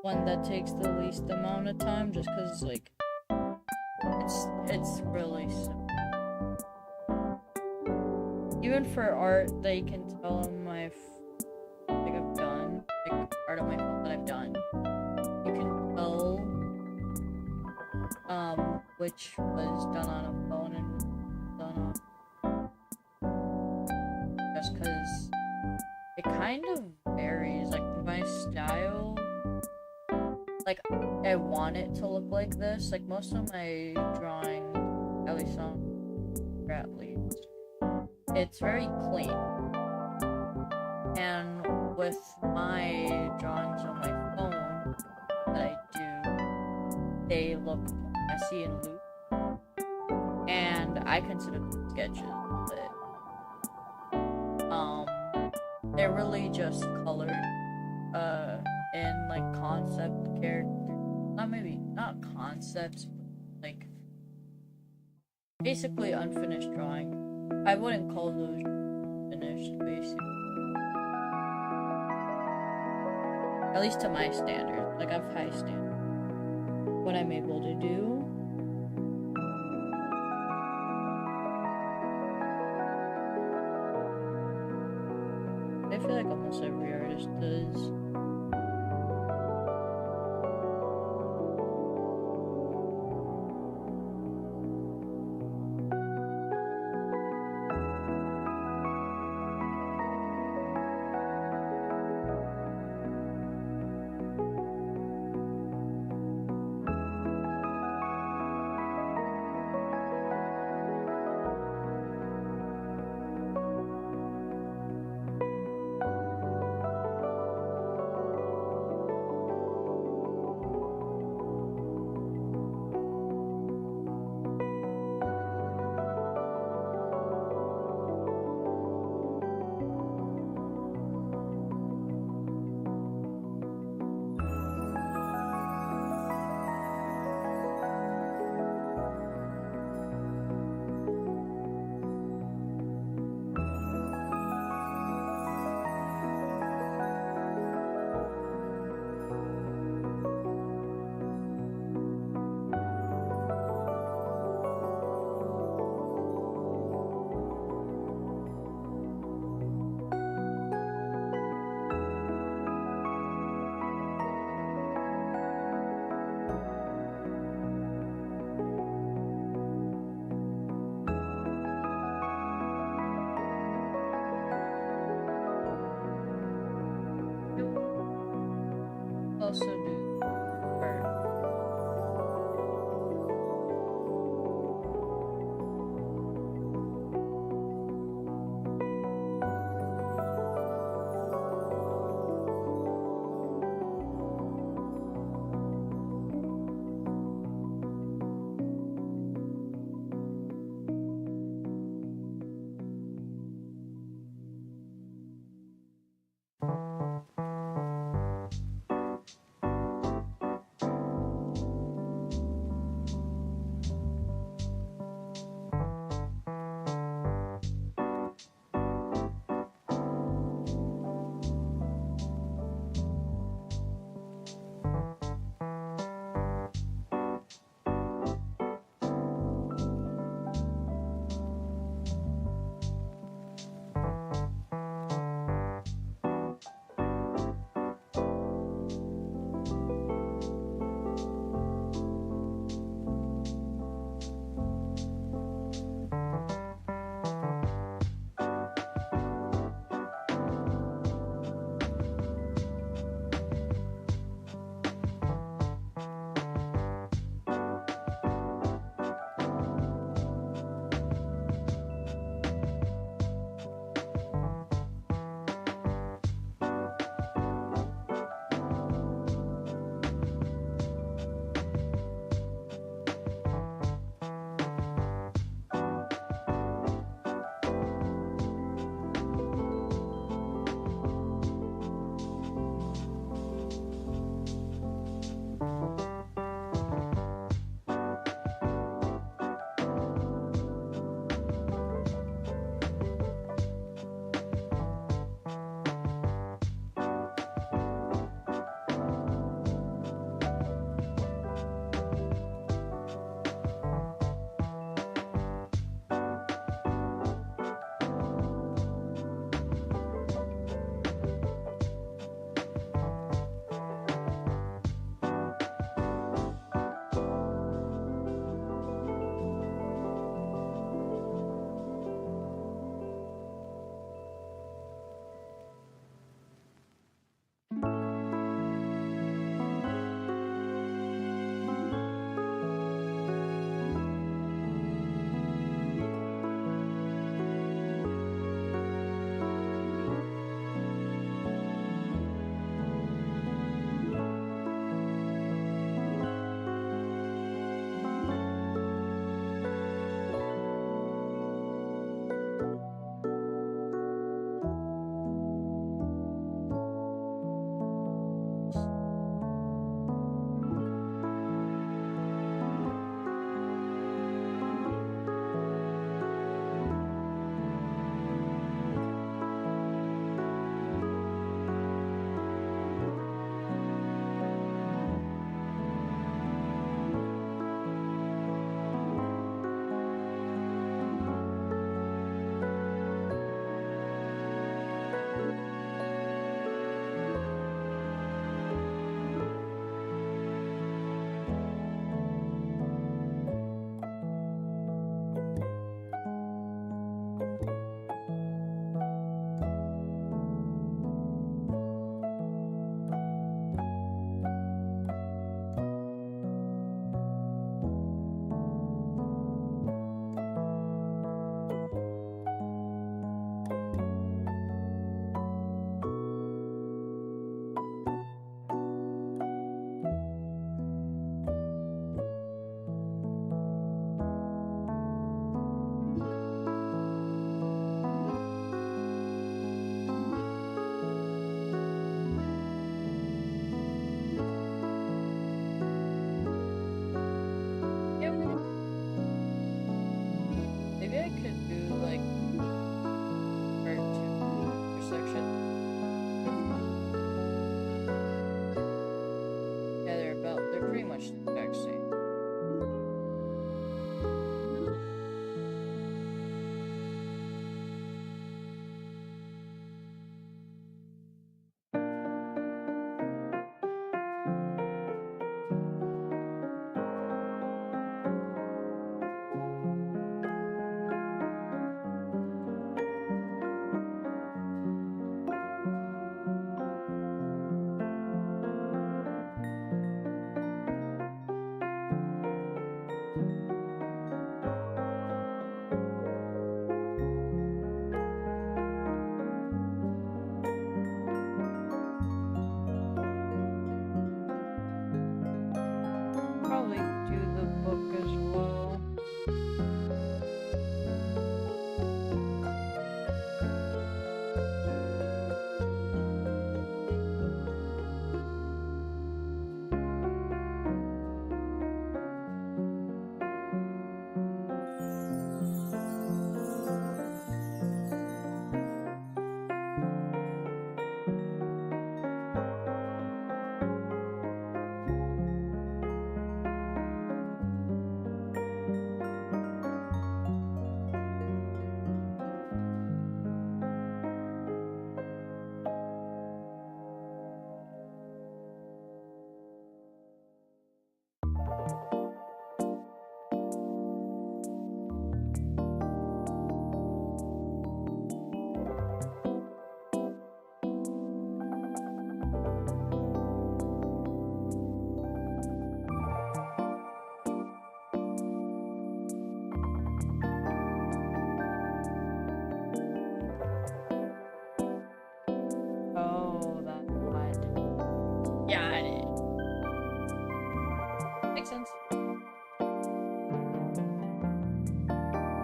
one that takes the least amount of time, just because like it's really simple. Even for art that you can tell I've done, like art on my phone that I've done, you can tell which was done on a phone and done on, just because it kind of varies. Like my style, like I want it to look like this. Like most of my drawing, at least it's very clean. And with my drawings on my phone that I do, they look messy and loose. And I consider them sketches, but they're really just colored in like concept character, not concepts, but like basically unfinished drawing. I wouldn't call those finished, basically. At least to my standards. Like I have high standards. What I'm able to do. I feel like almost every artist does.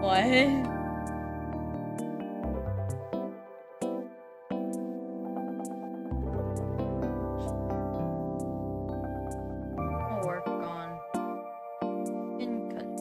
What? I'll work on pin cutting.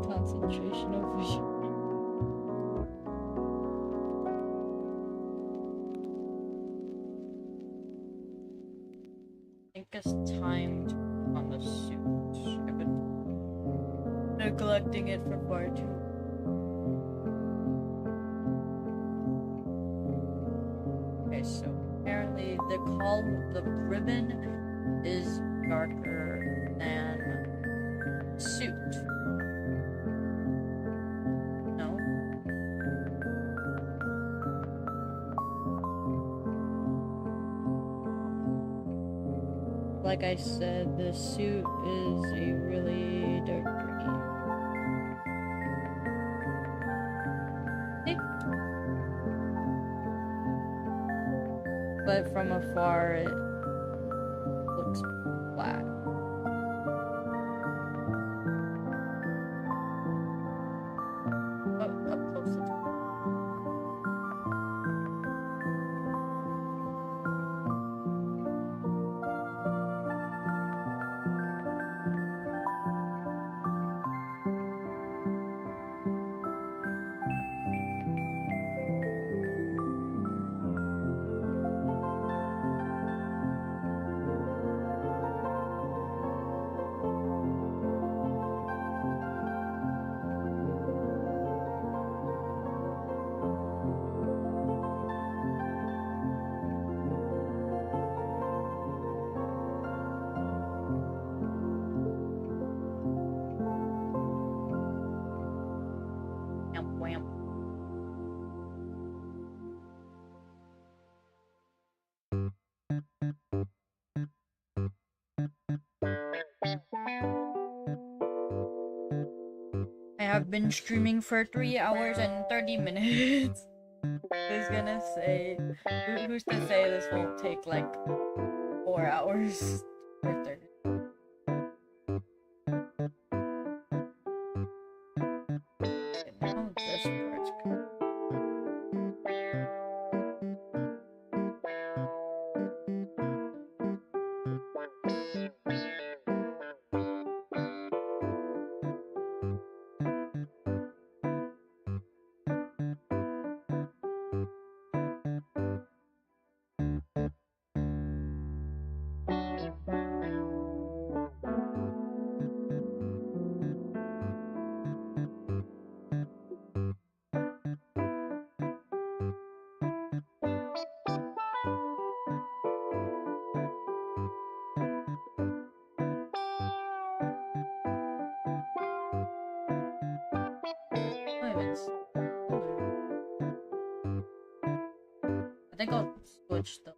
Concentration over here. I think it's timed on the suit. I've been neglecting it for far too long. Okay, so apparently the ribbon is darker than suit. No? Like I said, the suit is a really dark green. But from afar, it looks black. Oh, up close. have been streaming for 3 hours and 30 minutes. Who's gonna say, who's to say this won't take like 4 hours or 30? Okay, now this part's good. I think I'll switch the.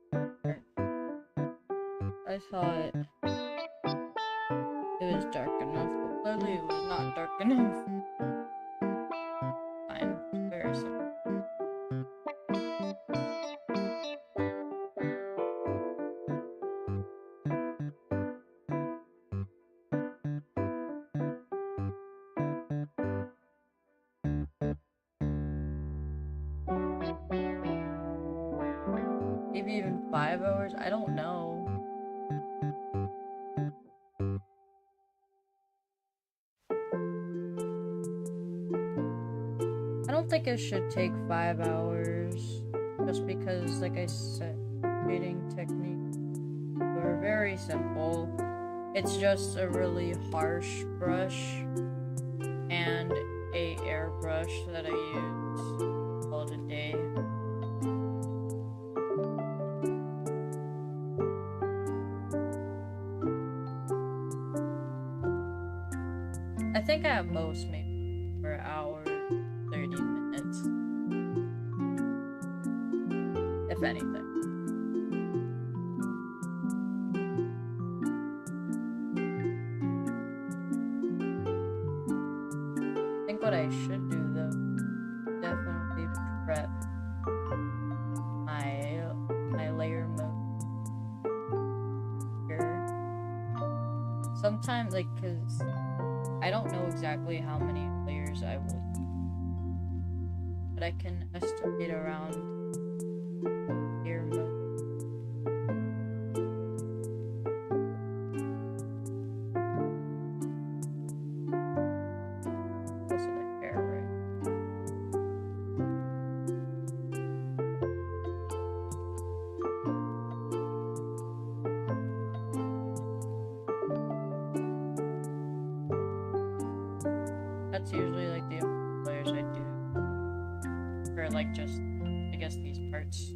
I thought it was dark enough, but clearly it was not dark enough. Fine, very simple. Maybe even 5 hours? I don't know. I don't think it should take 5 hours. Just because, like I said, shading techniques are very simple. It's just a really harsh brush and a airbrush that I use all the day. I think at most maybe for an hour, 30 minutes, if anything. I think what I should do though, definitely prep my layer mode here. Sometimes, like, cause I don't know exactly how many layers I will use, but I can estimate around layer mode. Also the hair, right? That's usually like the layers I do for like just, I guess, these parts.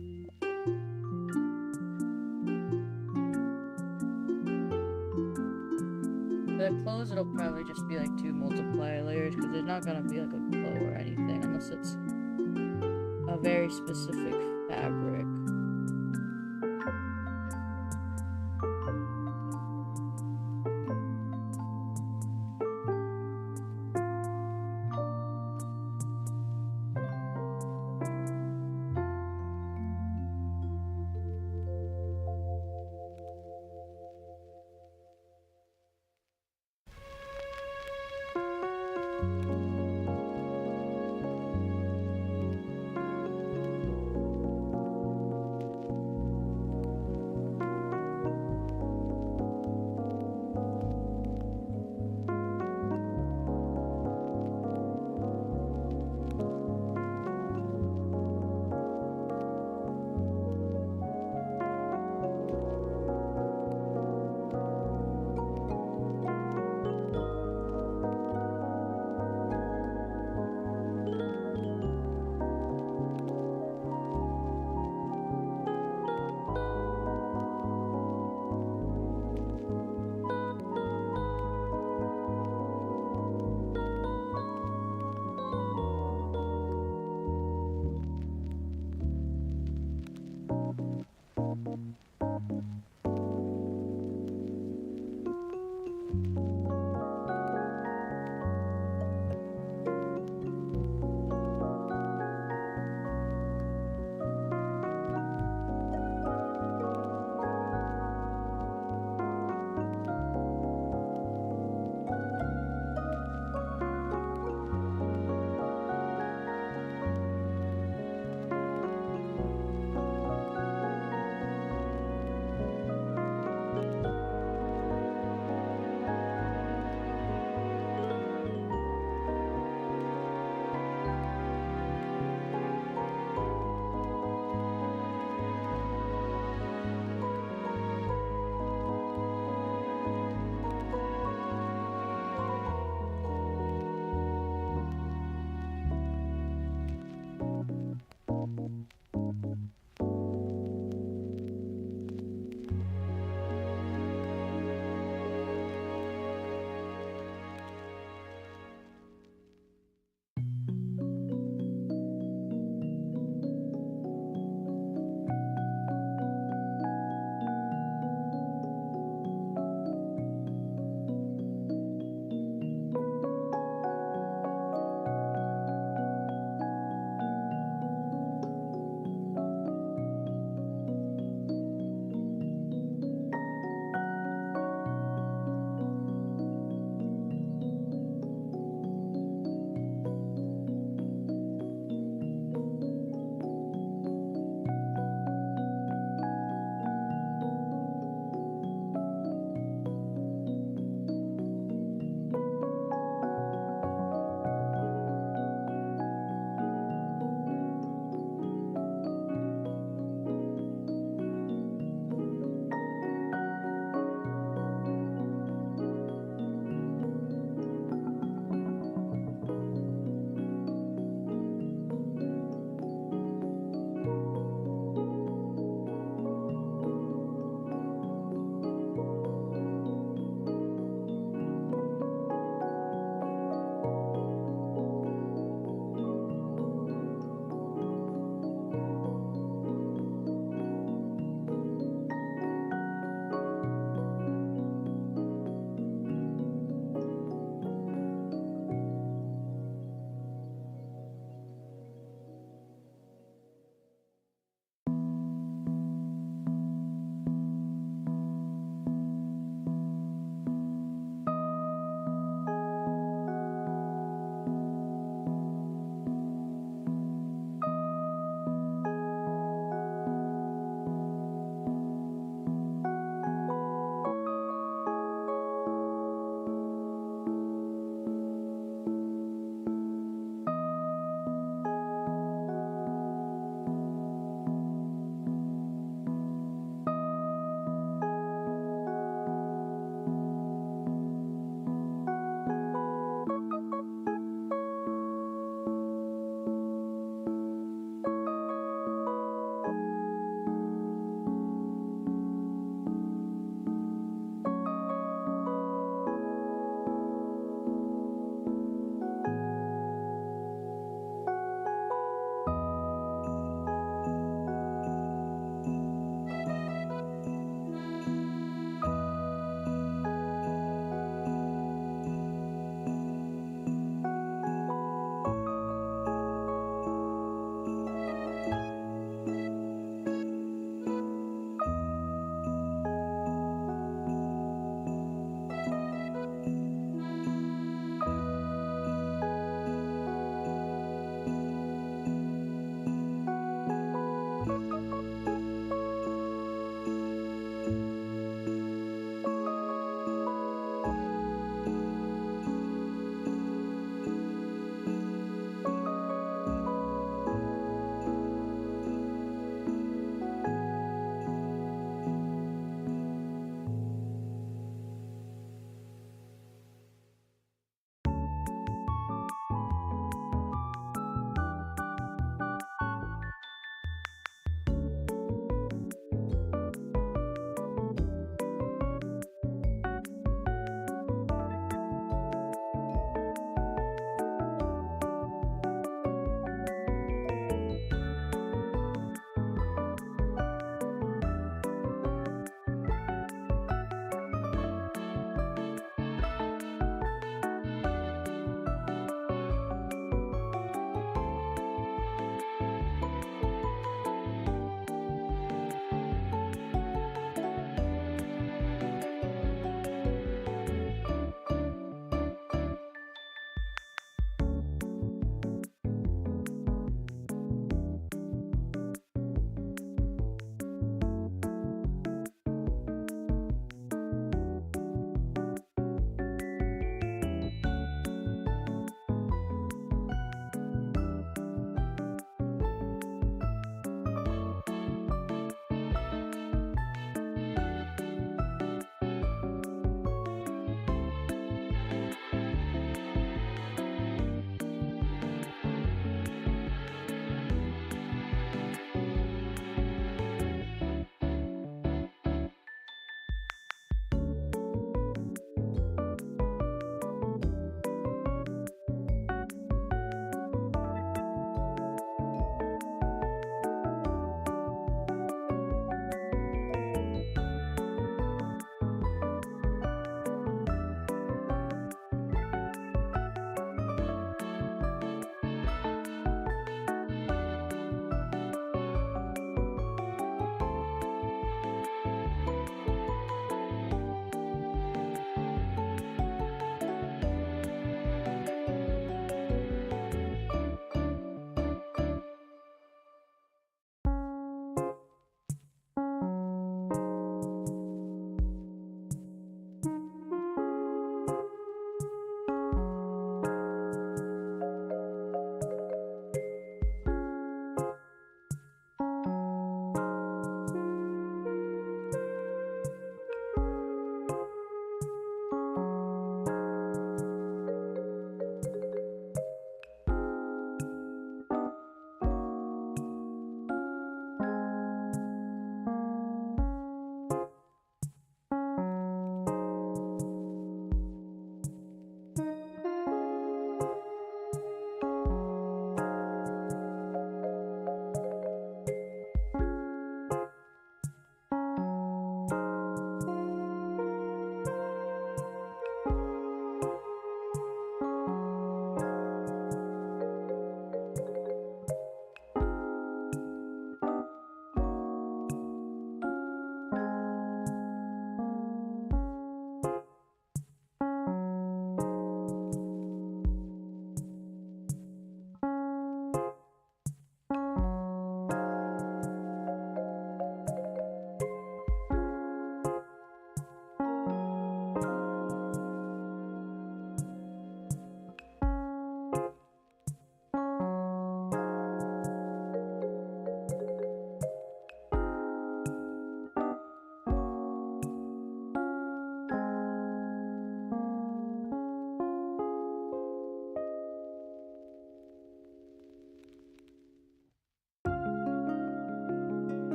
For the clothes, it'll probably just be like 2 multiply layers because there's not gonna be like a glow or anything unless it's a very specific fabric.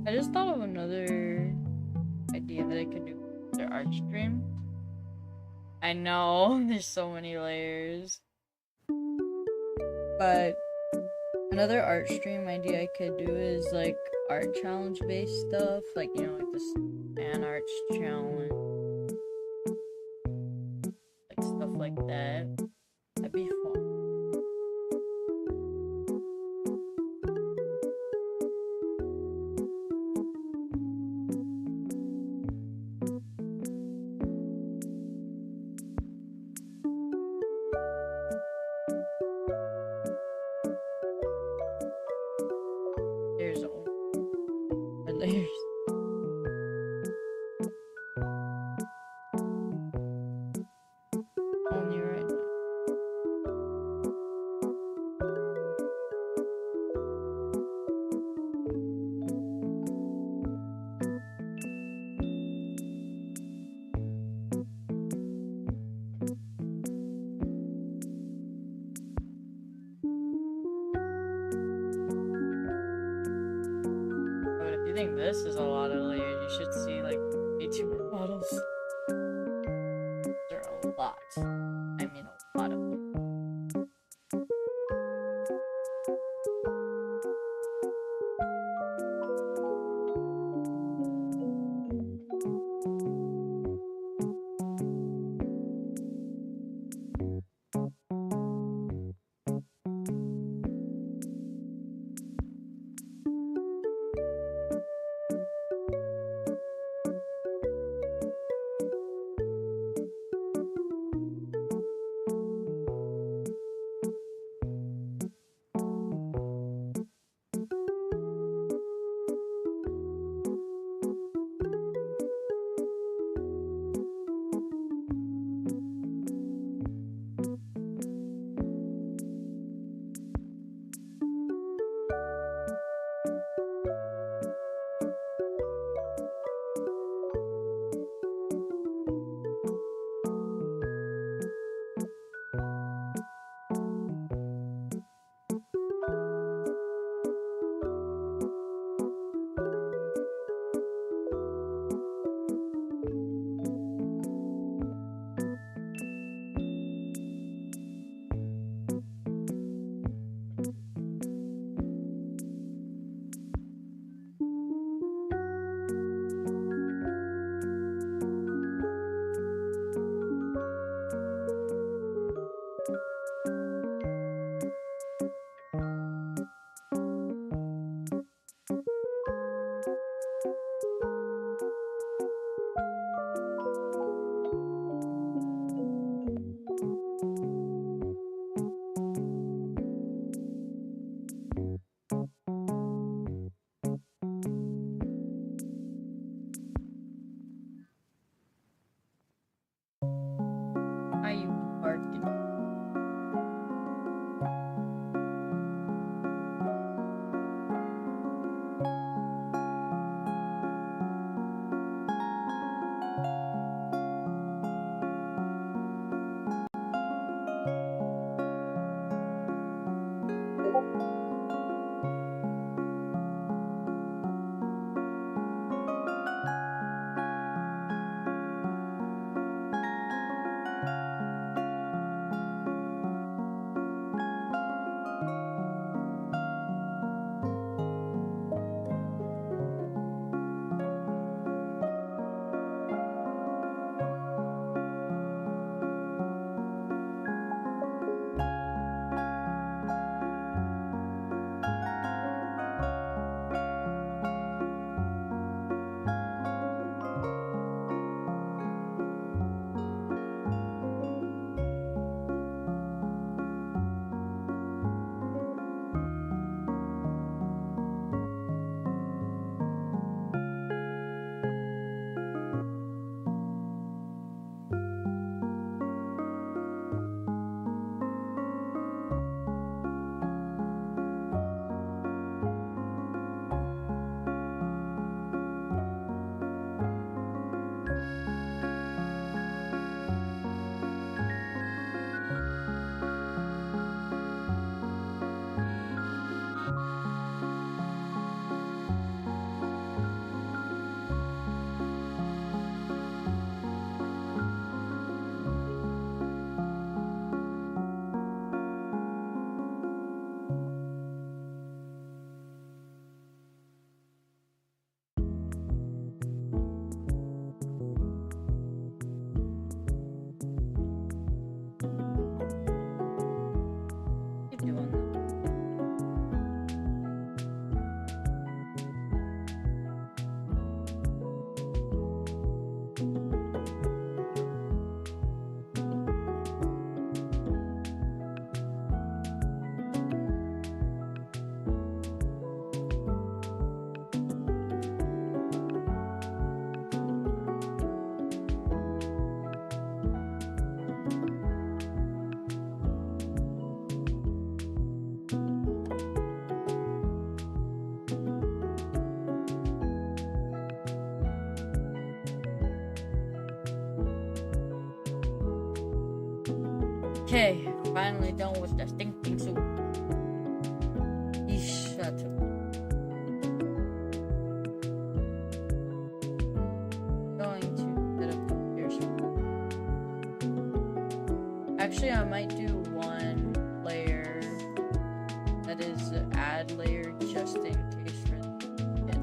I just thought of another idea that I could do for their art stream. I know, there's so many layers. But another art stream idea I could do is like art challenge based stuff, like you know, like this fan arts challenge, like stuff like that. That'd be fun. There's more layers. Only right now. But if you think this is a lot of layers, you should see like VTuber models. There are a lot. I mean, a lot of them. Okay, finally done with the stinking soup. Yeesh, that took. Going to set up here. Actually, I might do one layer that is an add layer just in case for it.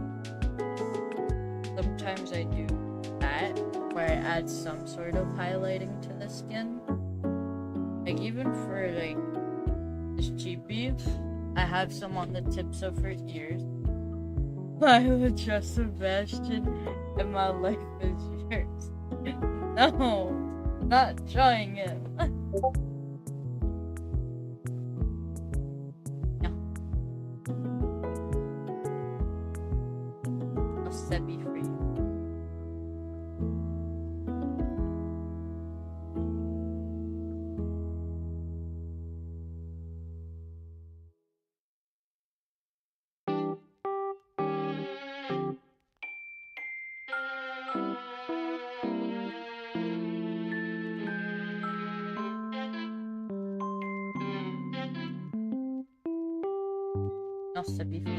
Sometimes I do that where I add some sort of highlighting to the skin. Like even for like this cheapie, I have some on the tips of her ears. I would trust Sebastian and my life is yours. No, not trying it. No. I'll set me free. I'll set me free.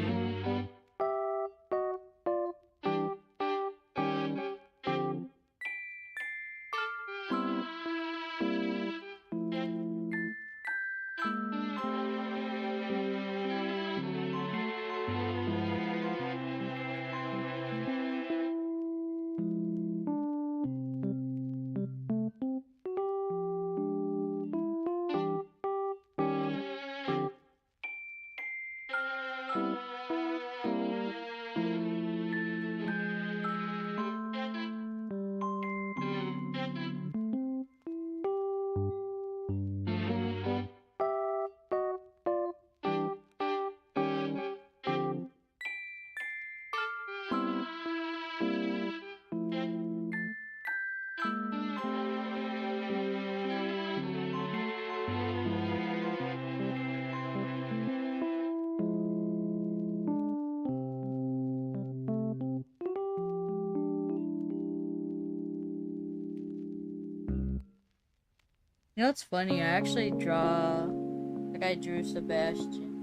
You know what's funny? I actually like I drew Sebastian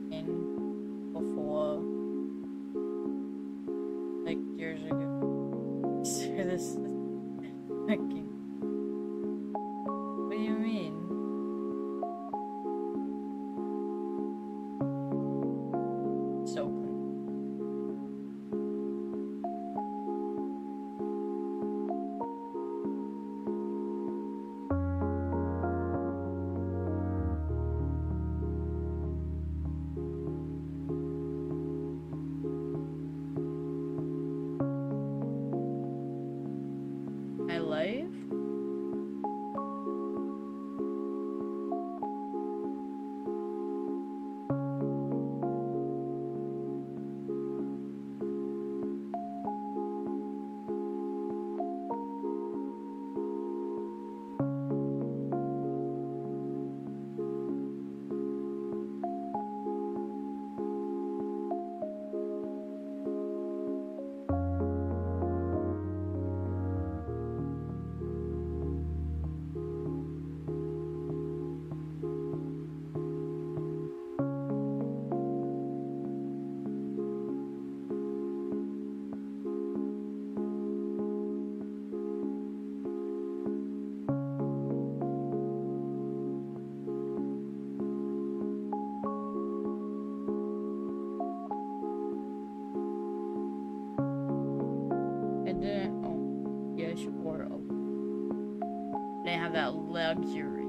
in before, like years ago. So this is fucking. What do you mean? So cool. My life? I didn't. Oh, yes, or oh. They have that luxury.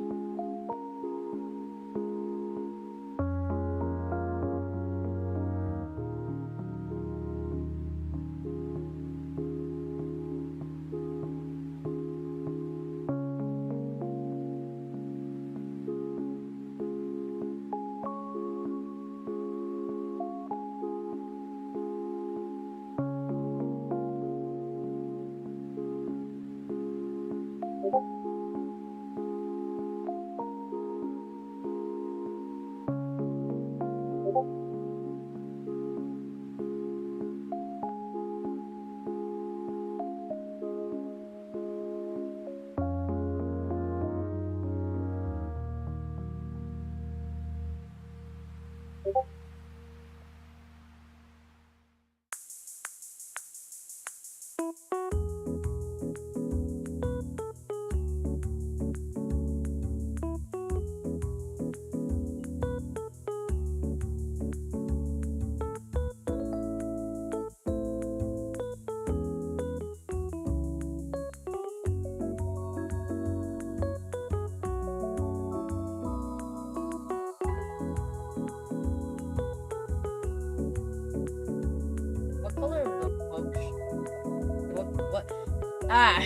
Ah,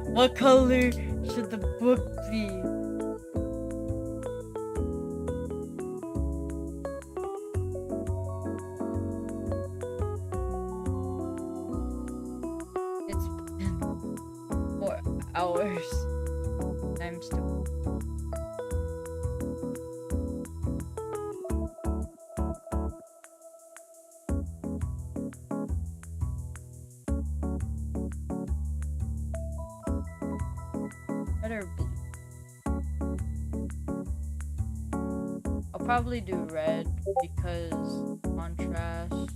what color should the book be? It's been 4 hours. I'm still. Better blue. I'll probably do red because contrast.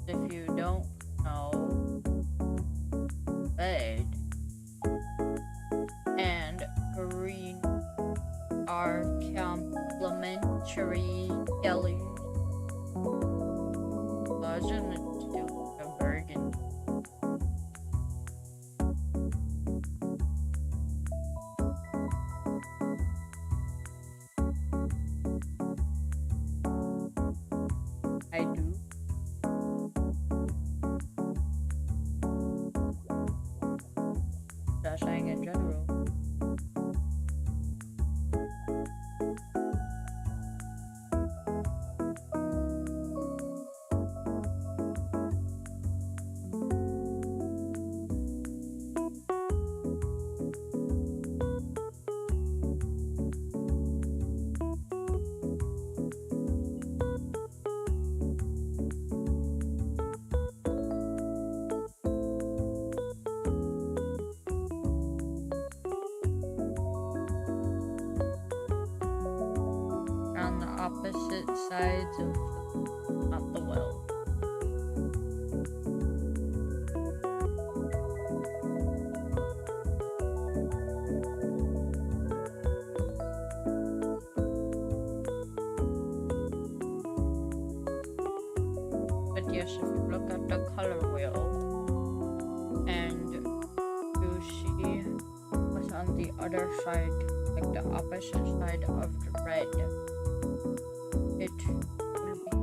If you don't know, red and green are complementary colors. I shouldn't do a burgundy. I do. Dashing in general. On the opposite sides of the well. But yes, if you look at the color wheel and you see what's on the other side, like the opposite side of the red, it will be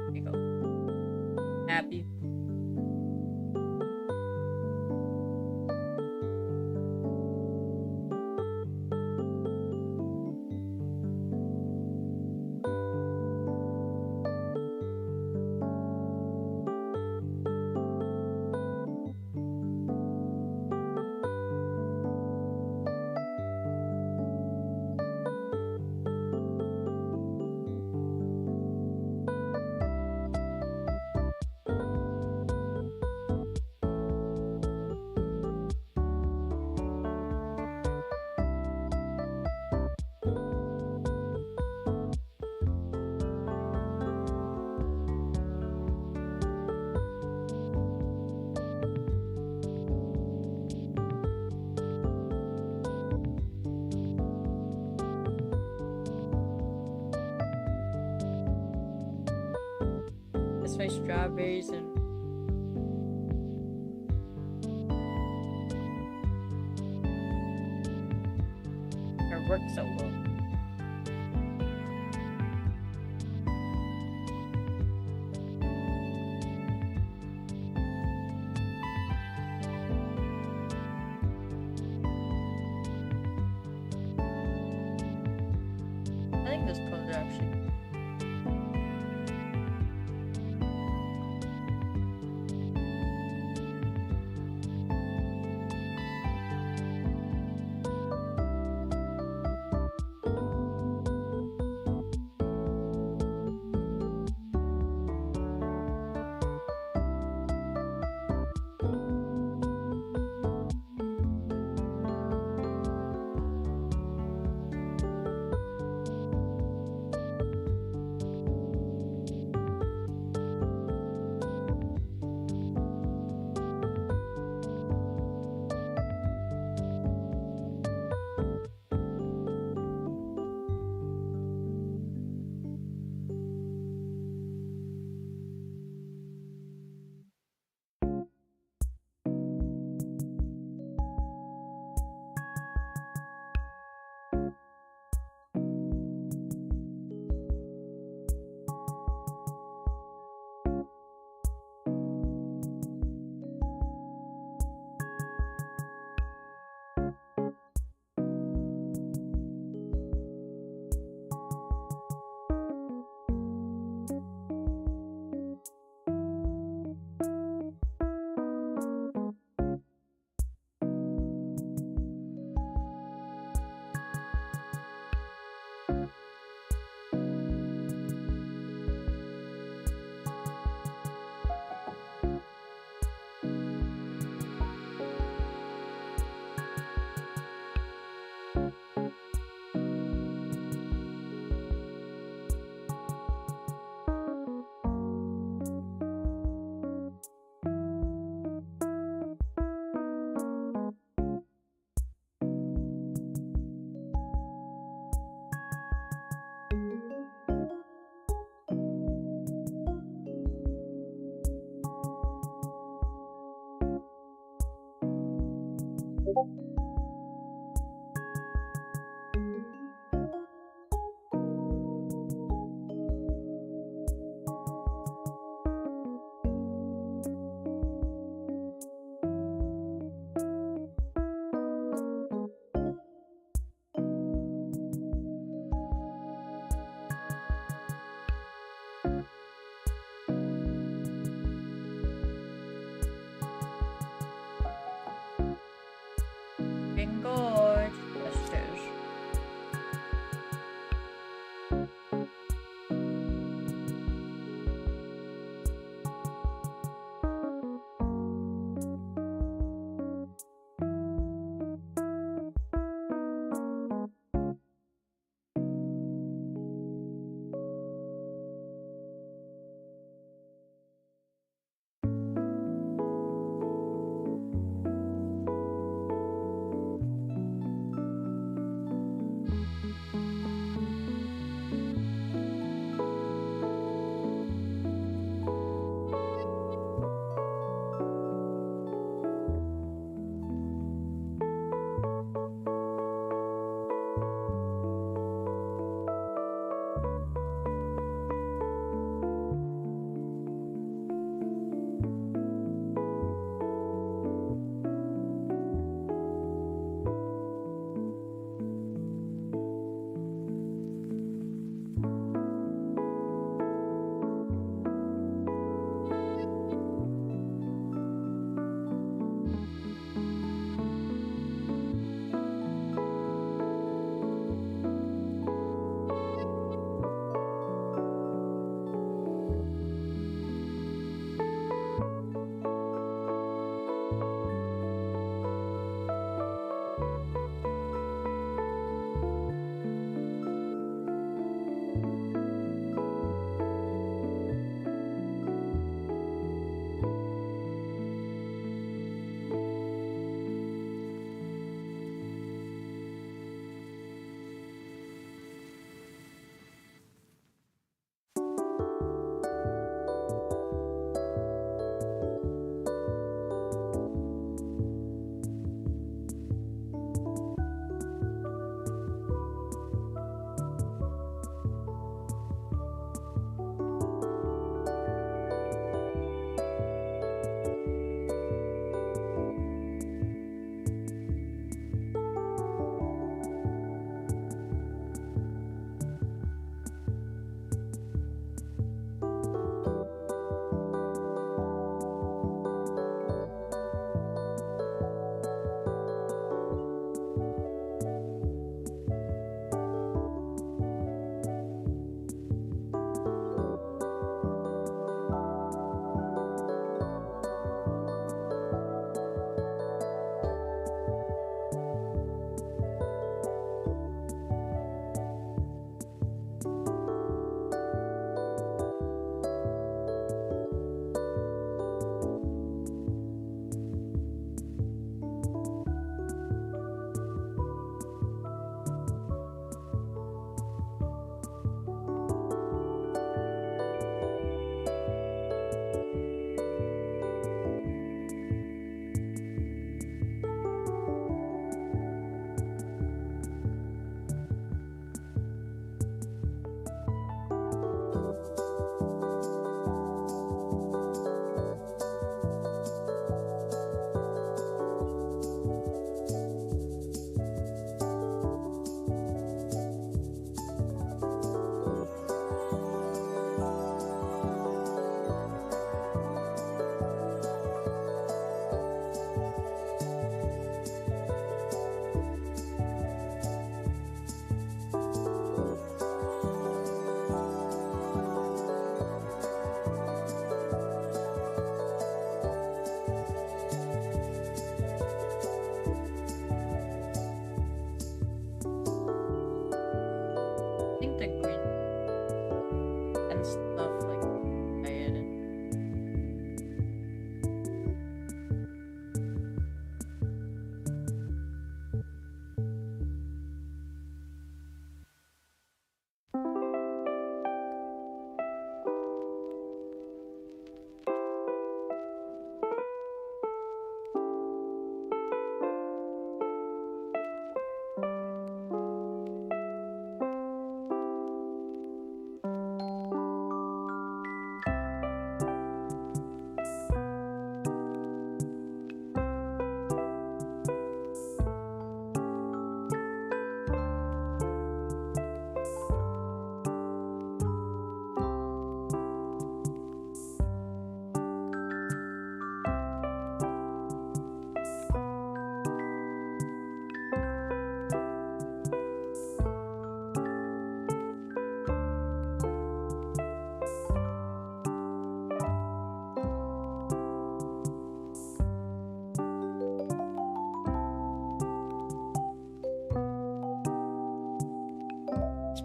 there you go. Happy. That's my strawberries and it works so well. I think this color actually.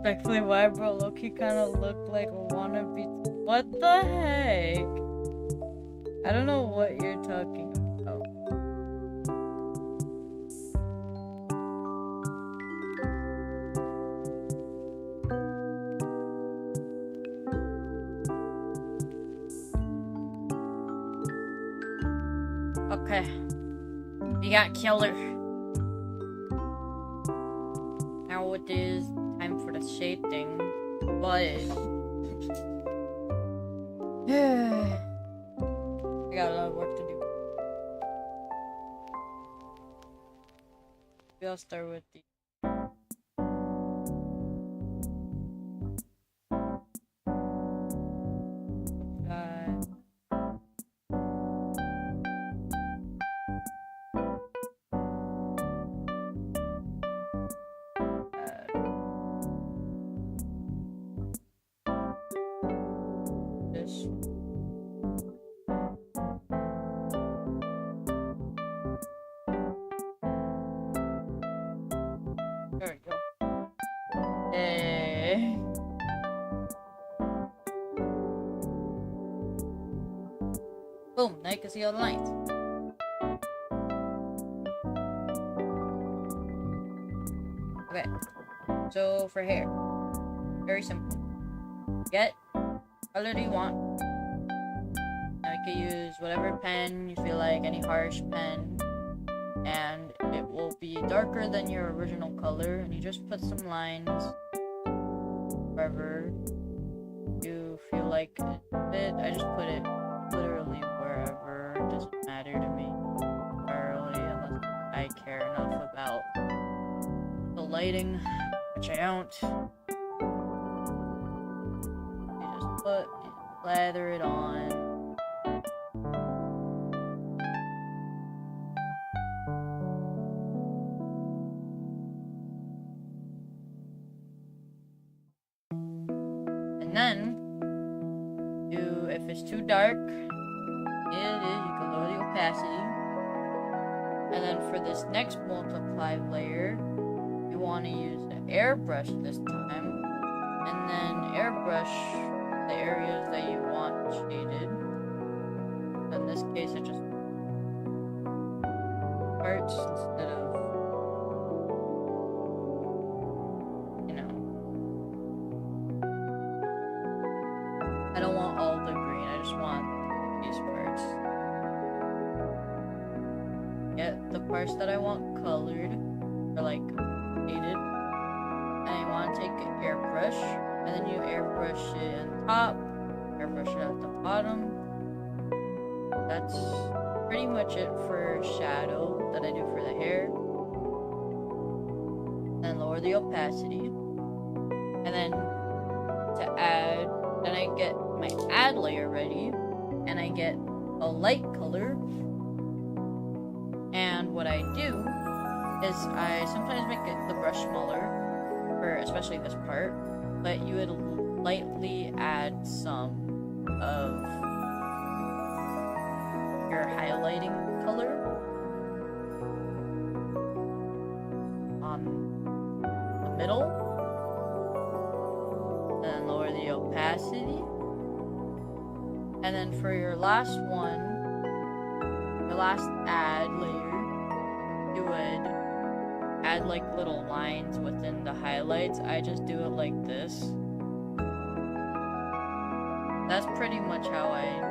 Respectfully, why bro Loki kind of looked like a wannabe. What the heck? I don't know what you're talking about. Okay. We got killer. Now it is time for the shading. But I got a lot of work to do. Maybe I'll start with the this. There we go. Hey. Boom, now you can see all the lines. Okay, so for hair, very simple. Get color you want. Now you can use whatever pen you feel like, any harsh pen, and it will be darker than your original color, and you just put some lines wherever you feel like it. I just put it literally wherever. It doesn't matter to me entirely unless I care enough about the lighting, which I don't. You just lather it on. And then, if it's too dark, you can lower the opacity. And then for this next multiply layer, you want to use the airbrush this time. And then airbrush the areas that you want shaded. In this case, it just parts instead of, I don't want all the green, I just want these parts. Get the parts that I want colored, or like shaded, and I want to take an airbrush, and then you airbrush it on top, airbrush it at the bottom. That's pretty much it for shadow that I do for the hair. Then lower the opacity, and then to add, then I get my add layer ready, and I get a light color. And what I do is I sometimes make the brush smaller, for especially this part, but you would lightly add some of your highlighting color on the middle, and then lower the opacity. And then for your last one, your last add layer, you would add like little lines within the highlights. I just do it like this. That's pretty much how I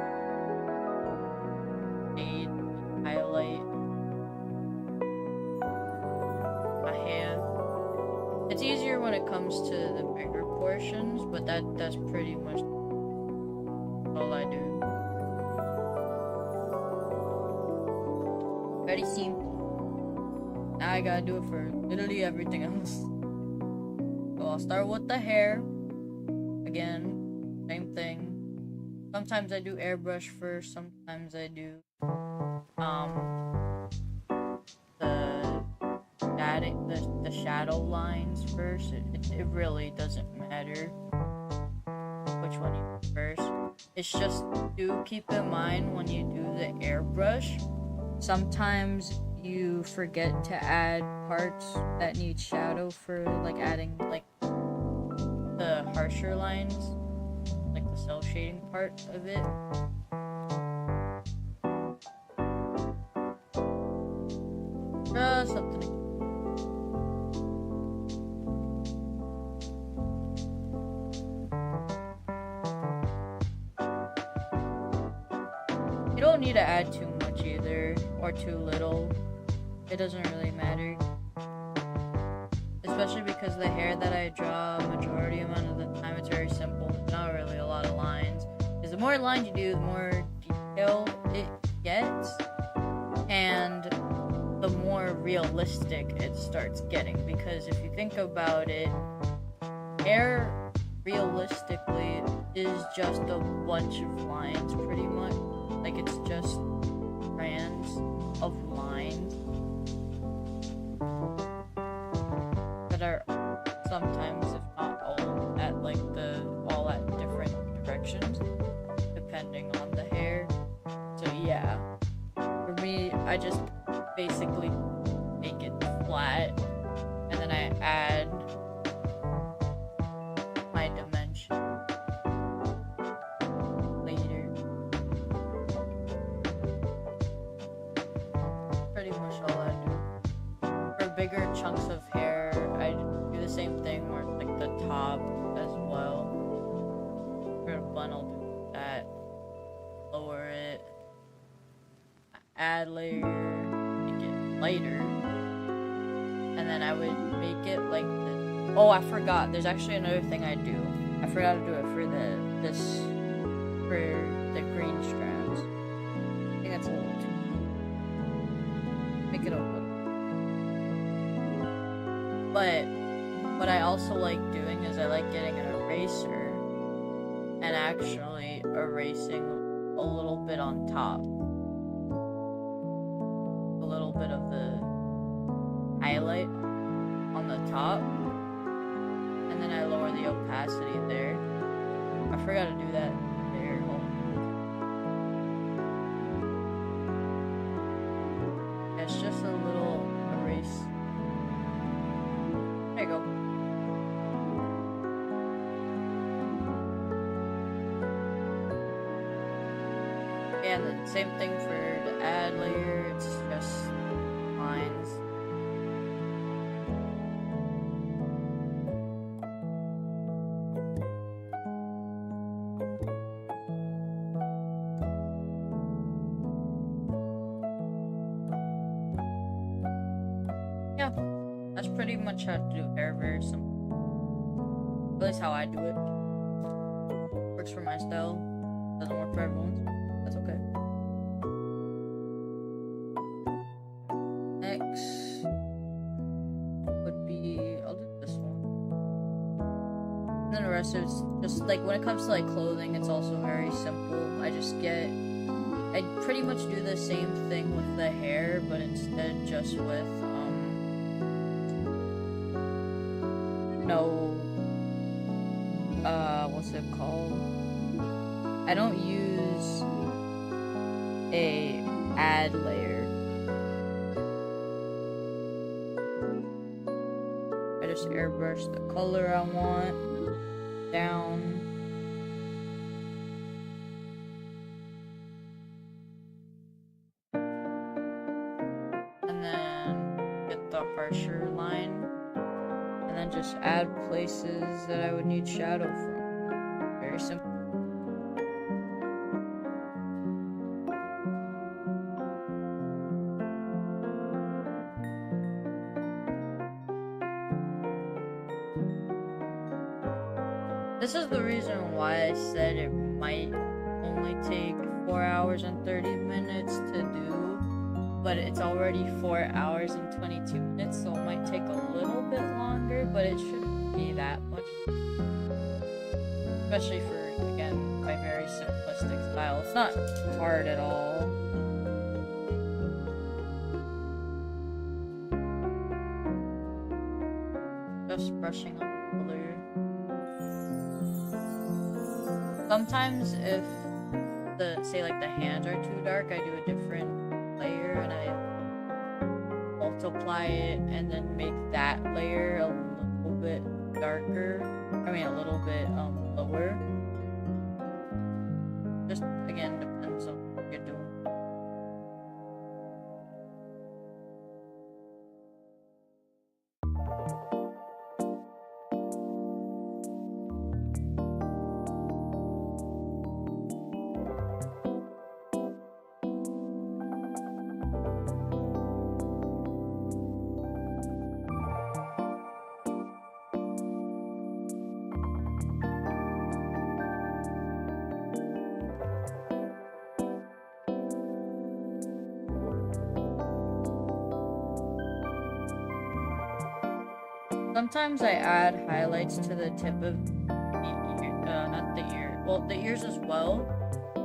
shade, highlight my hair. It's easier when it comes to the bigger portions, but that's pretty much all I do. Very simple. Now I gotta do it for literally everything else. So I'll start with the hair. Again, same thing. Sometimes I do airbrush first, sometimes I do the shadow lines first. It really doesn't matter which one you do first. It's just do keep in mind when you do the airbrush, sometimes you forget to add parts that need shadow for like adding like harsher lines, like the cell shading part of it. Just something. You don't need to add too much either, or too little. It doesn't really matter. Especially because the hair that I draw, majority amount of the time, it's very simple. Not really a lot of lines. Because the more lines you do, the more detail it gets. And the more realistic it starts getting. Because if you think about it, hair realistically is just a bunch of lines pretty much. Like it's just strands of lines that are sometimes, if not all, at all at different directions, depending on the hair. So yeah, for me, I just basically make it flat, and then I add my dimension later. Pretty much all I do. For bigger chunks of hair, I do the same thing where it's like the top as well. For a bun, I'll do that. Lower it. Add layer. Make it lighter. And then I would make it like this. Oh, I forgot. There's actually another thing I do. I forgot to do it for the green strands. I think that's a little too. Make it a little. But what I also like doing is I like getting an eraser and actually erasing a little bit on top. A little bit of the highlight on the top. And then I lower the opacity there. I forgot to do that there. It's just a little erase. There you go. And the same thing for the add layer, it's just lines. Yeah, that's pretty much how to do hair, very simple. At least how I do it. Works for my style. Doesn't work for everyone's. That's okay. Next would be, I'll do this one. And then the rest is just like when it comes to like clothing, it's also very simple. I pretty much do the same thing with the hair, but instead just with what's it called? I don't use a add layer. I just airbrush the color I want down. And then get the harsher line. And then just add places that I would need shadow from. Very simple. This is the reason why I said it might only take 4 hours and 30 minutes to do, but it's already 4 hours and 22 minutes, so it might take a little bit longer, but it shouldn't be that much. Especially for, again, my very simplistic style. It's not hard at all. Just brushing on color. Sometimes if say like the hands are too dark, I do a different layer and I multiply it and then make that layer a little bit darker. I mean, a little bit lower. Just again depends on what you're doing. Sometimes I add highlights to the tip of the ear, not the ear, well, the ears as well,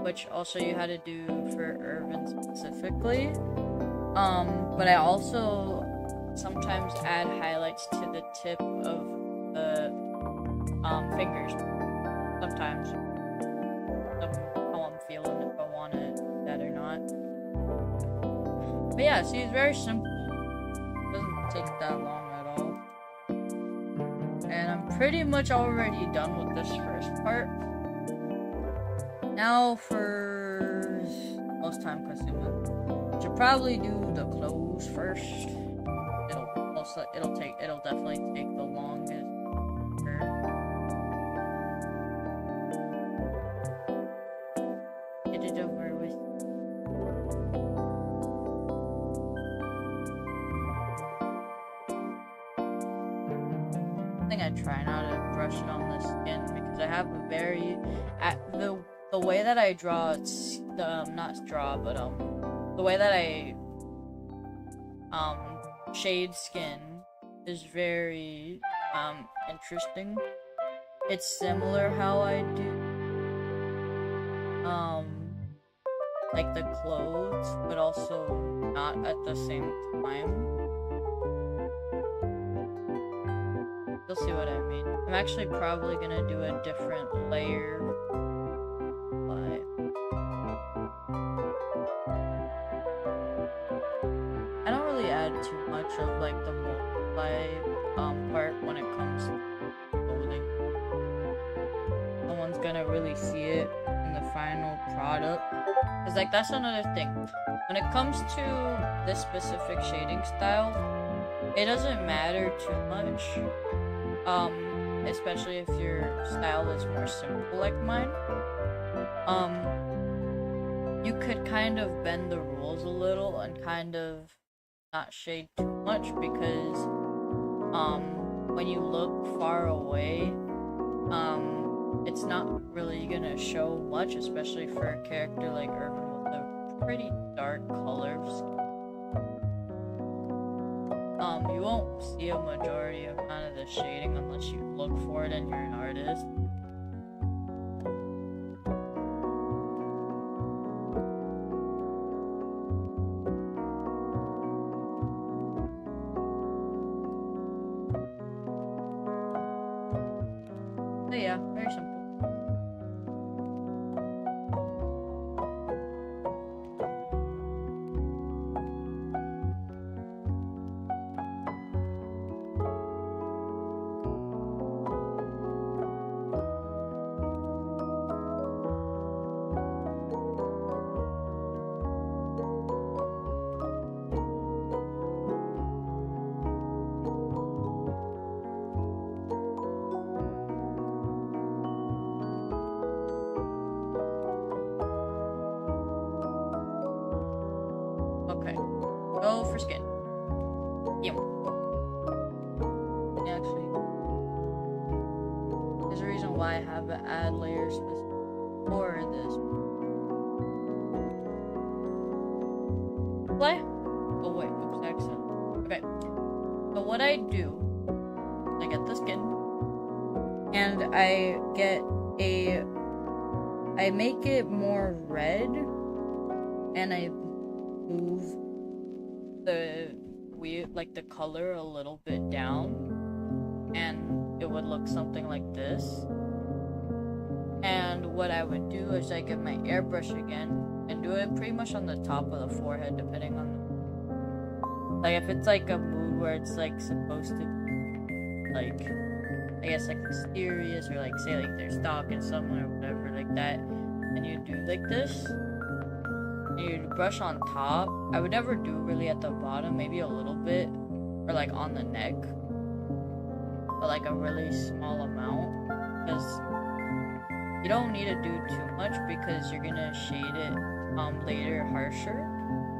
which I'll show you how to do for Ervin specifically. But I also sometimes add highlights to the tip of the fingers. Sometimes, how I'm feeling, if I want it that or not. But yeah, see, it's very simple. It doesn't take that long at all. And I'm pretty much already done with this first part. Now for most time consuming, should probably do the clothes first. It'll definitely take the longest. Get it over with. I think I try not to brush it on the skin because I have a very the way that I draw the way that I shade skin is very interesting. It's similar how I do like the clothes, but also not at the same time. You'll see what I mean. I'm actually probably gonna do a different layer. I don't really add too much of like the multiply part when it comes to clothing. No one's gonna really see it in the final product. Cause like that's another thing. When it comes to this specific shading style, it doesn't matter too much. Especially if your style is more simple like mine. You could kind of bend the rules a little and kind of not shade too much because, when you look far away, it's not really gonna show much, especially for a character like Ervin with a pretty dark color scheme. You won't see a majority of kind of the shading unless you look for it and you're an artist. So yeah, very simple. Okay, go for skin. Yep. Actually, there's a reason why I have to add layers for this. Play? Oh wait, oops, accent. Okay. So what I do, I get the skin, and I make it more red, and I move the the color a little bit down, and it would look something like this. And what I would do is I get my airbrush again and do it pretty much on the top of the forehead, depending on like if it's like a mood where it's like supposed to like I guess like mysterious, or like say like they're stalking someone or whatever like that, and you do like this, and you brush on top. I would never do really at the bottom, maybe a little bit, or like on the neck, but like a really small amount, because you don't need to do too much because you're gonna shade it later harsher.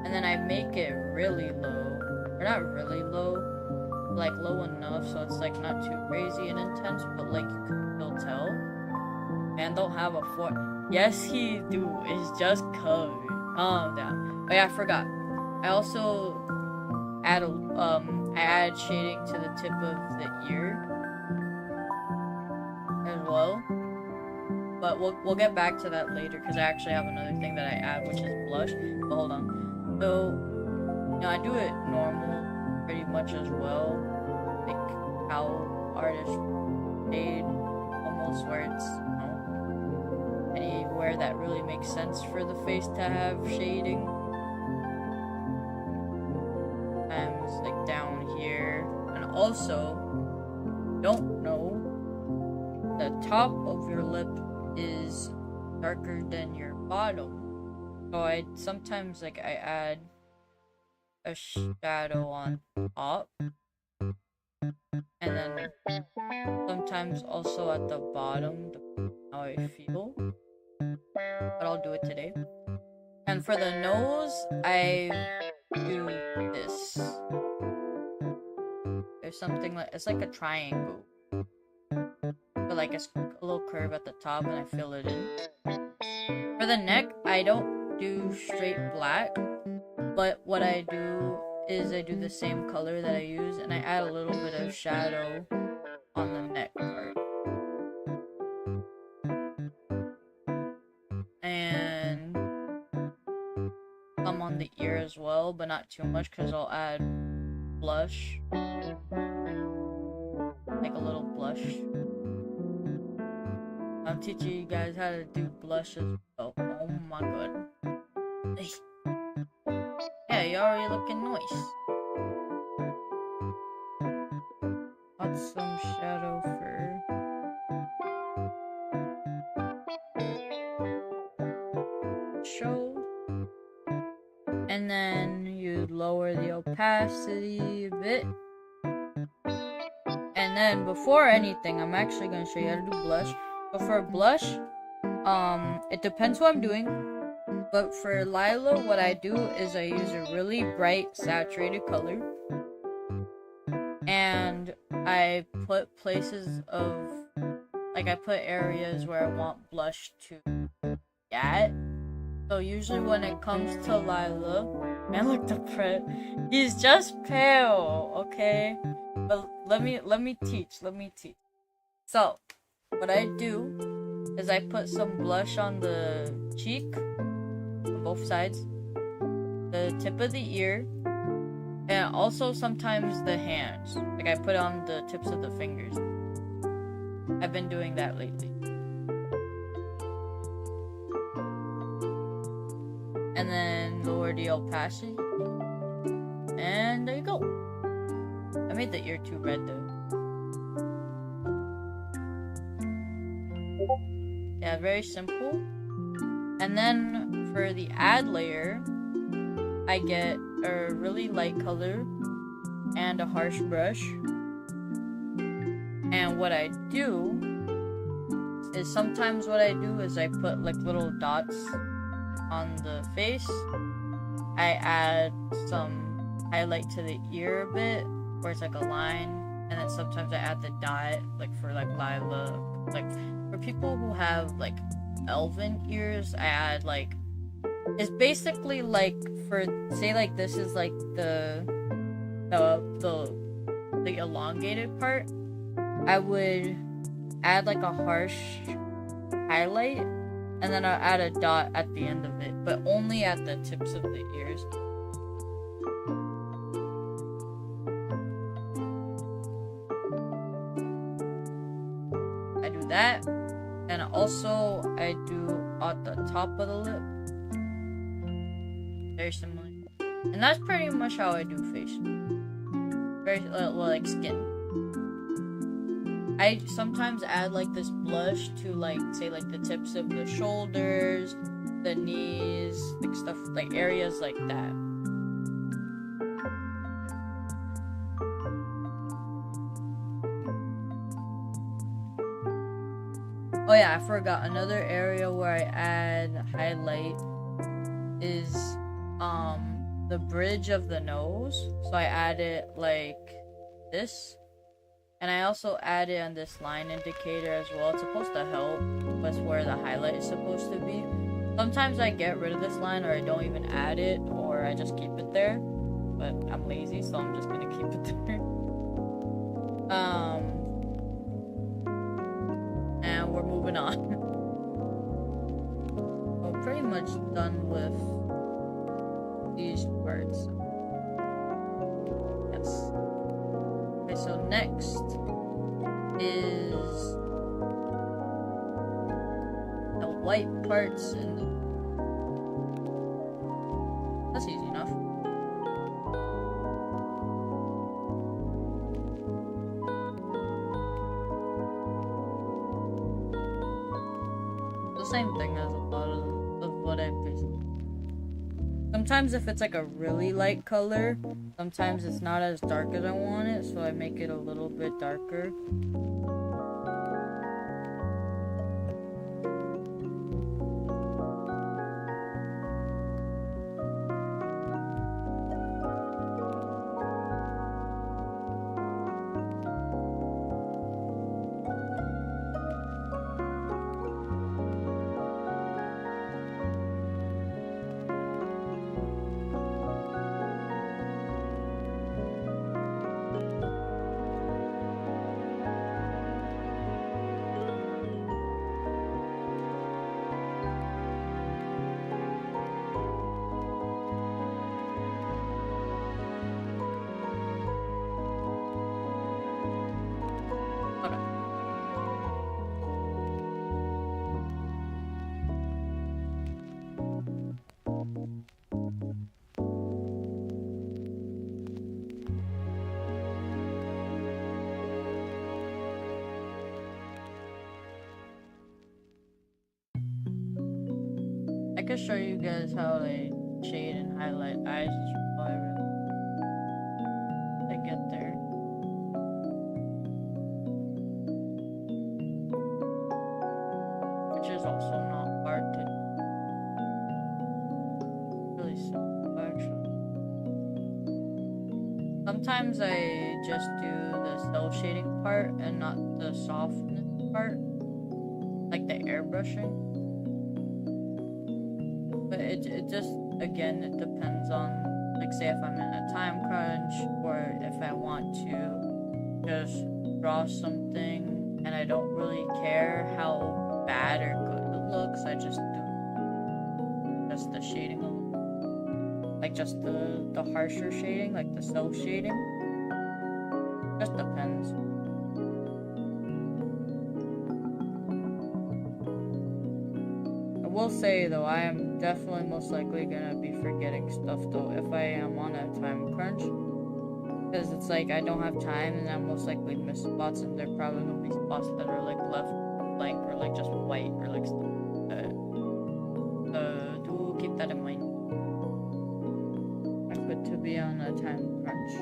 And then I make it really low, or not really low, like low enough so it's like not too crazy and intense, but like you can still tell. And don't have a yes he do, it's just covered. Calm down. Oh yeah, I forgot. I also add I add shading to the tip of the ear as well. But we'll get back to that later, because I actually have another thing that I add, which is blush. But hold on. So, you know, I do it normal pretty much as well. Like how artists shade, almost where it's, you know, anywhere that really makes sense for the face to have shading. It's like down here. And also, don't know, the top of your lip is darker than your bottom, so I sometimes like I add a shadow on top, and then sometimes also at the bottom, depending on how I feel, but I'll do it today. And for the nose, I do this. There's something like, it's like a triangle, but like it's a little curve at the top, and I fill it in. For the neck, I don't do straight black, but what I do is I do the same color that I use, and I add a little bit of shadow on the neck part. And some on the ear as well, but not too much, because I'll add blush. Like a little blush. I'm teaching you guys how to do blushes. Oh my god. Yeah, you're already looking nice. Add some shadow for show. And then you lower the opacity a bit. And then before anything, I'm actually going to show you how to do blush. But for blush, it depends what I'm doing. But for Lila, what I do is I use a really bright saturated color, and I put places of, like I put areas where I want blush to be at. So usually when it comes to Lila, man, look the print. He's just pale, okay? But let me teach. So what I do is I put some blush on the cheek, on both sides, the tip of the ear, and also sometimes the hands. Like I put on the tips of the fingers. I've been doing that lately. And then lower the opacity. And there you go. I made the ear too red though. Yeah, very simple. And then for the add layer, I get a really light color and a harsh brush. And what I do is sometimes what I do is I put like little dots on the face. I add some highlight to the ear a bit, where it's like a line, and then sometimes I add the dot, like for like Lila, like for people who have like Ervin ears, I add like, it's basically like for, say like this is like the elongated part, I would add like a harsh highlight, and then I'll add a dot at the end of it, but only at the tips of the ears. I do that, and also I do at the top of the lip. Very similar. And that's pretty much how I do face. Very, well, like skin. I sometimes add like this blush to like say like the tips of the shoulders, the knees, like stuff like areas like that. Oh yeah, I forgot another area where I add highlight is the bridge of the nose. So I add it like this. And I also add it on this line indicator as well. It's supposed to help with where the highlight is supposed to be. Sometimes I get rid of this line or I don't even add it or I just keep it there. But I'm lazy, so I'm just gonna keep it there. And we're moving on. We're pretty much done with these parts. Yes. Okay, so next is the white parts in the... That's easy enough. The same thing as a lot of what I've basically... Sometimes if it's like a really light color, sometimes it's not as dark as I want it, so I make it a little bit darker. I can show you guys how they shade and highlight eyes while I get there. Which is also not hard to do. Really simple, actually. Sometimes I just do the cell shading part and not the softness part, like the airbrushing. But it just, again, it depends on, like, say if I'm in a time crunch, or if I want to just draw something and I don't really care how bad or good it looks, I just do just the shading, like just the harsher shading, like the self shading. Just depends. I will say though, I am definitely most likely gonna be forgetting stuff though if I am on a time crunch, because it's like I don't have time and I most likely miss spots, and there probably gonna be spots that are like left blank or like just white or like stuff like that. Do keep that in mind. It's good to be on a time crunch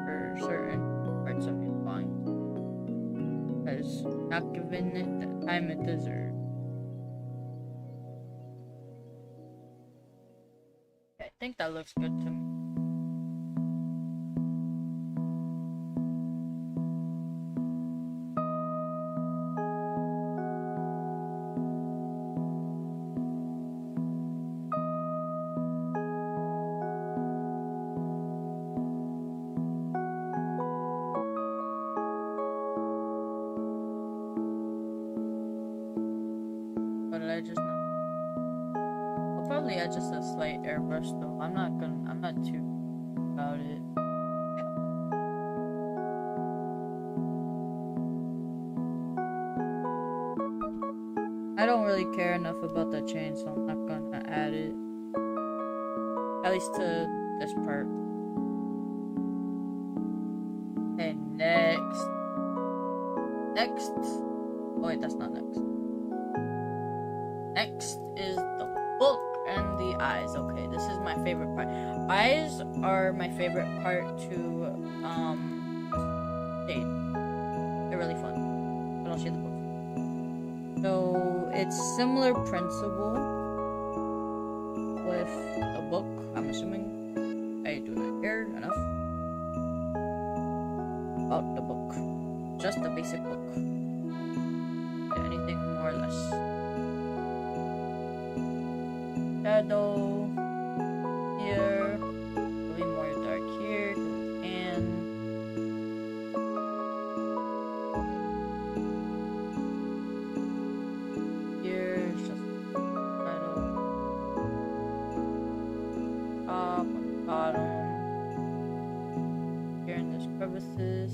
for certain parts of your drawing, because not giving it the time it deserves. I think that looks good to me. What did I just know? I'll probably add just a slight airbrush though. I'm not too about it. I don't really care enough about the chain, so I'm not gonna add it. At least to this part. Okay, next Next. Oh wait, that's not next. Next is the book and the eyes. Okay, this is my favorite part. Eyes are my favorite part to shade. They're really fun. But I'll show you the book. So it's similar principle with the book. I'm assuming I do not care enough about the book. Just a basic book. Anything more or less. Shadow here. Maybe more dark here. And here's just shadow. Top, bottom. Here in this crevices.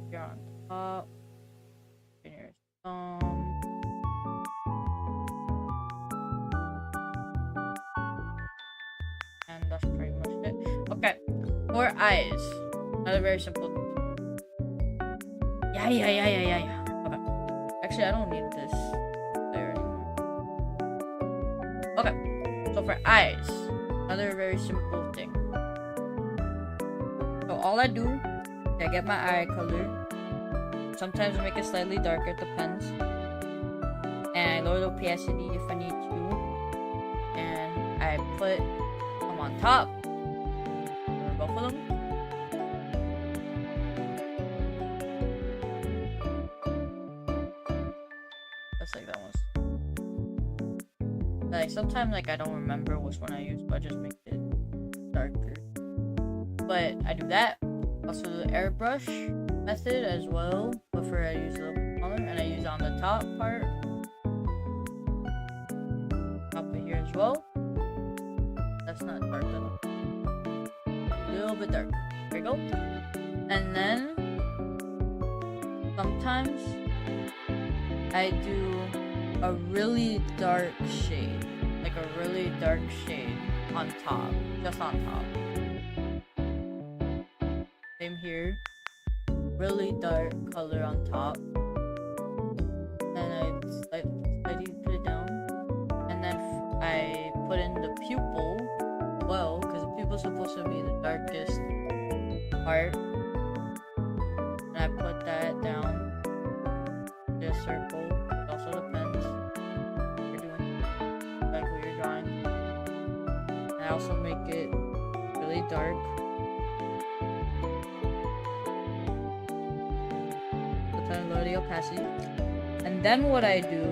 Here on top. Here's and that's pretty much it. Okay, for eyes. Another very simple. Yeah. Okay. Actually, I don't need this layer anymore. Okay, so for eyes, another very simple thing. So all I do is I get my eye color. Sometimes I make it slightly darker, it depends. And I lower the opacity if I need to. And I put them on top. For both of them. That's like that one. Like sometimes like I don't remember which one I use, but I just make it darker. But I do that. Also the airbrush method as well, but for I use a little color and I use it on the top part, top of here as well. That's not dark enough. A little bit darker. There we go. And then sometimes I do a really dark shade, like a really dark shade on top, just on top. Same here. Really dark color on top, and I slightly put it down, and then I put in the pupil well, because the pupil is supposed to be the darkest part, and I put that down. This circle. It also depends what you're doing, like what you're drawing. And I also make it really dark. Lower the opacity, and then what I do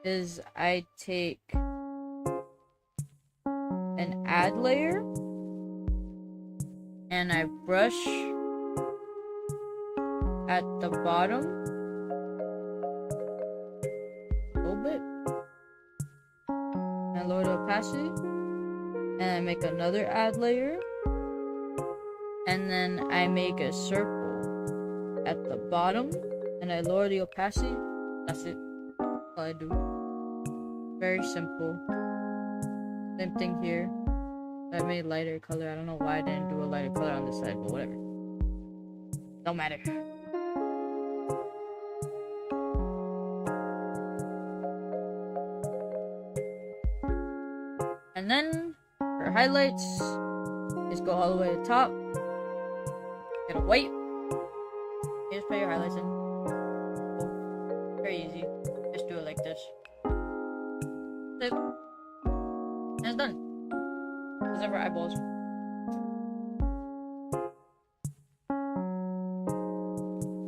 is I take an add layer and I brush at the bottom a little bit and I lower the opacity, and I make another add layer. And then I make a circle at the bottom and I lower the opacity. That's it. That's all I do. Very simple. Same thing here. I made lighter color. I don't know why I didn't do a lighter color on this side, but whatever. Don't matter. And then for highlights, just go all the way to the top. Get a white. You just put your highlights in. Oh, very easy. Just do it like this. That's it. And it's done. Those are our eyeballs.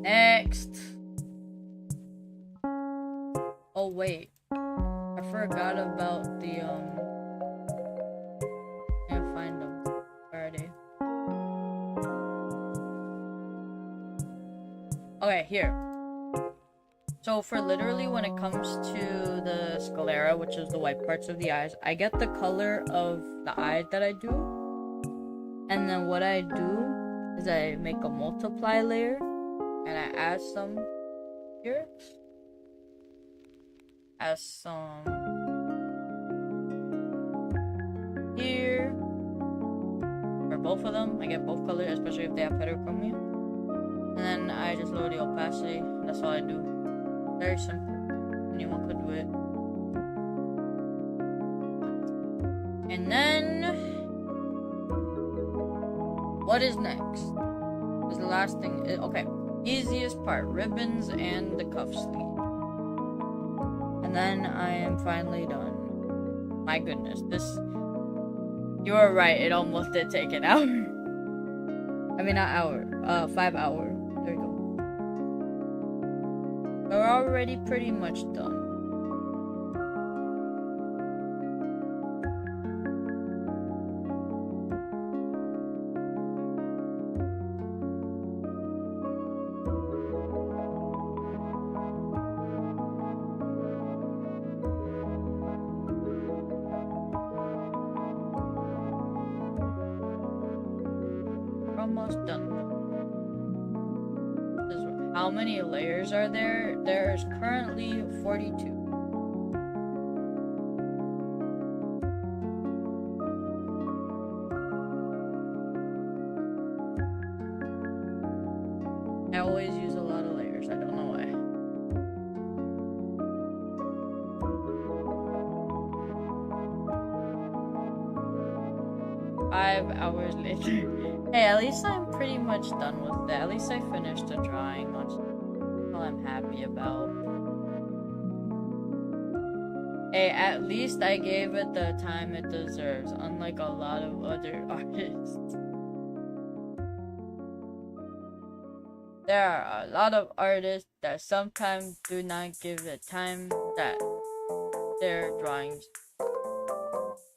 Next. Oh wait. I forgot about the can't find them. Where are they? Okay, here. So for literally when it comes to the sclera, which is the white parts of the eyes, I get the color of the eye that I do. And then what I do is I make a multiply layer and I add some here. Add some here. For both of them, I get both colors, especially if they have heterochromia. then I just lower the opacity. That's all I do. Very simple. Anyone could do it. And then, what is next? Is the last thing. Okay, easiest part: ribbons and the cuff sleeve. And then I am finally done. My goodness, this. You were right. It almost did take an hour. I mean, not hour. 5 hour. There you go. We're already pretty much done. Almost done. How many layers are there? There's currently 42. I always use a lot of layers. I don't know why. 5 hours later. Hey, at least I'm pretty much done with that. At least I finished the drawing, which all I'm happy about. Hey, at least I gave it the time it deserves, unlike a lot of other artists. There are a lot of artists that sometimes do not give the time that their drawings.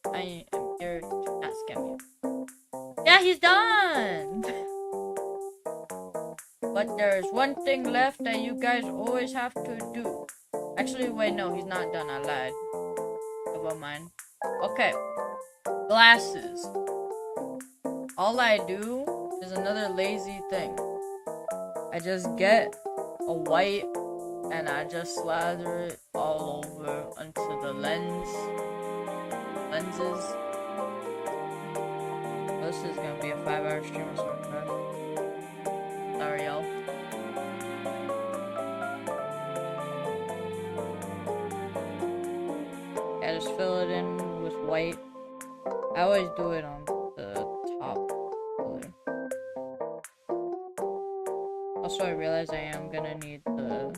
I am here to not scam you. Yeah, he's done! But there's one thing left that you guys always have to do. Actually, wait, no, he's not done. I lied. Never mind. Okay. Glasses. All I do is another lazy thing. I just get a white and I just slather it all over onto the lenses. This is gonna be a 5-hour stream or something. Sorry, y'all. I just fill it in with white. I always do it on the top color. Also, I realize I am gonna need the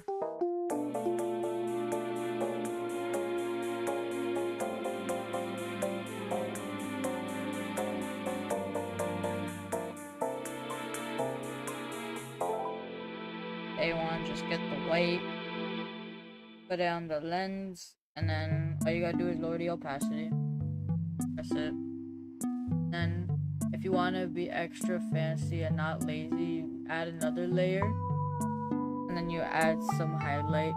A1, just get the white, put it on the lens, and then all you gotta do is lower the opacity. That's it. Then, if you want to be extra fancy and not lazy, you add another layer, and then you add some highlight.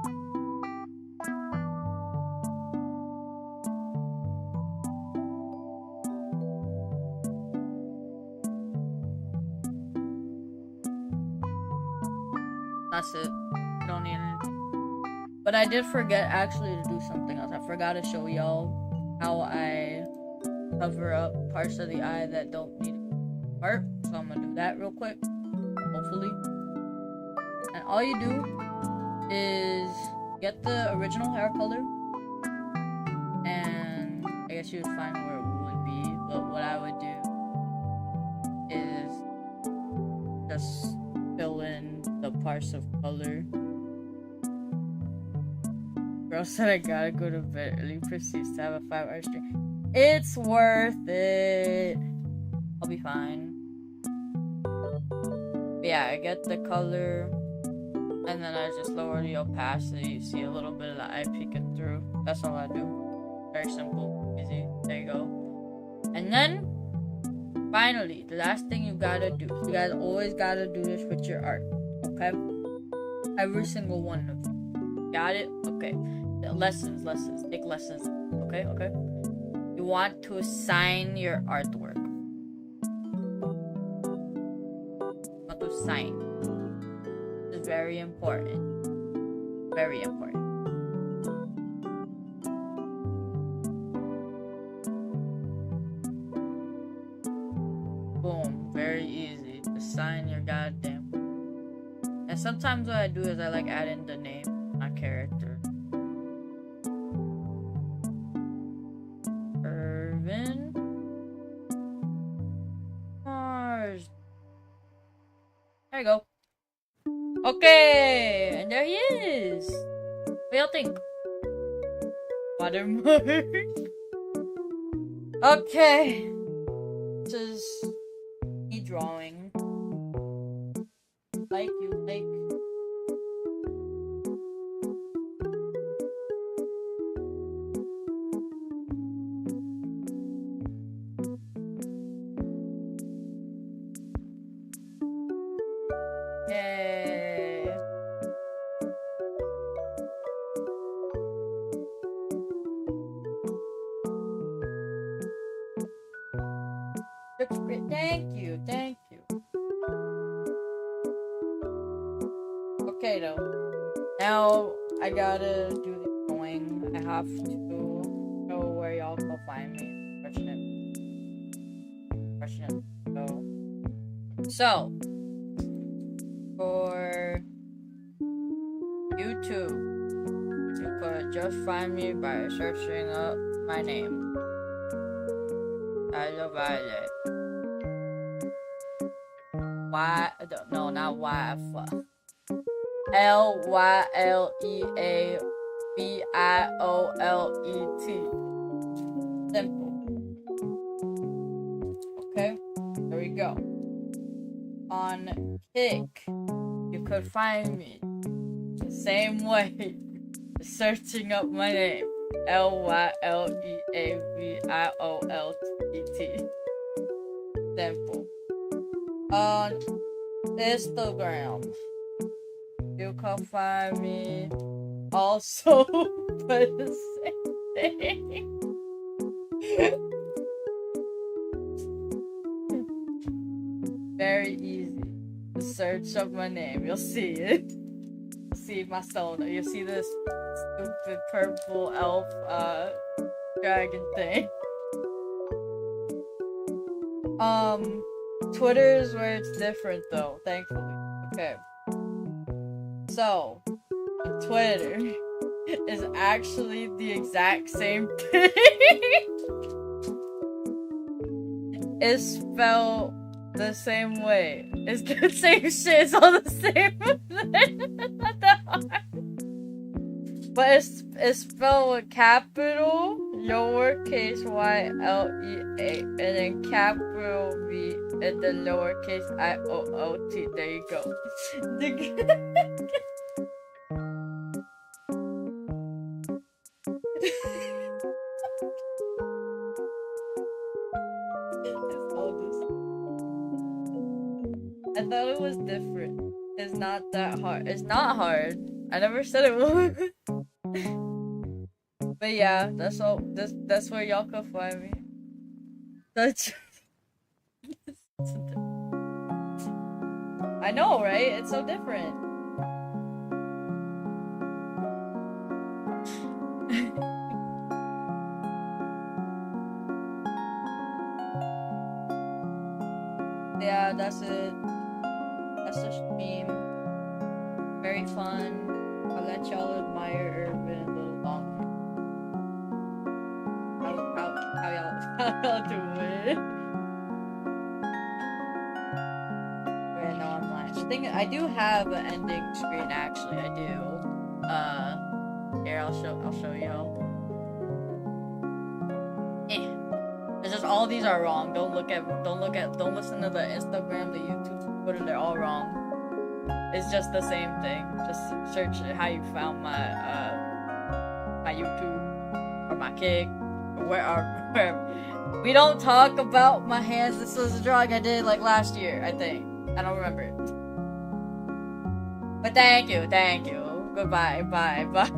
That's it. You don't need anything. But I did forget actually to do something else. I forgot to show y'all how I cover up parts of the eye that don't need art. So I'm gonna do that real quick. Hopefully. And all you do is get the original hair color. And I guess you would find where it would be. But what I would do is just fill in the parts of color. Girl said I gotta go to bed early, proceeds to have a 5-hour stream. It's worth it. I'll be fine. But yeah, I get the color, and then I just lower the opacity. You see a little bit of the eye peeking through. That's all I do. Very simple, easy. There you go. And then, finally, the last thing you gotta do. You guys always gotta do this with your art. Okay? Every single one of you. Got it? Okay. Lessons. Take lessons. Okay? You want to sign your artwork. You want to sign. It's very important. Very important. Boom. Very easy. Just sign your goddamn. And sometimes what I do is I like add in the name of my character. Ervin Mars. There you go. Okay, and there he is. What do y'all think? Watermark. Okay. This is me drawing. Like you like. Yay. Looks great. Thank you. Thank you. Okay, though. Now I gotta do the drawing. I have to know where y'all can find me. Question. So, for YouTube, you could just find me by searching up my name. Violet. No, not Y. Lyleaviolet. Simple. Okay, there we go. On Kick, you could find me the same way, searching up my name. Lyleaviolet. Simple. On Instagram, you can find me also by the same thing. Very easy. Search up my name, you'll see it. You'll see my sonar. You'll see this stupid purple elf dragon thing. Twitter is where it's different though, thankfully. Okay. So, Twitter is actually the exact same thing. It's spelled the same way. It's the same shit. It's all the same. It's not that hard. But it's spelled with capital, lowercase y-l-e-a, and then capital V, and then lowercase i-o-o-t. There you go. I thought it was different. It's not that hard. It's not hard. I never said it was. But yeah, that's all. That's where y'all can find me. That's. I know, right? It's so different. Yeah, that's it. That's the stream. Very fun. I'll let y'all admire Ervin a little longer. How y'all doing? Wait, no, I'm lying. The thing, I do have an ending screen. Actually, I do. Here, I'll show y'all. It's just all these are wrong. Don't listen to the Instagram, the YouTube, Twitter. They're all wrong. It's just the same thing. Just search how you found my my YouTube or my Kick or wherever. We don't talk about my hands. This was a drawing I did like last year, I think. I don't remember it. But thank you. Goodbye. Bye.